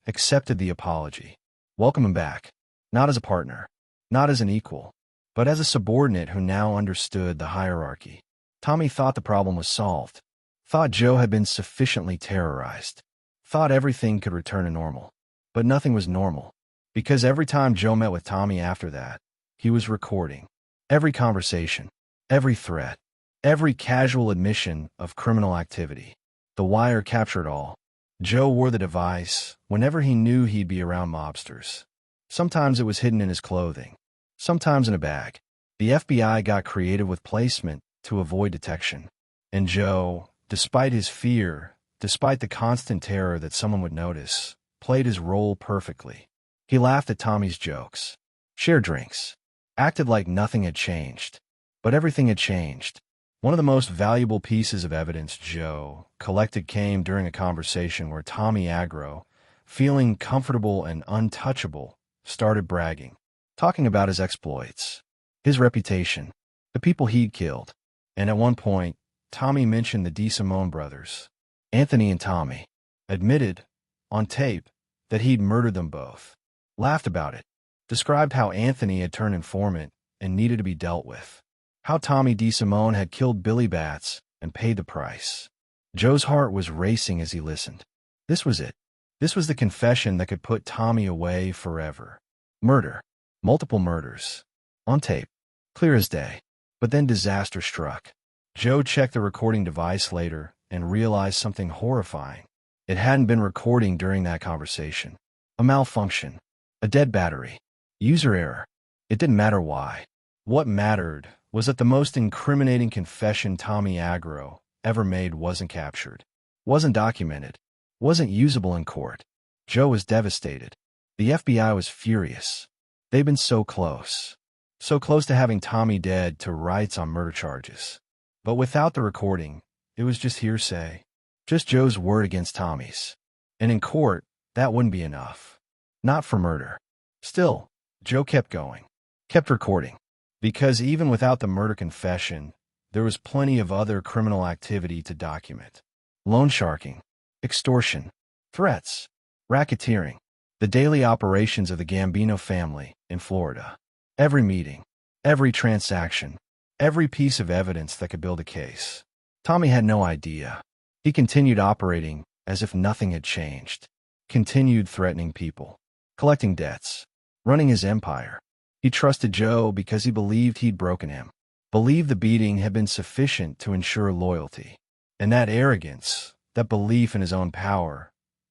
accepted the apology, welcomed him back, not as a partner, not as an equal, but as a subordinate who now understood the hierarchy. Tommy thought the problem was solved, thought Joe had been sufficiently terrorized, thought everything could return to normal. But nothing was normal. Because every time Joe met with Tommy after that, he was recording every conversation, every threat, every casual admission of criminal activity. The wire captured all. Joe wore the device whenever he knew he'd be around mobsters. Sometimes it was hidden in his clothing, sometimes in a bag. The FBI got creative with placement to avoid detection. And Joe, despite his fear, despite the constant terror that someone would notice, played his role perfectly. He laughed at Tommy's jokes, shared drinks, acted like nothing had changed. But everything had changed. One of the most valuable pieces of evidence Joe collected came during a conversation where Tommy Agro, feeling comfortable and untouchable, started bragging, talking about his exploits, his reputation, the people he'd killed. And at one point, Tommy mentioned the DeSimone brothers. Anthony and Tommy admitted, on tape, that he'd murdered them both, laughed about it, described how Anthony had turned informant and needed to be dealt with, how Tommy DeSimone had killed Billy Bats and paid the price. Joe's heart was racing as he listened. This was it. This was the confession that could put Tommy away forever. Murder. Multiple murders. On tape. Clear as day. But then disaster struck. Joe checked the recording device later and realized something horrifying. It hadn't been recording during that conversation. A malfunction. A dead battery. User error. It didn't matter why. What mattered was that the most incriminating confession Tommy Agro ever made wasn't captured, wasn't documented, wasn't usable in court. Joe was devastated. The FBI was furious. They'd been so close to having Tommy dead to rights on murder charges. But without the recording, it was just hearsay, just Joe's word against Tommy's. And in court, that wouldn't be enough. Not for murder. Still, Joe kept going, kept recording. Because even without the murder confession, there was plenty of other criminal activity to document. Loan sharking, extortion, threats, racketeering, the daily operations of the Gambino family in Florida. Every meeting, every transaction, every piece of evidence that could build a case. Tommy had no idea. He continued operating as if nothing had changed, continued threatening people, collecting debts, running his empire. He trusted Joe because he believed he'd broken him, believed the beating had been sufficient to ensure loyalty. And that arrogance, that belief in his own power,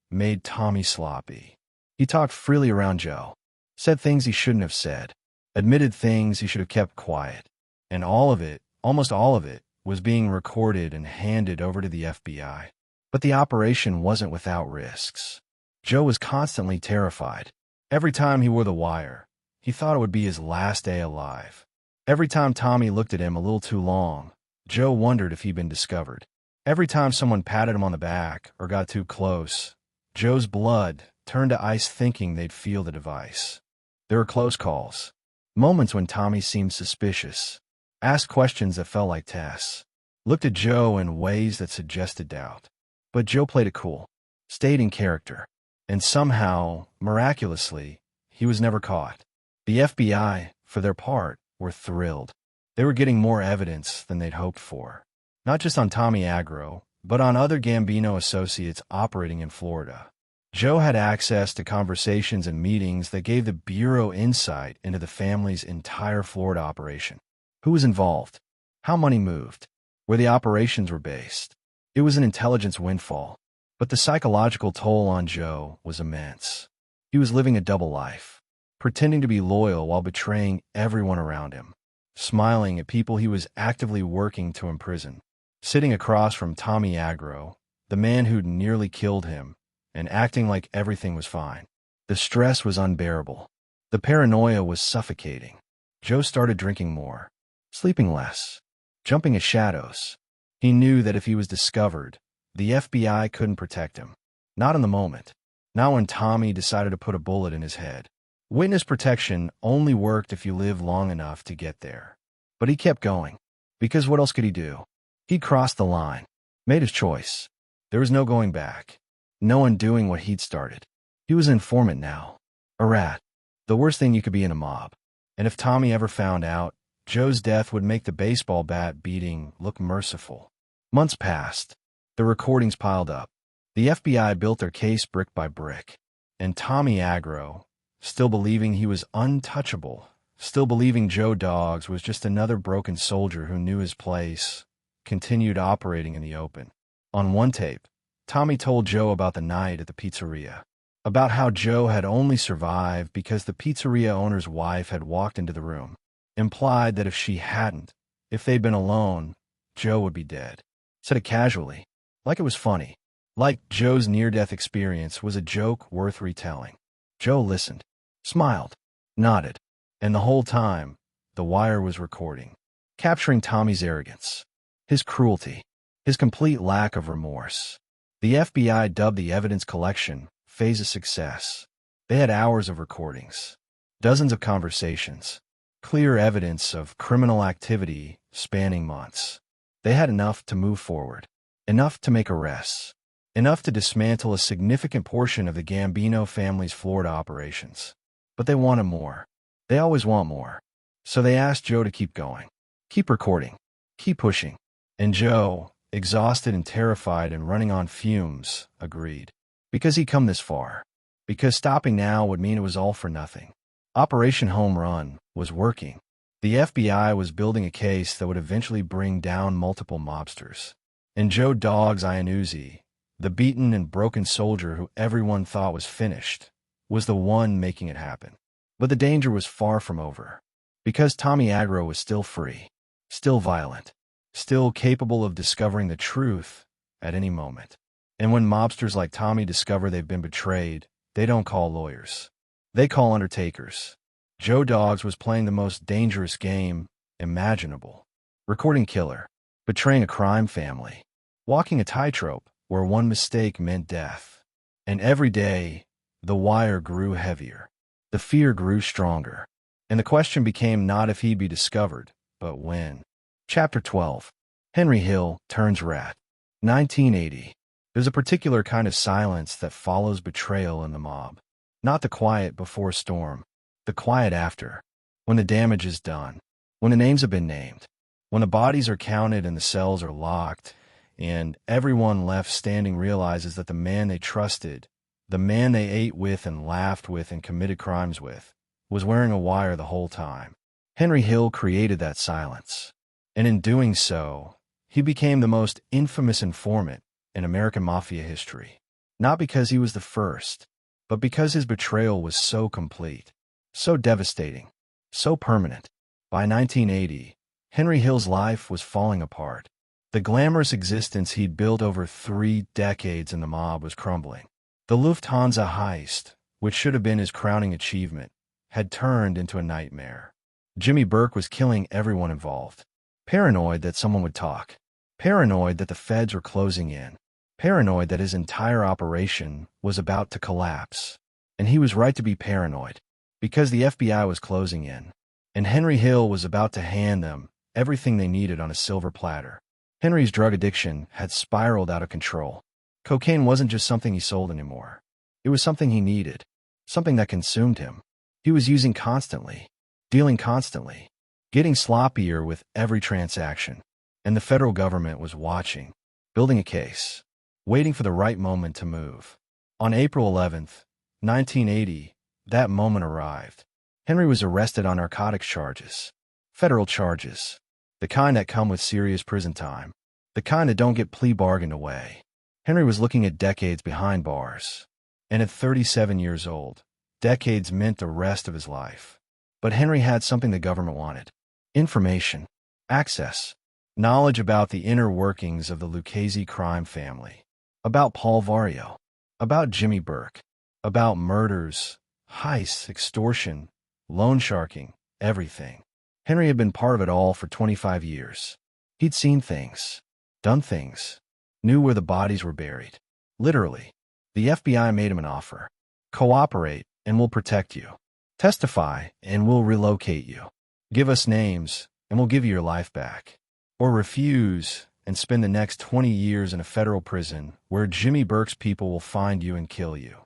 made Tommy sloppy. He talked freely around Joe, said things he shouldn't have said, admitted things he should have kept quiet. And all of it, almost all of it, was being recorded and handed over to the FBI. But the operation wasn't without risks. Joe was constantly terrified. Every time he wore the wire, he thought it would be his last day alive. Every time Tommy looked at him a little too long, Joe wondered if he'd been discovered. Every time someone patted him on the back or got too close, Joe's blood turned to ice thinking they'd feel the device. There were close calls, moments when Tommy seemed suspicious, asked questions that felt like tests, looked at Joe in ways that suggested doubt. But Joe played it cool, stayed in character, and somehow, miraculously, he was never caught. The FBI, for their part, were thrilled. They were getting more evidence than they'd hoped for. Not just on Tommy Agro, but on other Gambino associates operating in Florida. Joe had access to conversations and meetings that gave the Bureau insight into the family's entire Florida operation. Who was involved? How money moved? Where the operations were based? It was an intelligence windfall. But the psychological toll on Joe was immense. He was living a double life, pretending to be loyal while betraying everyone around him, smiling at people he was actively working to imprison, sitting across from Tommy Agro, the man who'd nearly killed him, and acting like everything was fine. The stress was unbearable. The paranoia was suffocating. Joe started drinking more, sleeping less, jumping at shadows. He knew that if he was discovered, the FBI couldn't protect him. Not in the moment. Not when Tommy decided to put a bullet in his head. Witness protection only worked if you lived long enough to get there. But he kept going. Because what else could he do? He'd crossed the line, made his choice. There was no going back. No undoing what he'd started. He was an informant now. A rat. The worst thing you could be in a mob. And if Tommy ever found out, Joe's death would make the baseball bat beating look merciful. Months passed. The recordings piled up. The FBI built their case brick by brick. And Tommy Agro, still believing he was untouchable, still believing Joe Doggs was just another broken soldier who knew his place, continued operating in the open. On one tape, Tommy told Joe about the night at the pizzeria, about how Joe had only survived because the pizzeria owner's wife had walked into the room, implied that if she hadn't, if they'd been alone, Joe would be dead. Said it casually, like it was funny, like Joe's near-death experience was a joke worth retelling. Joe listened, smiled, nodded, and the whole time, the wire was recording, capturing Tommy's arrogance, his cruelty, his complete lack of remorse. The FBI dubbed the evidence collection phase a success. They had hours of recordings, dozens of conversations, clear evidence of criminal activity spanning months. They had enough to move forward, enough to make arrests, enough to dismantle a significant portion of the Gambino family's Florida operations. But they wanted more. They always want more. So they asked Joe to keep going, keep recording, keep pushing. And Joe, exhausted and terrified and running on fumes, agreed. Because he'd come this far. Because stopping now would mean it was all for nothing. Operation Home Run was working. The FBI was building a case that would eventually bring down multiple mobsters. And Joe Doggs Iannuzzi, the beaten and broken soldier who everyone thought was finished, was the one making it happen. But the danger was far from over. Because Tommy Agro was still free, still violent, still capable of discovering the truth at any moment. And when mobsters like Tommy discover they've been betrayed, they don't call lawyers. They call undertakers. Joe Doggs was playing the most dangerous game imaginable. Recording killer, betraying a crime family, walking a tightrope where one mistake meant death. And every day, the wire grew heavier. The fear grew stronger. And the question became not if he'd be discovered, but when. Chapter 12. Henry Hill turns rat. 1980. There's a particular kind of silence that follows betrayal in the mob. Not the quiet before a storm. The quiet after, when the damage is done, when the names have been named, when the bodies are counted and the cells are locked, and everyone left standing realizes that the man they trusted, the man they ate with and laughed with and committed crimes with, was wearing a wire the whole time. Henry Hill created that silence, and in doing so, he became the most infamous informant in American Mafia history. Not because he was the first, but because his betrayal was so complete. So devastating, so permanent. By 1980, Henry Hill's life was falling apart. The glamorous existence he'd built over 3 decades in the mob was crumbling. The Lufthansa heist, which should have been his crowning achievement, had turned into a nightmare. Jimmy Burke was killing everyone involved. Paranoid that someone would talk. Paranoid that the feds were closing in. Paranoid that his entire operation was about to collapse. And he was right to be paranoid. Because the FBI was closing in, and Henry Hill was about to hand them everything they needed on a silver platter. Henry's drug addiction had spiraled out of control. Cocaine wasn't just something he sold anymore. It was something he needed, something that consumed him. He was using constantly, dealing constantly, getting sloppier with every transaction. And the federal government was watching, building a case, waiting for the right moment to move. On April 11th, 1980, that moment arrived. Henry was arrested on narcotics charges. Federal charges. The kind that come with serious prison time. The kind that don't get plea bargained away. Henry was looking at decades behind bars. And at 37 years old, decades meant the rest of his life. But Henry had something the government wanted. Information. Access. Knowledge about the inner workings of the Lucchese crime family. About Paul Vario. About Jimmy Burke. About murders, heists, extortion, loan sharking, everything. Henry had been part of it all for 25 years. He'd seen things, done things, knew where the bodies were buried. Literally, the FBI made him an offer. Cooperate, and we'll protect you. Testify, and we'll relocate you. Give us names, and we'll give you your life back. Or refuse, and spend the next 20 years in a federal prison where Jimmy Burke's people will find you and kill you.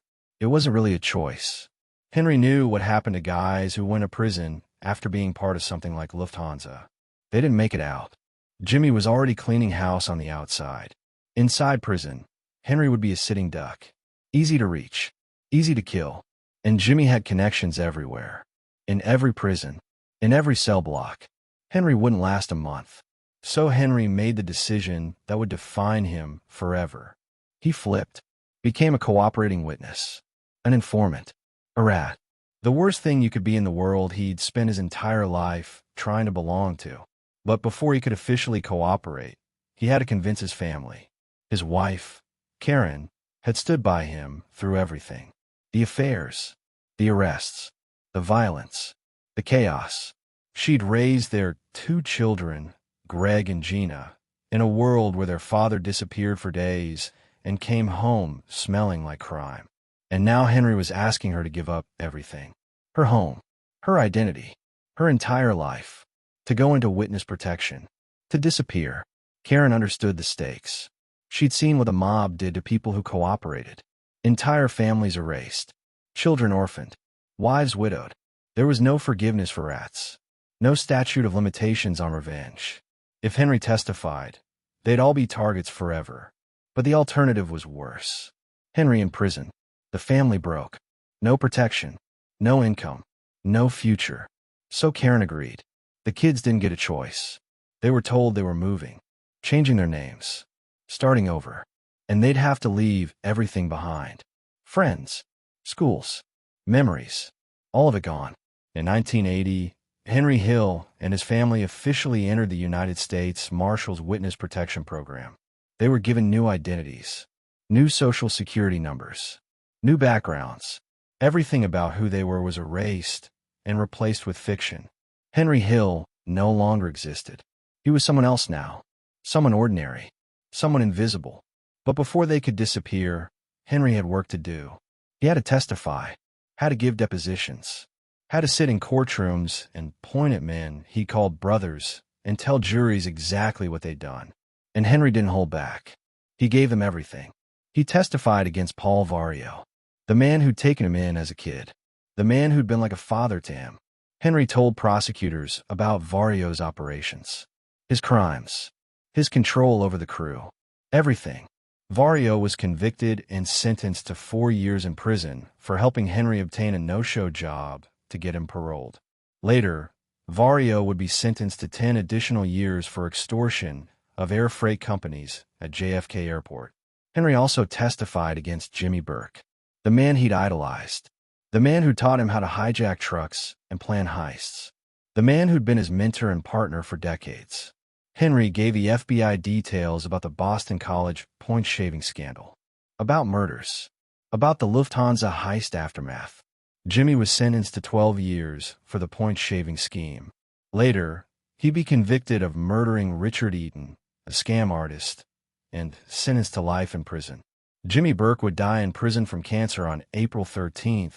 It wasn't really a choice. Henry knew what happened to guys who went to prison after being part of something like Lufthansa. They didn't make it out. Jimmy was already cleaning house on the outside. Inside prison, Henry would be a sitting duck. Easy to reach, easy to kill, And Jimmy had connections everywhere. In every prison, in every cell block. Henry wouldn't last a month. So Henry made the decision that would define him forever. He flipped, became a cooperating witness, an informant, a rat. The worst thing you could be in the world he'd spent his entire life trying to belong to. But before he could officially cooperate, he had to convince his family. His wife, Karen, had stood by him through everything. The affairs, the arrests, the violence, the chaos. She'd raised their 2 children, Greg and Gina, in a world where their father disappeared for days and came home smelling like crime. And now Henry was asking her to give up everything. Her home, her identity, her entire life, to go into witness protection, to disappear. Karen understood the stakes. She'd seen what the mob did to people who cooperated. Entire families erased, children orphaned, wives widowed. There was no forgiveness for rats, no statute of limitations on revenge. If Henry testified, they'd all be targets forever. But the alternative was worse. Henry in prison, the family broke. No protection, no income, no future. So Karen agreed. The kids didn't get a choice. They were told they were moving, changing their names, starting over. And they'd have to leave everything behind. Friends, schools, memories, all of it gone. In 1980, Henry Hill and his family officially entered the United States Marshals Witness Protection Program. They were given new identities, new social security numbers, new backgrounds. Everything about who they were was erased and replaced with fiction. Henry Hill no longer existed. He was someone else now, someone ordinary, someone invisible. But before they could disappear, Henry had work to do. He had to testify, had to give depositions, had to sit in courtrooms and point at men he called brothers and tell juries exactly what they'd done. And Henry didn't hold back. He gave them everything. He testified against Paul Vario, the man who'd taken him in as a kid, the man who'd been like a father to him. Henry told prosecutors about Vario's operations, his crimes, his control over the crew, everything. Vario was convicted and sentenced to 4 years in prison for helping Henry obtain a no-show job to get him paroled. Later, Vario would be sentenced to 10 additional years for extortion of air freight companies at JFK Airport. Henry also testified against Jimmy Burke, the man he'd idolized, the man who taught him how to hijack trucks and plan heists, the man who'd been his mentor and partner for decades. Henry gave the FBI details about the Boston College point-shaving scandal, about murders, about the Lufthansa heist aftermath. Jimmy was sentenced to 12 years for the point-shaving scheme. Later, he'd be convicted of murdering Richard Eaton, a scam artist, and sentenced to life in prison. Jimmy Burke would die in prison from cancer on April 13,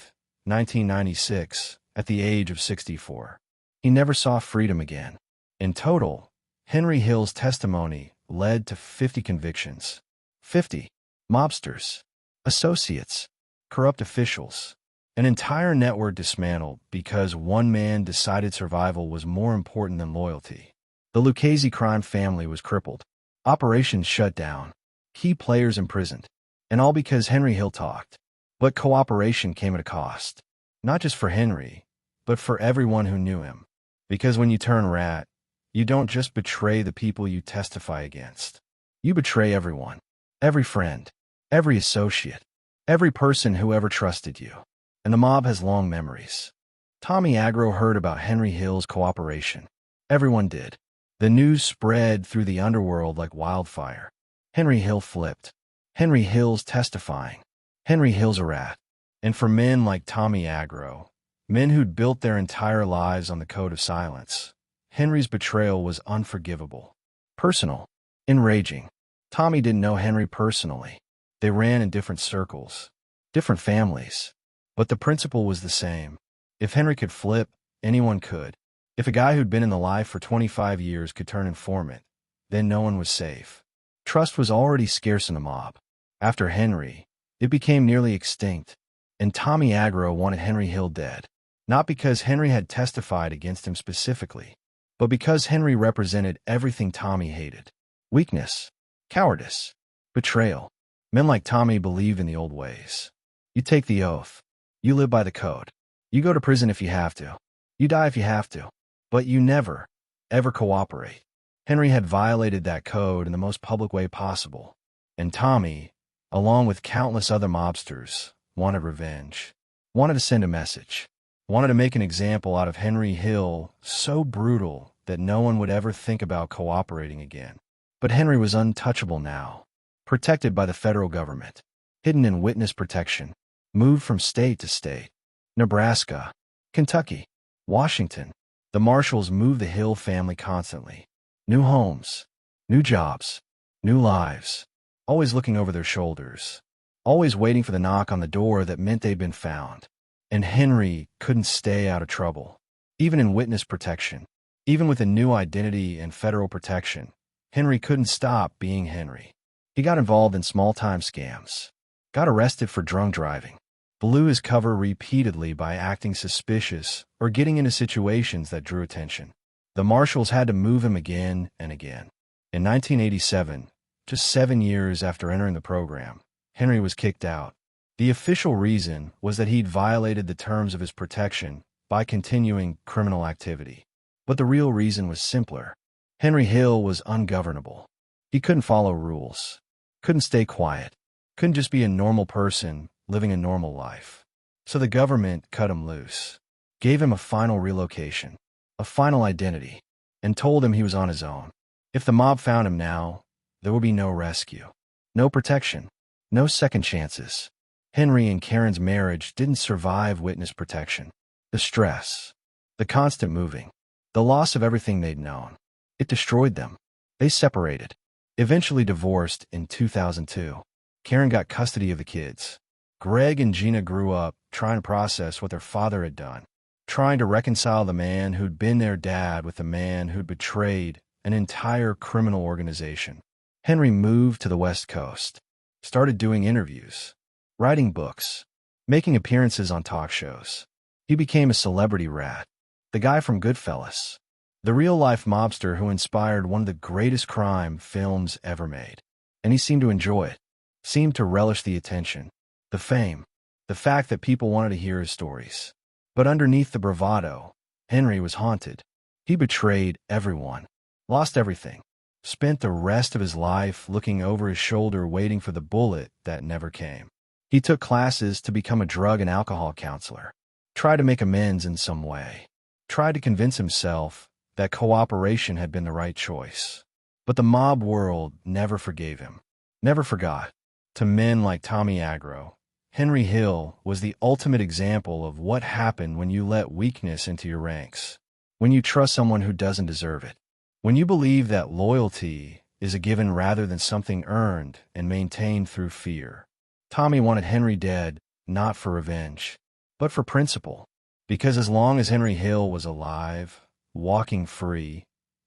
1996, at the age of 64. He never saw freedom again. In total, Henry Hill's testimony led to 50 convictions. 50 mobsters, associates, corrupt officials, an entire network dismantled because one man decided survival was more important than loyalty. The Lucchese crime family was crippled, operations shut down, key players imprisoned, and all because Henry Hill talked. But cooperation came at a cost, not just for Henry, but for everyone who knew him. Because when you turn rat, you don't just betray the people you testify against. You betray everyone, every friend, every associate, every person who ever trusted you. And the mob has long memories. Tommy Agro heard about Henry Hill's cooperation. Everyone did. The news spread through the underworld like wildfire. Henry Hill flipped. Henry Hill's testifying. Henry Hill's a rat. And for men like Tommy Agro, men who'd built their entire lives on the code of silence, Henry's betrayal was unforgivable. Personal. Enraging. Tommy didn't know Henry personally. They ran in different circles, different families. But the principle was the same. If Henry could flip, anyone could. If a guy who'd been in the life for 25 years could turn informant, then no one was safe. Trust was already scarce in the mob. After Henry, it became nearly extinct. And Tommy Agro wanted Henry Hill dead. Not because Henry had testified against him specifically, but because Henry represented everything Tommy hated. Weakness, cowardice, betrayal. Men like Tommy believed in the old ways. You take the oath. You live by the code. You go to prison if you have to. You die if you have to. But you never, ever cooperate. Henry had violated that code in the most public way possible. And Tommy, along with countless other mobsters, wanted revenge. Wanted to send a message. Wanted to make an example out of Henry Hill so brutal that no one would ever think about cooperating again. But Henry was untouchable now, protected by the federal government, hidden in witness protection, moved from state to state. Nebraska, Kentucky, Washington. The Marshals moved the Hill family constantly. New homes, new jobs, new lives, always looking over their shoulders, always waiting for the knock on the door that meant they'd been found. And Henry couldn't stay out of trouble. Even in witness protection, even with a new identity and federal protection, Henry couldn't stop being Henry. He got involved in small-time scams, got arrested for drunk driving, blew his cover repeatedly by acting suspicious or getting into situations that drew attention. The Marshals had to move him again and again. In 1987, just 7 years after entering the program, Henry was kicked out. The official reason was that he'd violated the terms of his protection by continuing criminal activity. But the real reason was simpler. Henry Hill was ungovernable. He couldn't follow rules, couldn't stay quiet, couldn't just be a normal person living a normal life. So the government cut him loose, gave him a final relocation, a final identity, and told him he was on his own. If the mob found him now, there would be no rescue, no protection, no second chances. Henry and Karen's marriage didn't survive witness protection. The stress, the constant moving, the loss of everything they'd known. It destroyed them. They separated, eventually divorced in 2002. Karen got custody of the kids. Greg and Gina grew up trying to process what their father had done, trying to reconcile the man who'd been their dad with the man who'd betrayed an entire criminal organization. Henry moved to the West Coast, started doing interviews, writing books, making appearances on talk shows. He became a celebrity rat, the guy from Goodfellas, the real-life mobster who inspired one of the greatest crime films ever made. And he seemed to enjoy it, seemed to relish the attention, the fame, the fact that people wanted to hear his stories. But underneath the bravado, Henry was haunted. He betrayed everyone, lost everything, spent the rest of his life looking over his shoulder waiting for the bullet that never came. He took classes to become a drug and alcohol counselor, tried to make amends in some way, tried to convince himself that cooperation had been the right choice. But the mob world never forgave him, never forgot. To men like Tommy Agro, Henry Hill was the ultimate example of what happened when you let weakness into your ranks, when you trust someone who doesn't deserve it, when you believe that loyalty is a given rather than something earned and maintained through fear. Tommy wanted Henry dead, not for revenge, but for principle. Because as long as Henry Hill was alive, walking free,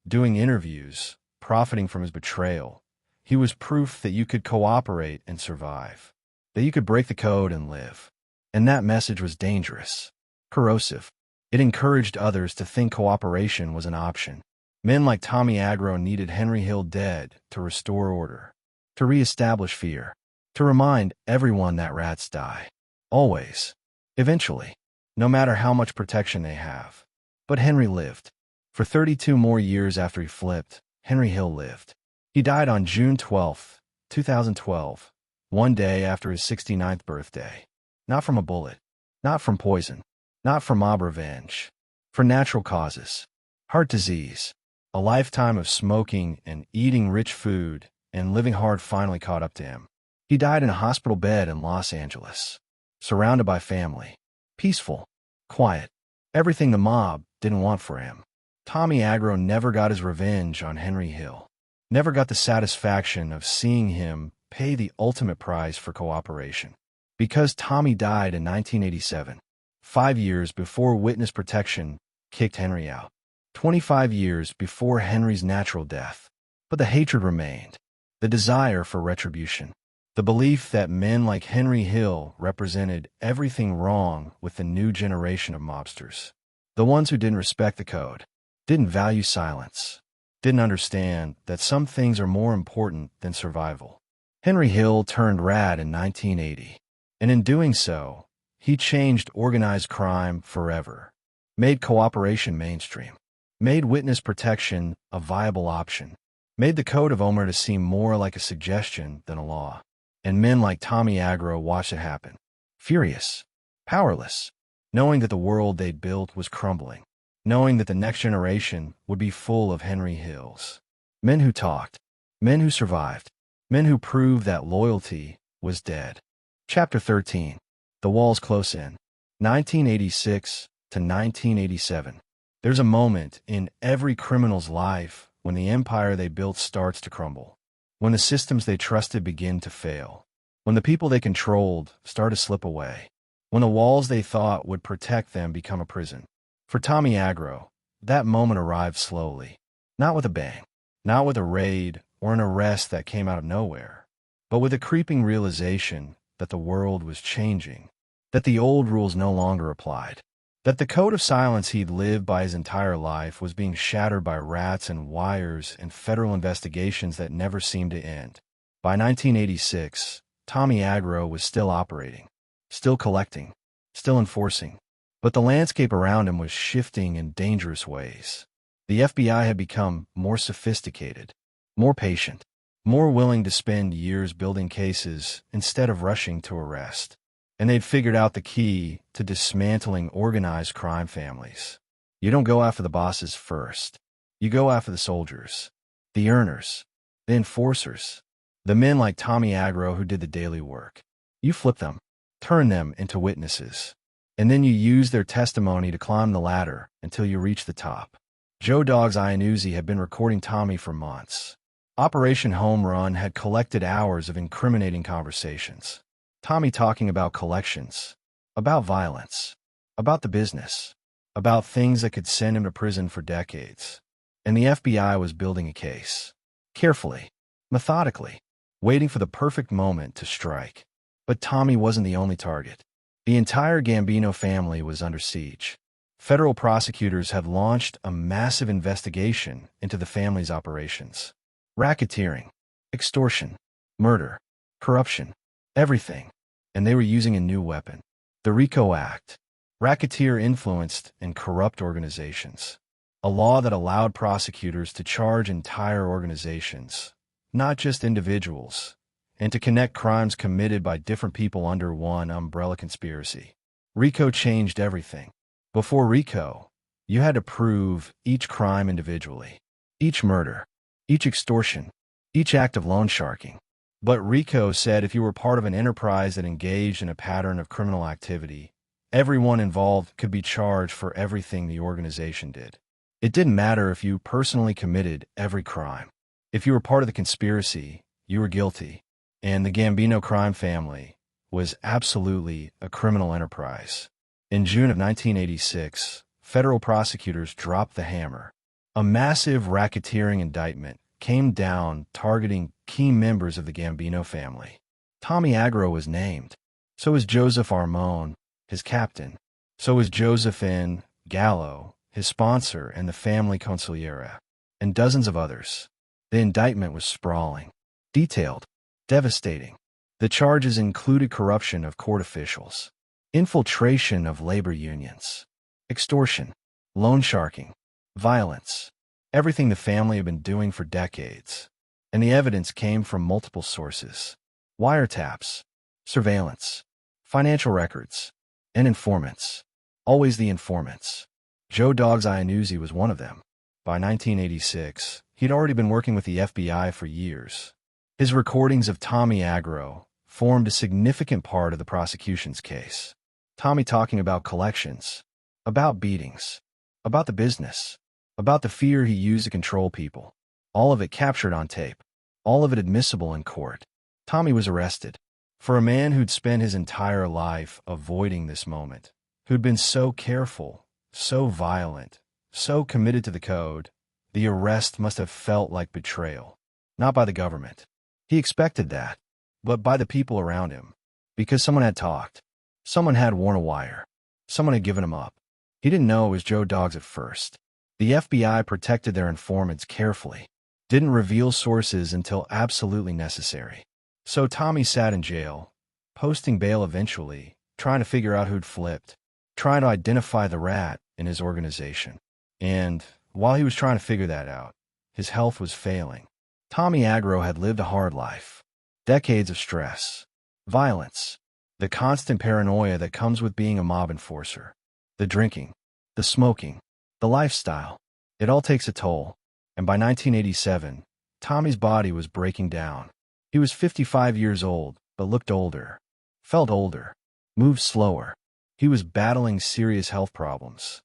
doing interviews, profiting from his betrayal, he was proof that you could cooperate and survive, that you could break the code and live. And that message was dangerous, corrosive. It encouraged others to think cooperation was an option. Men like Tommy Agro needed Henry Hill dead to restore order, to reestablish fear, to remind everyone that rats die. Always. Eventually. No matter how much protection they have. But Henry lived. For 32 more years after he flipped, Henry Hill lived. He died on June 12, 2012, one day after his 69th birthday. Not from a bullet. Not from poison. Not from mob revenge. For natural causes. Heart disease. A lifetime of smoking and eating rich food and living hard finally caught up to him. He died in a hospital bed in Los Angeles, surrounded by family. Peaceful. Quiet. Everything the mob didn't want for him. Tommy Agro never got his revenge on Henry Hill. Never got the satisfaction of seeing him pay the ultimate price for cooperation. Because Tommy died in 1987, 5 years before witness protection kicked Henry out. 25 years before Henry's natural death. But the hatred remained. The desire for retribution. The belief that men like Henry Hill represented everything wrong with the new generation of mobsters. The ones who didn't respect the code, didn't value silence, didn't understand that some things are more important than survival. Henry Hill turned rat in 1980, and in doing so, He changed organized crime forever, made cooperation mainstream, made witness protection a viable option, made the Code of Omer to seem more like a suggestion than a law. And men like Tommy Agro watched it happen, furious, powerless, knowing that the world they'd built was crumbling, knowing that the next generation would be full of Henry Hills. Men who talked, men who survived, men who proved that loyalty was dead. Chapter 13. The Walls Close In. 1986 to 1987. There's a moment in every criminal's life when the empire they built starts to crumble, when the systems they trusted begin to fail, when the people they controlled start to slip away, when the walls they thought would protect them become a prison. For Tommy Agro, that moment arrived slowly, not with a bang, not with a raid or an arrest that came out of nowhere, but with a creeping realization that the world was changing, that the old rules no longer applied, that the code of silence he'd lived by his entire life was being shattered by rats and wires and federal investigations that never seemed to end. By 1986, Tommy Agro was still operating, still collecting, still enforcing, but the landscape around him was shifting in dangerous ways. The FBI had become more sophisticated, more patient, more willing to spend years building cases instead of rushing to arrest. And they'd figured out the key to dismantling organized crime families. You don't go after the bosses first. You go after the soldiers, the earners, the enforcers, the men like Tommy Agro who did the daily work. You flip them, turn them into witnesses, and then you use their testimony to climb the ladder until you reach the top. Joe Dogg's Iannuzzi had been recording Tommy for months. Operation Home Run had collected hours of incriminating conversations. Tommy talking about collections, about violence, about the business, about things that could send him to prison for decades. And the FBI was building a case, carefully, methodically, waiting for the perfect moment to strike. But Tommy wasn't the only target. The entire Gambino family was under siege. Federal prosecutors had launched a massive investigation into the family's operations. Racketeering, extortion, murder, corruption, everything. And they were using a new weapon, the RICO Act, Racketeer-Influenced and Corrupt Organizations, a law that allowed prosecutors to charge entire organizations, not just individuals, and to connect crimes committed by different people under one umbrella conspiracy. RICO changed everything. Before RICO, you had to prove each crime individually, each murder, each extortion, each act of loan sharking. But RICO said if you were part of an enterprise that engaged in a pattern of criminal activity, everyone involved could be charged for everything the organization did. It didn't matter if you personally committed every crime. If you were part of the conspiracy, you were guilty. And the Gambino crime family was absolutely a criminal enterprise. In June of 1986, federal prosecutors dropped the hammer. A massive racketeering indictment came down targeting key members of the Gambino family. Tommy Agro was named. So was Joseph Armone, his captain. So was Josephine Gallo, his sponsor and the family consigliere, and dozens of others. The indictment was sprawling, detailed, devastating. The charges included corruption of court officials, infiltration of labor unions, extortion, loan sharking, violence, everything the family had been doing for decades. And the evidence came from multiple sources: wiretaps, surveillance, financial records, and informants. Always the informants. Joe Dogg's Iannuzzi was one of them. By 1986, he'd already been working with the FBI for years. His recordings of Tommy Agro formed a significant part of the prosecution's case. Tommy talking about collections, about beatings, about the business, about the fear he used to control people. All of it captured on tape, all of it admissible in court. Tommy was arrested. For a man who'd spent his entire life avoiding this moment, who'd been so careful, so violent, so committed to the code, the arrest must have felt like betrayal. Not by the government. He expected that, but by the people around him. Because someone had talked. Someone had worn a wire. Someone had given him up. He didn't know it was Joe Dogg's at first. The FBI protected their informants carefully, didn't reveal sources until absolutely necessary. So Tommy sat in jail, posting bail eventually, trying to figure out who'd flipped, trying to identify the rat in his organization. And while he was trying to figure that out, his health was failing. Tommy Agro had lived a hard life. Decades of stress, violence, the constant paranoia that comes with being a mob enforcer, the drinking, the smoking, the lifestyle. It all takes a toll. And by 1987, Tommy's body was breaking down. He was 55 years old, but looked older, felt older, moved slower. He was battling serious health problems.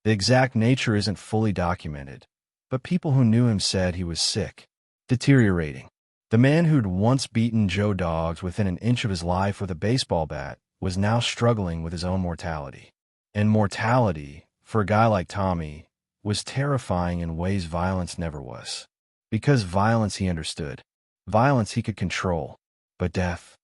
The exact nature isn't fully documented, but people who knew him said he was sick, deteriorating. The man who'd once beaten Joe Dogs within an inch of his life with a baseball bat was now struggling with his own mortality. And mortality, for a guy like Tommy, was terrifying in ways violence never was. Because violence he understood. Violence he could control. But death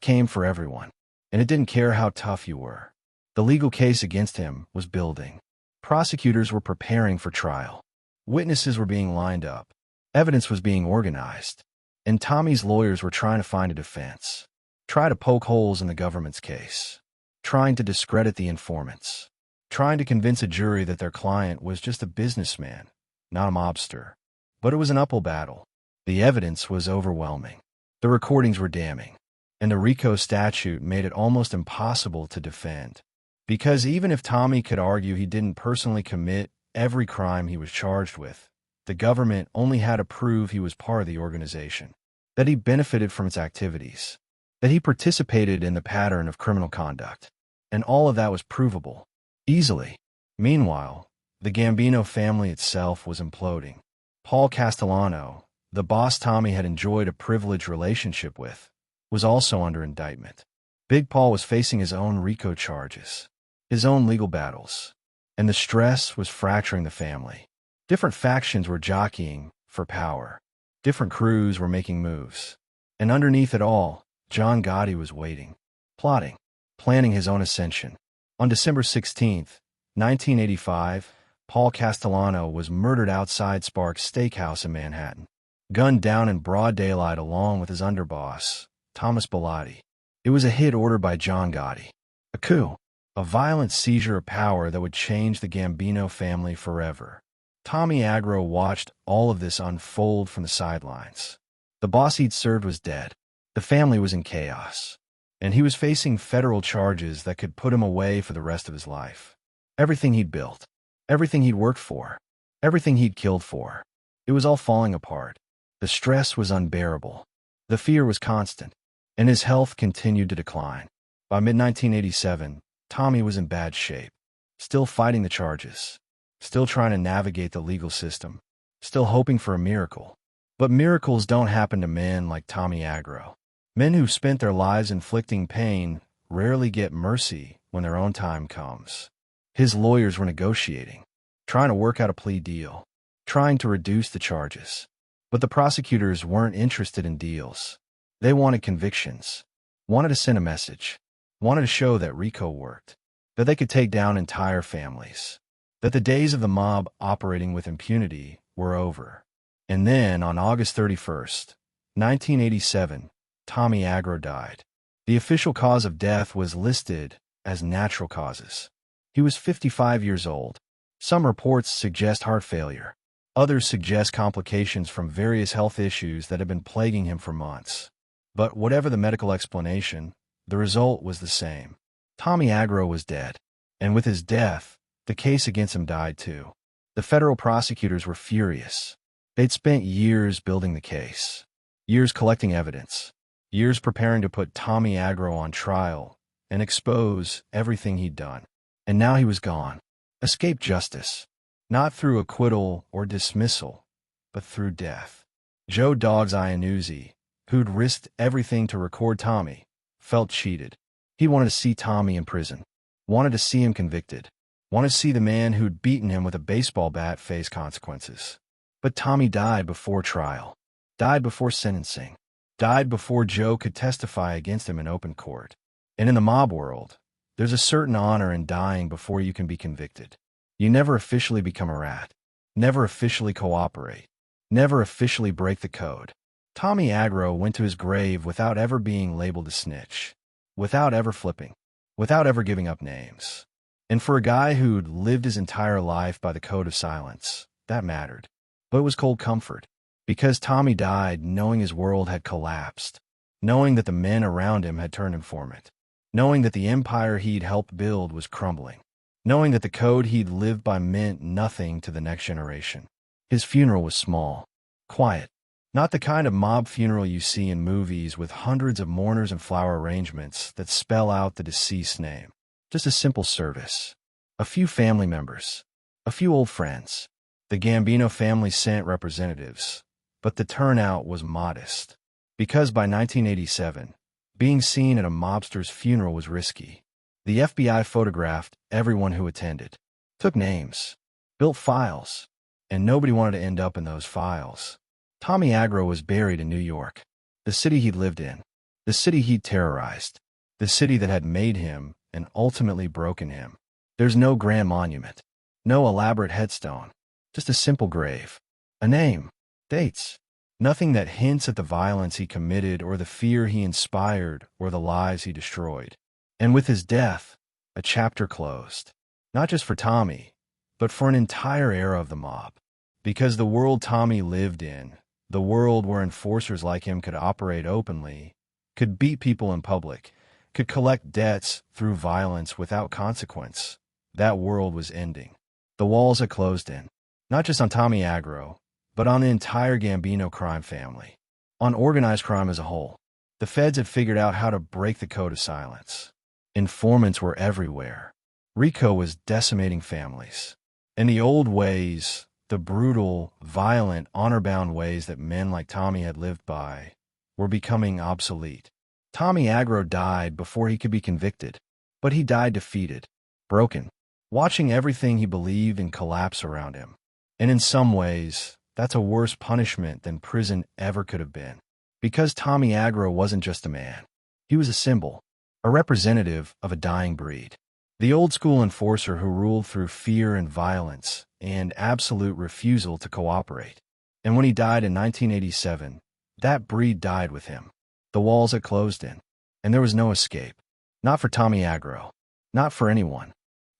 came for everyone. And it didn't care how tough you were. The legal case against him was building. Prosecutors were preparing for trial. Witnesses were being lined up. Evidence was being organized. And Tommy's lawyers were trying to find a defense. Try to poke holes in the government's case. Trying to discredit the informants. Trying to convince a jury that their client was just a businessman, not a mobster. But it was an uphill battle. The evidence was overwhelming. The recordings were damning. And the RICO statute made it almost impossible to defend. Because even if Tommy could argue he didn't personally commit every crime he was charged with, the government only had to prove he was part of the organization, that he benefited from its activities, that he participated in the pattern of criminal conduct. And all of that was provable, easily. Meanwhile, the Gambino family itself was imploding. Paul Castellano, the boss Tommy had enjoyed a privileged relationship with, was also under indictment. Big Paul was facing his own RICO charges, his own legal battles, and the stress was fracturing the family. Different factions were jockeying for power. Different crews were making moves. And underneath it all, John Gotti was waiting, plotting, planning his own ascension. On December 16, 1985, Paul Castellano was murdered outside Sparks Steakhouse in Manhattan, gunned down in broad daylight along with his underboss, Thomas Bellotti. It was a hit ordered by John Gotti. A coup, a violent seizure of power that would change the Gambino family forever. Tommy Agro watched all of this unfold from the sidelines. The boss he'd served was dead. The family was in chaos. And he was facing federal charges that could put him away for the rest of his life. Everything he'd built, everything he'd worked for, everything he'd killed for, it was all falling apart. The stress was unbearable. The fear was constant. And his health continued to decline. By mid-1987, Tommy was in bad shape, still fighting the charges, still trying to navigate the legal system, still hoping for a miracle. But miracles don't happen to men like Tommy Agro. Men who've spent their lives inflicting pain rarely get mercy when their own time comes. His lawyers were negotiating, trying to work out a plea deal, trying to reduce the charges. But the prosecutors weren't interested in deals. They wanted convictions, wanted to send a message, wanted to show that RICO worked, that they could take down entire families, that the days of the mob operating with impunity were over. And then, on August 31st, 1987, Tommy Agro died. The official cause of death was listed as natural causes. He was 55 years old. Some reports suggest heart failure. Others suggest complications from various health issues that had been plaguing him for months. But whatever the medical explanation, the result was the same. Tommy Agro was dead. And with his death, the case against him died too. The federal prosecutors were furious. They'd spent years building the case, years collecting evidence, years preparing to put Tommy Agro on trial and expose everything he'd done. And now he was gone. Escaped justice, not through acquittal or dismissal, but through death. Joe Dogs Iannuzzi, who'd risked everything to record Tommy, felt cheated. He wanted to see Tommy in prison, wanted to see him convicted, wanted to see the man who'd beaten him with a baseball bat face consequences. But Tommy died before trial, died before sentencing, died before Joe could testify against him in open court. And in the mob world, there's a certain honor in dying before you can be convicted. You never officially become a rat, never officially cooperate, never officially break the code. Tommy Agro went to his grave without ever being labeled a snitch, without ever flipping, without ever giving up names. And for a guy who'd lived his entire life by the code of silence, that mattered. But it was cold comfort, because Tommy died knowing his world had collapsed, knowing that the men around him had turned informant, knowing that the empire he'd helped build was crumbling, knowing that the code he'd lived by meant nothing to the next generation. His funeral was small, quiet, not the kind of mob funeral you see in movies with hundreds of mourners and flower arrangements that spell out the deceased's name. Just a simple service. A few family members, a few old friends. The Gambino family sent representatives, but the turnout was modest, because by 1987, being seen at a mobster's funeral was risky. The FBI photographed everyone who attended, took names, built files, and nobody wanted to end up in those files. Tommy Agro was buried in New York, the city he'd lived in, the city he'd terrorized, the city that had made him and ultimately broken him. There's no grand monument, no elaborate headstone, just a simple grave, a name, dates, nothing that hints at the violence he committed or the fear he inspired or the lives he destroyed. And with his death, a chapter closed, not just for Tommy, but for an entire era of the mob. Because the world Tommy lived in, the world where enforcers like him could operate openly, could beat people in public, could collect debts through violence without consequence, that world was ending. The walls had closed in, not just on Tommy Agro, but on the entire Gambino crime family, on organized crime as a whole. The feds had figured out how to break the code of silence. Informants were everywhere. RICO was decimating families. And the old ways, the brutal, violent, honor-bound ways that men like Tommy had lived by, were becoming obsolete. Tommy Agro died before he could be convicted, but he died defeated, broken, watching everything he believed in collapse around him. And in some ways, that's a worse punishment than prison ever could have been. Because Tommy Agro wasn't just a man. He was a symbol, a representative of a dying breed. The old-school enforcer who ruled through fear and violence and absolute refusal to cooperate. And when he died in 1987, that breed died with him. The walls had closed in, and there was no escape. Not for Tommy Agro. Not for anyone.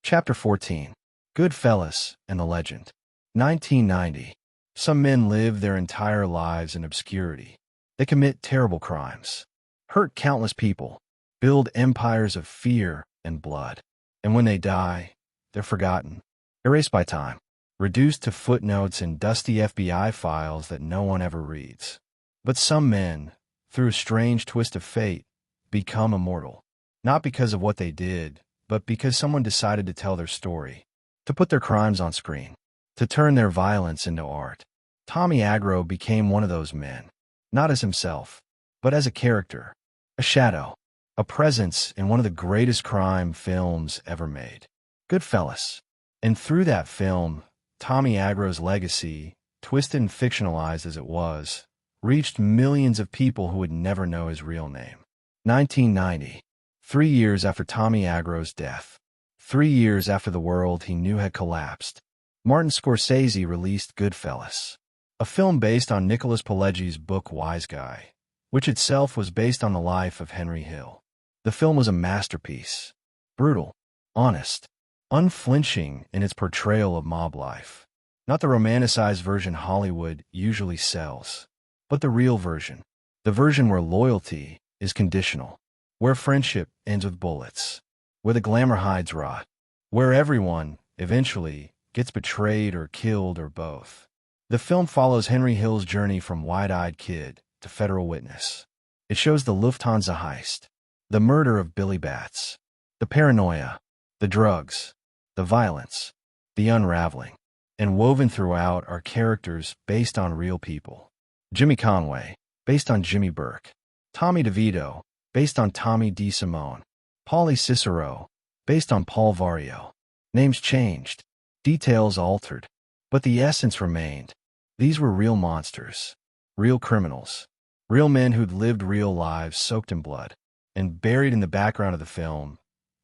Chapter 14. Goodfellas and the Legend. 1990. Some men live their entire lives in obscurity. They commit terrible crimes, hurt countless people, build empires of fear and blood. And when they die, they're forgotten, erased by time, reduced to footnotes in dusty FBI files that no one ever reads. But some men, through a strange twist of fate, become immortal. Not because of what they did, but because someone decided to tell their story, to put their crimes on screen, to turn their violence into art. Tommy Agro became one of those men, not as himself, but as a character, a shadow, a presence in one of the greatest crime films ever made, Goodfellas. And through that film, Tommy Agro's legacy, twisted and fictionalized as it was, reached millions of people who would never know his real name. 1990, 3 years after Tommy Agro's death, 3 years after the world he knew had collapsed, Martin Scorsese released Goodfellas, a film based on Nicholas Pileggi's book Wise Guy, which itself was based on the life of Henry Hill. The film was a masterpiece, brutal, honest, unflinching in its portrayal of mob life. Not the romanticized version Hollywood usually sells, but the real version. The version where loyalty is conditional, where friendship ends with bullets, where the glamour hides rot, where everyone, eventually, gets betrayed or killed or both. The film follows Henry Hill's journey from wide-eyed kid to federal witness. It shows the Lufthansa heist, the murder of Billy Batts, the paranoia, the drugs, the violence, the unraveling. And woven throughout are characters based on real people. Jimmy Conway, based on Jimmy Burke. Tommy DeVito, based on Tommy DeSimone. Paulie Cicero, based on Paul Vario. Names changed, details altered, but the essence remained. These were real monsters, real criminals, real men who'd lived real lives soaked in blood. And buried in the background of the film,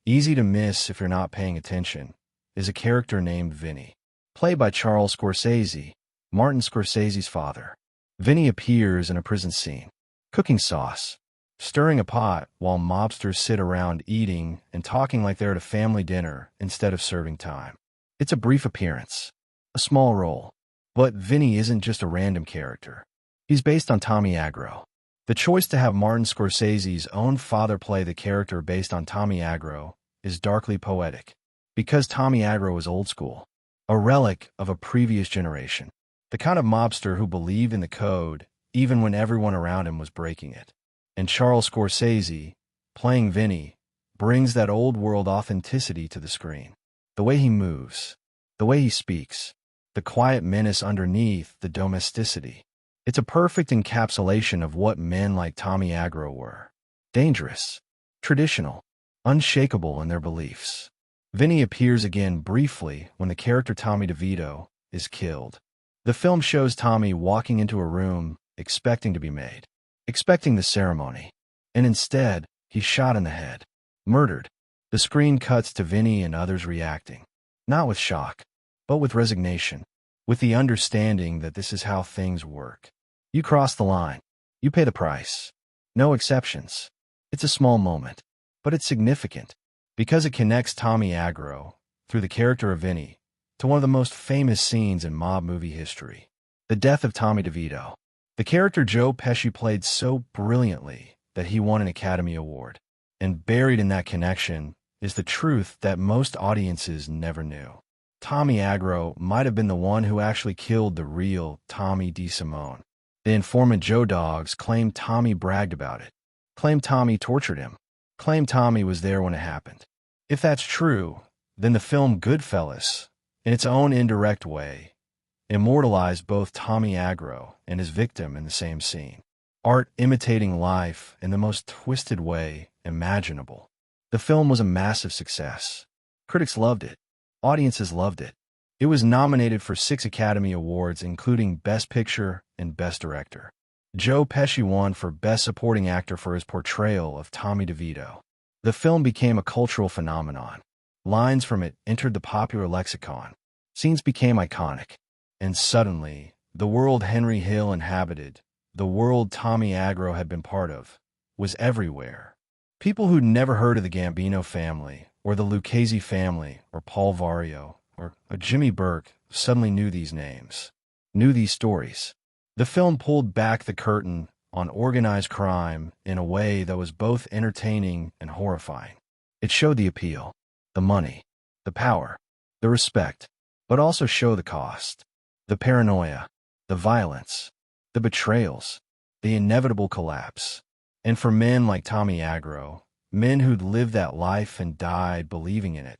easy to miss if you're not paying attention, is a character named Vinny, played by Charles Scorsese, Martin Scorsese's father. Vinny appears in a prison scene, cooking sauce, stirring a pot while mobsters sit around eating and talking like they're at a family dinner instead of serving time. It's a brief appearance, a small role. But Vinny isn't just a random character. He's based on Tommy Agro. The choice to have Martin Scorsese's own father play the character based on Tommy Agro is darkly poetic, because Tommy Agro is old school, a relic of a previous generation, the kind of mobster who believed in the code even when everyone around him was breaking it. And Charles Scorsese, playing Vinny, brings that old-world authenticity to the screen. The way he moves, the way he speaks, the quiet menace underneath the domesticity. It's a perfect encapsulation of what men like Tommy Agro were. Dangerous, traditional, unshakable in their beliefs. Vinny appears again briefly when the character Tommy DeVito is killed. The film shows Tommy walking into a room expecting to be made, expecting the ceremony, and instead, he's shot in the head, murdered. The screen cuts to Vinny and others reacting, not with shock, but with resignation, with the understanding that this is how things work. You cross the line. You pay the price. No exceptions. It's a small moment, but it's significant because it connects Tommy Agro, through the character of Vinny, to one of the most famous scenes in mob movie history, the death of Tommy DeVito. The character Joe Pesci played so brilliantly that he won an Academy Award. And buried in that connection is the truth that most audiences never knew. Tommy Agro might have been the one who actually killed the real Tommy DeSimone. The informant Joe Dogs claimed Tommy bragged about it, claimed Tommy tortured him, claimed Tommy was there when it happened. If that's true, then the film Goodfellas, in its own indirect way, immortalized both Tommy Agro and his victim in the same scene. Art imitating life in the most twisted way imaginable. The film was a massive success. Critics loved it. Audiences loved it. It was nominated for 6 Academy Awards, including Best Picture and Best Director. Joe Pesci won for Best Supporting Actor for his portrayal of Tommy DeVito. The film became a cultural phenomenon. Lines from it entered the popular lexicon. Scenes became iconic. And suddenly, the world Henry Hill inhabited, the world Tommy Agro had been part of, was everywhere. People who'd never heard of the Gambino family, or the Lucchese family, or Paul Vario, or Jimmy Burke suddenly knew these names, knew these stories. The film pulled back the curtain on organized crime in a way that was both entertaining and horrifying. It showed the appeal, the money, the power, the respect, but also showed the cost, the paranoia, the violence, the betrayals, the inevitable collapse. And for men like Tommy Agro, men who'd lived that life and died believing in it,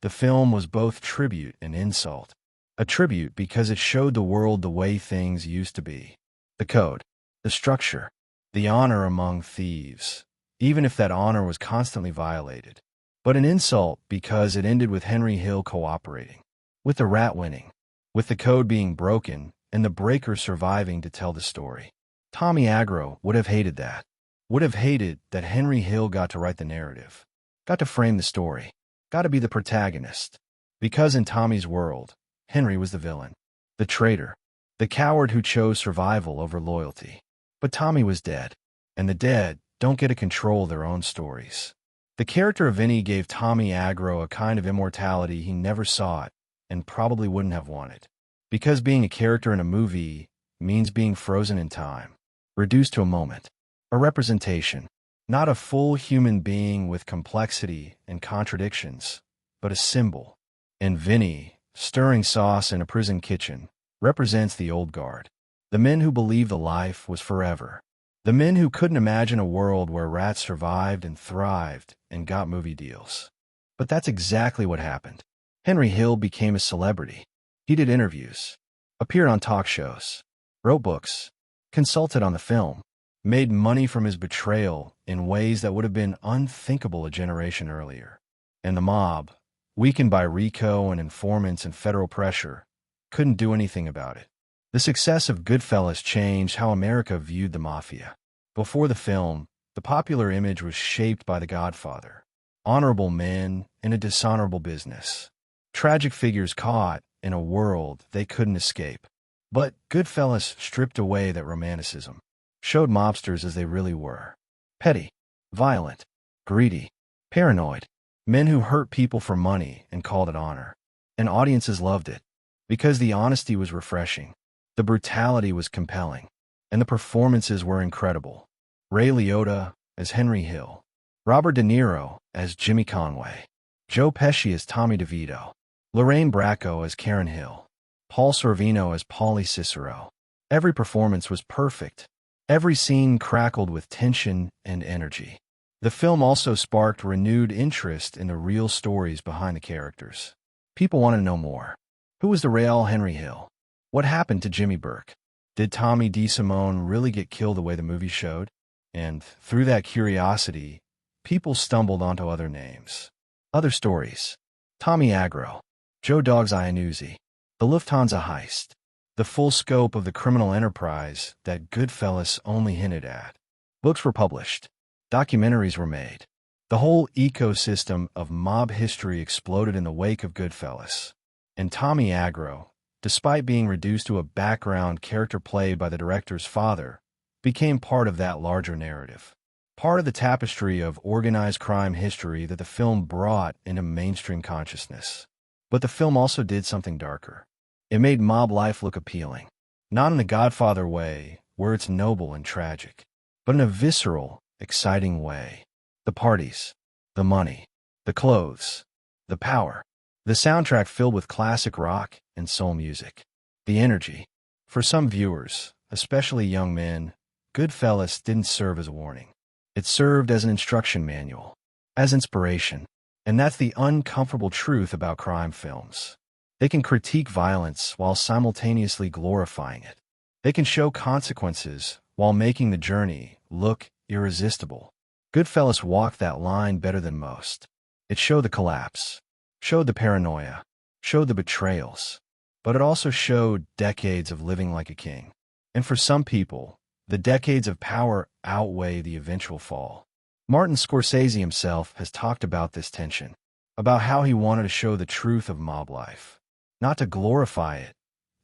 the film was both tribute and insult. A tribute because it showed the world the way things used to be. The code, the structure, the honor among thieves, even if that honor was constantly violated. But an insult because it ended with Henry Hill cooperating, with the rat winning, with the code being broken and the breaker surviving to tell the story. Tommy Agro would have hated that. Would have hated that Henry Hill got to write the narrative, got to frame the story, got to be the protagonist. Because in Tommy's world, Henry was the villain, the traitor, the coward who chose survival over loyalty. But Tommy was dead, and the dead don't get to control their own stories. The character of Vinny gave Tommy Agro a kind of immortality he never sought and probably wouldn't have wanted. Because being a character in a movie means being frozen in time, reduced to a moment, a representation, not a full human being with complexity and contradictions, but a symbol. And Vinny, stirring sauce in a prison kitchen, represents the old guard, the men who believed the life was forever, the men who couldn't imagine a world where rats survived and thrived and got movie deals. But that's exactly what happened. Henry Hill became a celebrity. He did interviews, appeared on talk shows, wrote books, consulted on the film, made money from his betrayal in ways that would have been unthinkable a generation earlier. And the mob, weakened by RICO and informants and federal pressure, couldn't do anything about it. The success of Goodfellas changed how America viewed the Mafia. Before the film, the popular image was shaped by The Godfather. Honorable men in a dishonorable business. Tragic figures caught in a world they couldn't escape. But Goodfellas stripped away that romanticism, showed mobsters as they really were. Petty, violent, greedy, paranoid. Men who hurt people for money and called it honor. And audiences loved it. Because the honesty was refreshing, the brutality was compelling, and the performances were incredible. Ray Liotta as Henry Hill, Robert De Niro as Jimmy Conway, Joe Pesci as Tommy DeVito, Lorraine Bracco as Karen Hill, Paul Sorvino as Paulie Cicero. Every performance was perfect. Every scene crackled with tension and energy. The film also sparked renewed interest in the real stories behind the characters. People wanted to know more. Who was the real Henry Hill? What happened to Jimmy Burke? Did Tommy DeSimone really get killed the way the movie showed? And through that curiosity, people stumbled onto other names. Other stories. Tommy Agro, Joe Dog's Iannuzzi, the Lufthansa heist, the full scope of the criminal enterprise that Goodfellas only hinted at. Books were published. Documentaries were made. The whole ecosystem of mob history exploded in the wake of Goodfellas. And Tommy Agro, despite being reduced to a background character played by the director's father, became part of that larger narrative. Part of the tapestry of organized crime history that the film brought into mainstream consciousness. But the film also did something darker. It made mob life look appealing. Not in the Godfather way, where it's noble and tragic, but in a visceral, exciting way. The parties, the money, the clothes, the power, the soundtrack filled with classic rock and soul music, the energy. For some viewers, especially young men, Goodfellas didn't serve as a warning. It served as an instruction manual, as inspiration. And that's the uncomfortable truth about crime films. They can critique violence while simultaneously glorifying it. They can show consequences while making the journey look irresistible. Goodfellas walked that line better than most. It showed the collapse, showed the paranoia, showed the betrayals, but it also showed decades of living like a king. And for some people, the decades of power outweigh the eventual fall. Martin Scorsese himself has talked about this tension, about how he wanted to show the truth of mob life, not to glorify it,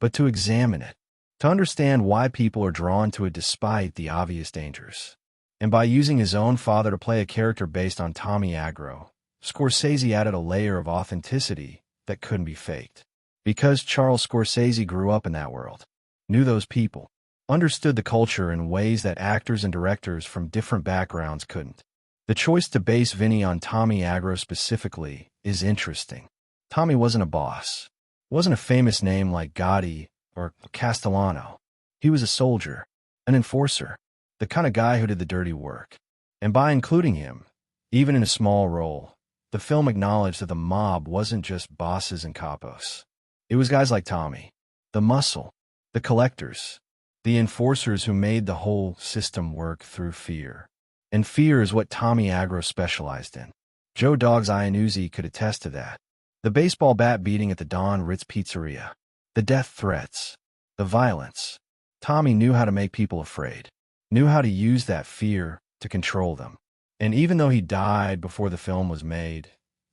but to examine it, to understand why people are drawn to it despite the obvious dangers. And by using his own father to play a character based on Tommy Agro, Scorsese added a layer of authenticity that couldn't be faked. Because Charles Scorsese grew up in that world, knew those people, understood the culture in ways that actors and directors from different backgrounds couldn't. The choice to base Vinny on Tommy Agro specifically is interesting. Tommy wasn't a boss, wasn't a famous name like Gotti or Castellano. He was a soldier, an enforcer, the kind of guy who did the dirty work. And by including him, even in a small role, the film acknowledged that the mob wasn't just bosses and capos. It was guys like Tommy, the muscle, the collectors, the enforcers who made the whole system work through fear. And fear is what Tommy Agro specialized in. Joe Dog's Iannuzzi could attest to that. The baseball bat beating at the Don Ritz Pizzeria, the death threats, the violence. Tommy knew how to make people afraid, knew how to use that fear to control them. And even though he died before the film was made,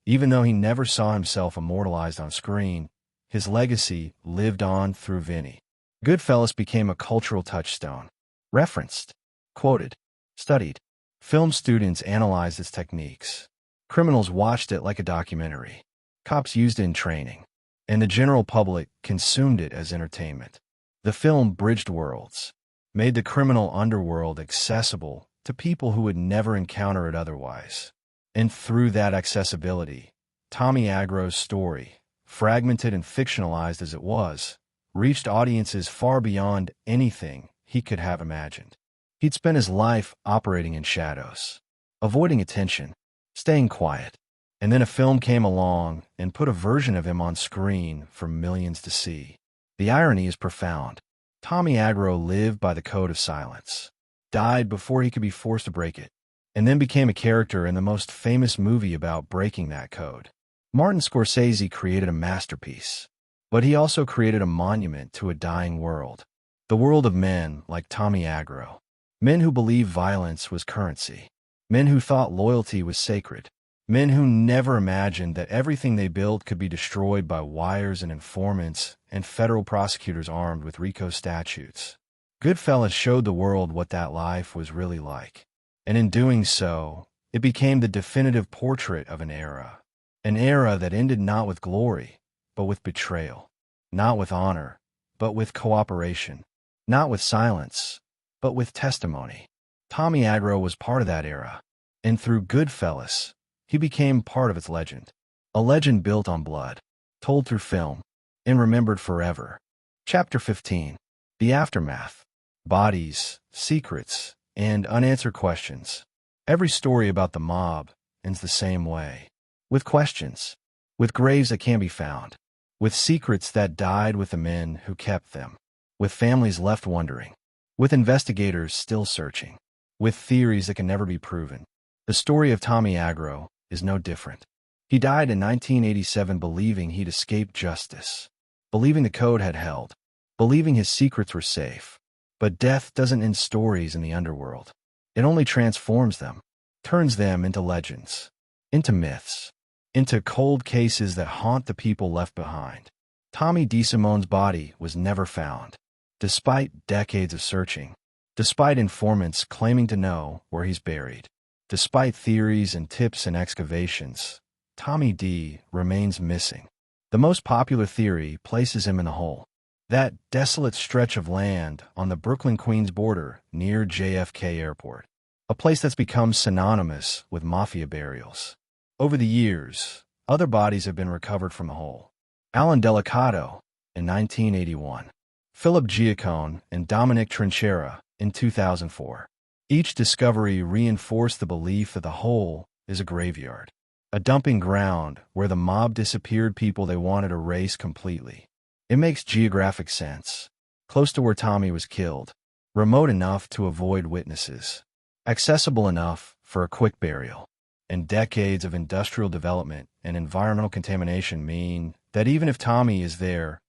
even though he never saw himself immortalized on screen, his legacy lived on through Vinny. Goodfellas became a cultural touchstone. Referenced, quoted, studied. Film students analyzed its techniques. Criminals watched it like a documentary. Cops used it in training. And the general public consumed it as entertainment. The film bridged worlds, made the criminal underworld accessible to people who would never encounter it otherwise. And through that accessibility, Tommy Agro's story, fragmented and fictionalized as it was, reached audiences far beyond anything he could have imagined. He'd spent his life operating in shadows, avoiding attention, staying quiet. And then a film came along and put a version of him on screen for millions to see. The irony is profound. Tommy Agro lived by the code of silence, died before he could be forced to break it, and then became a character in the most famous movie about breaking that code. Martin Scorsese created a masterpiece, but he also created a monument to a dying world. The world of men like Tommy Agro. Men who believed violence was currency. Men who thought loyalty was sacred. Men who never imagined that everything they built could be destroyed by wires and informants and federal prosecutors armed with RICO statutes. Goodfellas showed the world what that life was really like. And in doing so, it became the definitive portrait of an era that ended not with glory, but with betrayal, not with honor, but with cooperation, not with silence, but with testimony. Tommy Agro was part of that era, and through Goodfellas, he became part of its legend. A legend built on blood, told through film, and remembered forever. Chapter 15. The Aftermath. Bodies, secrets, and unanswered questions. Every story about the mob ends the same way. With questions. With graves that can't be found. With secrets that died with the men who kept them. With families left wondering. With investigators still searching. With theories that can never be proven. The story of Tommy Agro is no different. He died in 1987 believing he'd escaped justice. Believing the code had held. Believing his secrets were safe. But death doesn't end stories in the underworld. It only transforms them, turns them into legends, into myths, into cold cases that haunt the people left behind. Tommy DeSimone's body was never found, despite decades of searching, despite informants claiming to know where he's buried, despite theories and tips and excavations. Tommy D remains missing. The most popular theory places him in the hole. That desolate stretch of land on the Brooklyn-Queens border near JFK Airport, a place that's become synonymous with Mafia burials. Over the years, other bodies have been recovered from the hole. Alan Delicato in 1981, Philip Giacone and Dominic Trinchera in 2004. Each discovery reinforced the belief that the hole is a graveyard, a dumping ground where the mob disappeared people they wanted to erase completely. It makes geographic sense. Close to where Tommy was killed, remote enough to avoid witnesses, accessible enough for a quick burial. And decades of industrial development and environmental contamination mean that even if Tommy is there,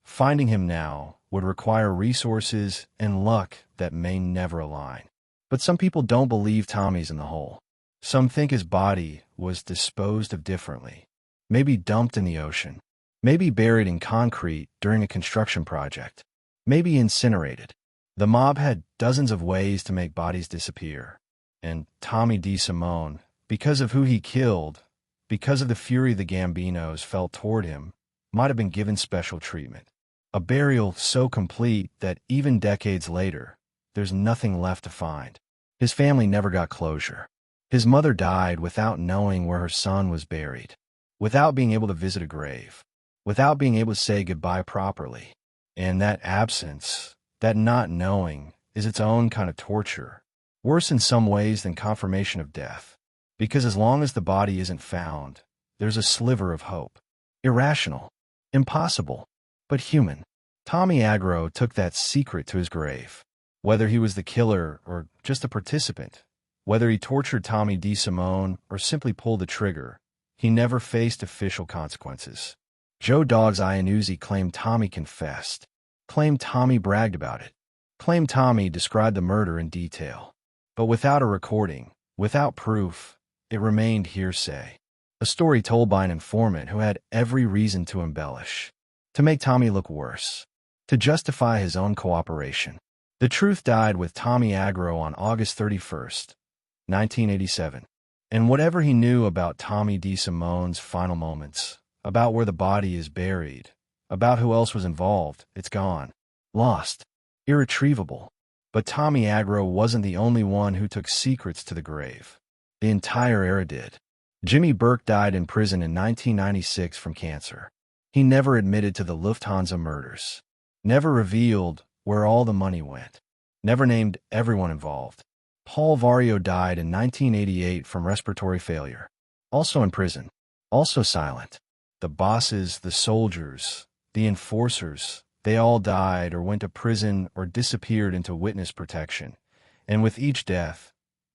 finding him now would require resources and luck that may never align. But some people don't believe Tommy's in the hole. Some think his body was disposed of differently, maybe dumped in the ocean. Maybe buried in concrete during a construction project. Maybe incinerated. The mob had dozens of ways to make bodies disappear. And Tommy DeSimone, because of who he killed, because of the fury the Gambinos felt toward him, might have been given special treatment. A burial so complete that even decades later, there's nothing left to find. His family never got closure. His mother died without knowing where her son was buried, without being able to visit a grave, without being able to say goodbye properly. And that absence, that not knowing, is its own kind of torture, worse in some ways than confirmation of death. Because as long as the body isn't found, there's a sliver of hope. Irrational, impossible, but human. Tommy Agro took that secret to his grave. Whether he was the killer or just a participant, whether he tortured Tommy DeSimone or simply pulled the trigger, he never faced official consequences. Joe Dogg's Iannuzzi claimed Tommy confessed, claimed Tommy bragged about it, claimed Tommy described the murder in detail. But without a recording, without proof, it remained hearsay. A story told by an informant who had every reason to embellish, to make Tommy look worse, to justify his own cooperation. The truth died with Tommy Agro on August 31st, 1987. And whatever he knew about Tommy DeSimone's final moments, about where the body is buried, about who else was involved, it's gone. Lost. Irretrievable. But Tommy Agro wasn't the only one who took secrets to the grave. The entire era did. Jimmy Burke died in prison in 1996 from cancer. He never admitted to the Lufthansa murders. Never revealed where all the money went. Never named everyone involved. Paul Vario died in 1988 from respiratory failure. Also in prison. Also silent. The bosses, the soldiers, the enforcers, they all died or went to prison or disappeared into witness protection. And with each death,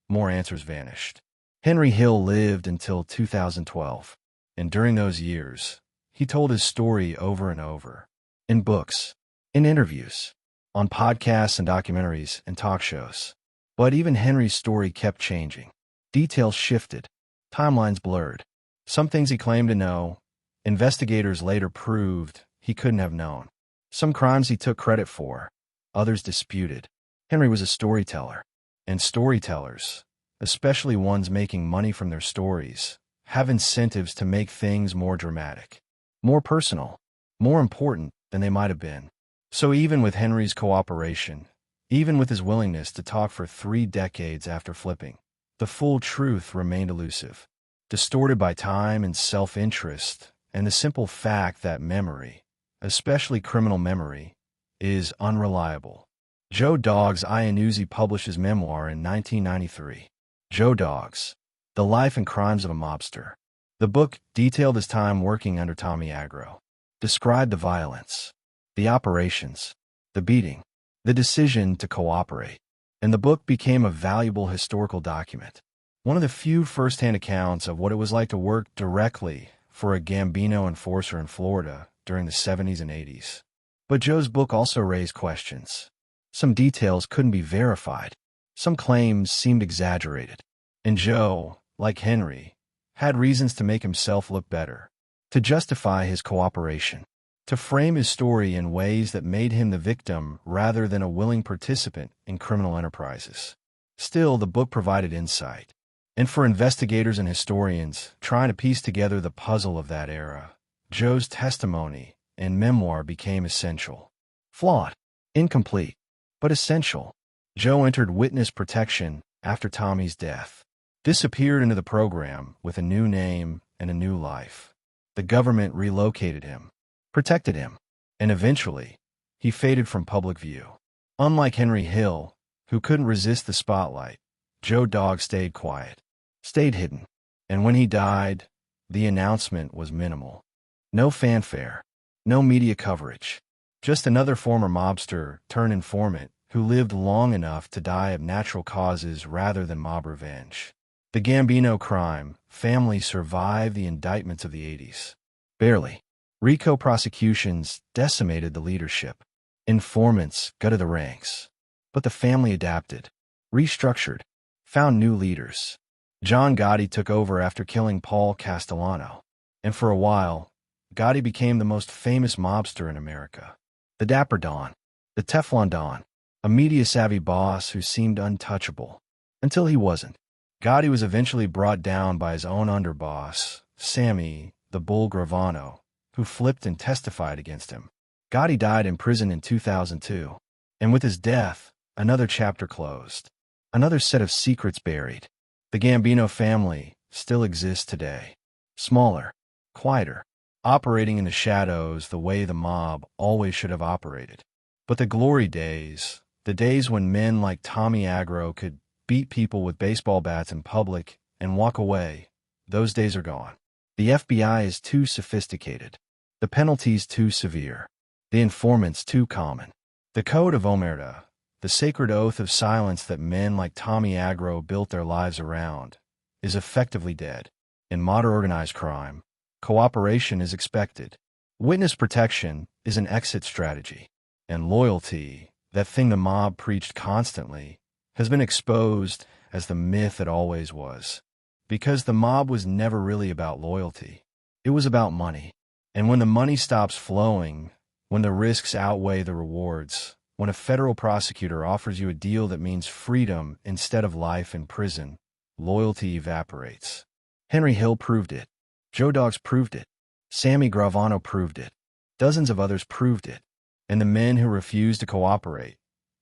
more answers vanished. Henry Hill lived until 2012. And during those years, he told his story over and over. In books, in interviews, on podcasts and documentaries and talk shows. But even Henry's story kept changing. Details shifted. Timelines blurred. Some things he claimed to know, investigators later proved he couldn't have known. Some crimes he took credit for, others disputed. Henry was a storyteller, and storytellers, especially ones making money from their stories, have incentives to make things more dramatic, more personal, more important than they might have been. So even with Henry's cooperation, even with his willingness to talk for 3 decades after flipping, the full truth remained elusive, distorted by time and self-interest, and the simple fact that memory, especially criminal memory, is unreliable. Joe Dogg's Iannuzzi published his memoir in 1993, Joe Dogg's The Life and Crimes of a Mobster. The book detailed his time working under Tommy Agro, described the violence, the operations, the beating, the decision to cooperate, and the book became a valuable historical document, one of the few first-hand accounts of what it was like to work directly for a Gambino enforcer in Florida during the 70s and 80s. But Joe's book also raised questions. Some details couldn't be verified. Some claims seemed exaggerated. And Joe, like Henry, had reasons to make himself look better, to justify his cooperation, to frame his story in ways that made him the victim rather than a willing participant in criminal enterprises. Still, the book provided insight. And for investigators and historians trying to piece together the puzzle of that era, Joe's testimony and memoir became essential. Flawed, incomplete, but essential. Joe entered witness protection after Tommy's death, disappeared into the program with a new name and a new life. The government relocated him, protected him, and eventually, he faded from public view. Unlike Henry Hill, who couldn't resist the spotlight, Joe Dogg stayed quiet, stayed hidden, and when he died, the announcement was minimal. No fanfare, no media coverage, just another former mobster turned informant who lived long enough to die of natural causes rather than mob revenge. The Gambino crime family survived the indictments of the 80s. Barely. RICO prosecutions decimated the leadership. Informants gutted the ranks. But the family adapted, restructured, found new leaders. John Gotti took over after killing Paul Castellano. And for a while, Gotti became the most famous mobster in America. The Dapper Don, the Teflon Don, a media-savvy boss who seemed untouchable. Until he wasn't. Gotti was eventually brought down by his own underboss, Sammy, the Bull Gravano, who flipped and testified against him. Gotti died in prison in 2002. And with his death, another chapter closed. Another set of secrets buried. The Gambino family still exists today. Smaller, quieter, operating in the shadows the way the mob always should have operated. But the glory days, the days when men like Tommy Agro could beat people with baseball bats in public and walk away, those days are gone. The FBI is too sophisticated. The penalties too severe. The informants too common. The code of omerta, the sacred oath of silence that men like Tommy Agro built their lives around, is effectively dead. In modern organized crime, cooperation is expected. Witness protection is an exit strategy. And loyalty, that thing the mob preached constantly, has been exposed as the myth it always was. Because the mob was never really about loyalty. It was about money. And when the money stops flowing, when the risks outweigh the rewards, when a federal prosecutor offers you a deal that means freedom instead of life in prison, loyalty evaporates. Henry Hill proved it. Joe Dogg's proved it. Sammy Gravano proved it. Dozens of others proved it. And the men who refused to cooperate,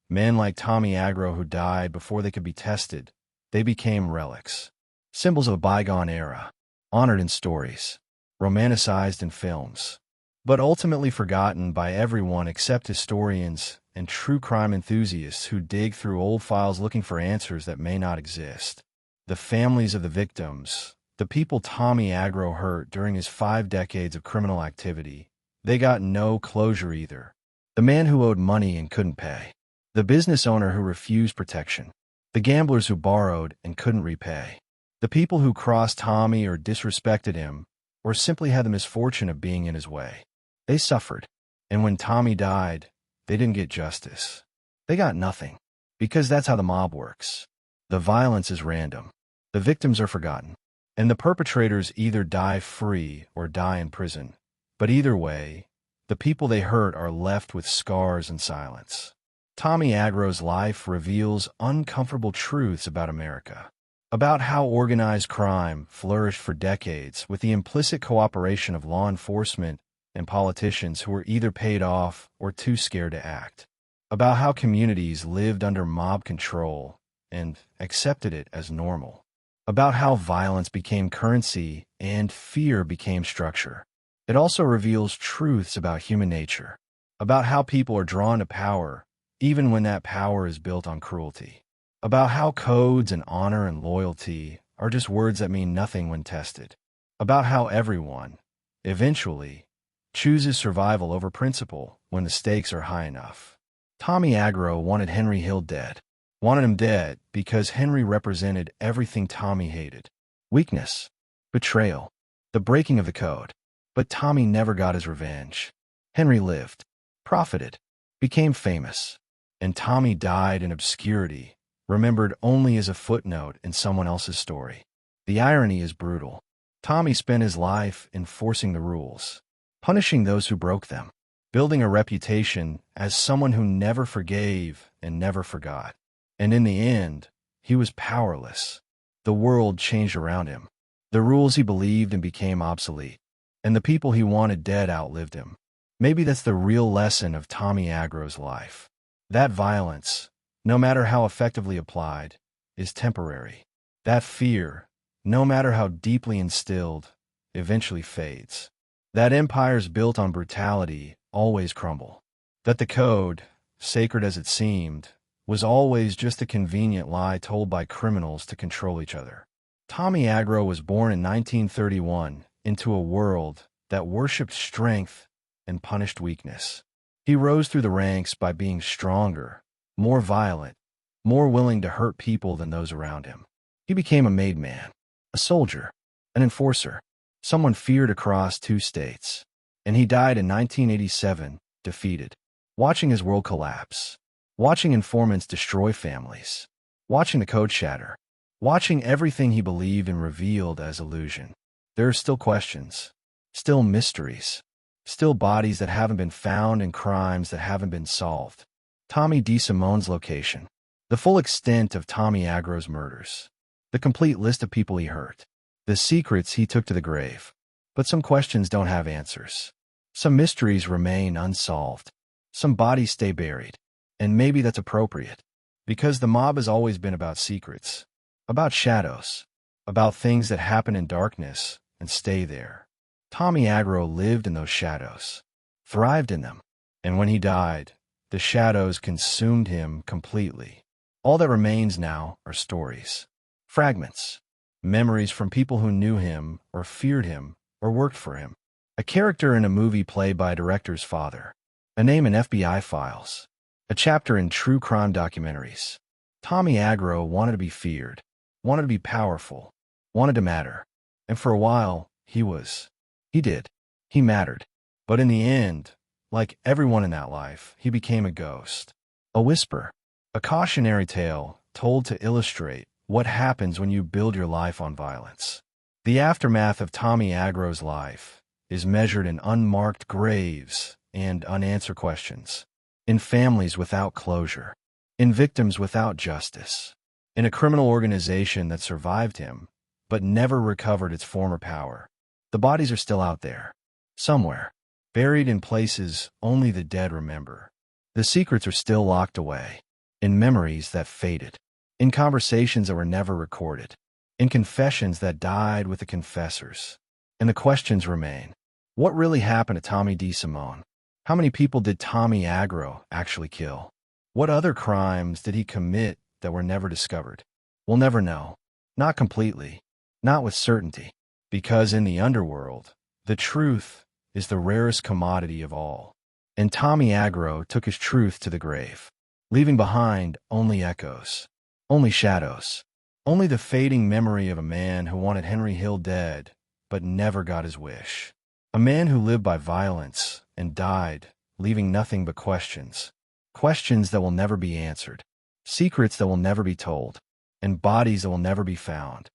men like Tommy Agro who died before they could be tested, they became relics. Symbols of a bygone era, honored in stories, romanticized in films, but ultimately forgotten by everyone except historians and true crime enthusiasts who dig through old files looking for answers that may not exist. The families of the victims, the people Tommy Agro hurt during his 5 decades of criminal activity, they got no closure either. The man who owed money and couldn't pay. The business owner who refused protection. The gamblers who borrowed and couldn't repay. The people who crossed Tommy or disrespected him, or simply had the misfortune of being in his way. They suffered. And when Tommy died, they didn't get justice. They got nothing. Because that's how the mob works. The violence is random. The victims are forgotten. And the perpetrators either die free or die in prison. But either way, the people they hurt are left with scars and silence. Tommy Agro's life reveals uncomfortable truths about America. about how organized crime flourished for decades with the implicit cooperation of law enforcement and politicians who were either paid off or too scared to act, about how communities lived under mob control and accepted it as normal, about how violence became currency and fear became structure. It also reveals truths about human nature, about how people are drawn to power even when that power is built on cruelty, about how codes and honor and loyalty are just words that mean nothing when tested, about how everyone, eventually, chooses survival over principle when the stakes are high enough. Tommy Agro wanted Henry Hill dead. Wanted him dead because Henry represented everything Tommy hated. Weakness, betrayal, the breaking of the code. But Tommy never got his revenge. Henry lived, profited, became famous, and Tommy died in obscurity, remembered only as a footnote in someone else's story. The irony is brutal. Tommy spent his life enforcing the rules, punishing those who broke them, building a reputation as someone who never forgave and never forgot. And in the end, he was powerless. The world changed around him. The rules he believed in became obsolete, and the people he wanted dead outlived him. Maybe that's the real lesson of Tommy Agro's life. That violence, no matter how effectively applied, is temporary. That fear, no matter how deeply instilled, eventually fades. That empires built on brutality always crumble. That the code, sacred as it seemed, was always just a convenient lie told by criminals to control each other. Tommy Agro was born in 1931 into a world that worshipped strength and punished weakness. He rose through the ranks by being stronger, more violent, more willing to hurt people than those around him. He became a made man, a soldier, an enforcer, someone feared across 2 states. And he died in 1987, defeated, watching his world collapse, watching informants destroy families, watching the code shatter, watching everything he believed in revealed as illusion. There are still questions, still mysteries, still bodies that haven't been found and crimes that haven't been solved. Tommy DeSimone's location, the full extent of Tommy Agro's murders, the complete list of people he hurt, the secrets he took to the grave. But some questions don't have answers. Some mysteries remain unsolved. Some bodies stay buried. And maybe that's appropriate, because the mob has always been about secrets, about shadows, about things that happen in darkness and stay there. Tommy Agro lived in those shadows, thrived in them, and when he died, the shadows consumed him completely. All that remains now are stories, fragments, memories from people who knew him or feared him or worked for him. A character in a movie played by a director's father, a name in FBI files, a chapter in true crime documentaries. Tommy Agro wanted to be feared, wanted to be powerful, wanted to matter. And for a while, he was. He did. He mattered. But in the end, like everyone in that life, he became a ghost. A whisper. A cautionary tale told to illustrate what happens when you build your life on violence. The aftermath of Tommy Agro's life is measured in unmarked graves and unanswered questions, in families without closure, in victims without justice, in a criminal organization that survived him but never recovered its former power. The bodies are still out there, somewhere, buried in places only the dead remember. The secrets are still locked away, in memories that faded, in conversations that were never recorded, in confessions that died with the confessors. And the questions remain. What really happened to Tommy DeSimone? How many people did Tommy Agro actually kill? What other crimes did he commit that were never discovered? We'll never know. Not completely. Not with certainty. Because in the underworld, the truth is the rarest commodity of all. And Tommy Agro took his truth to the grave, leaving behind only echoes, only shadows, only the fading memory of a man who wanted Henry Hill dead, but never got his wish. A man who lived by violence and died, leaving nothing but questions. Questions that will never be answered, secrets that will never be told, and bodies that will never be found.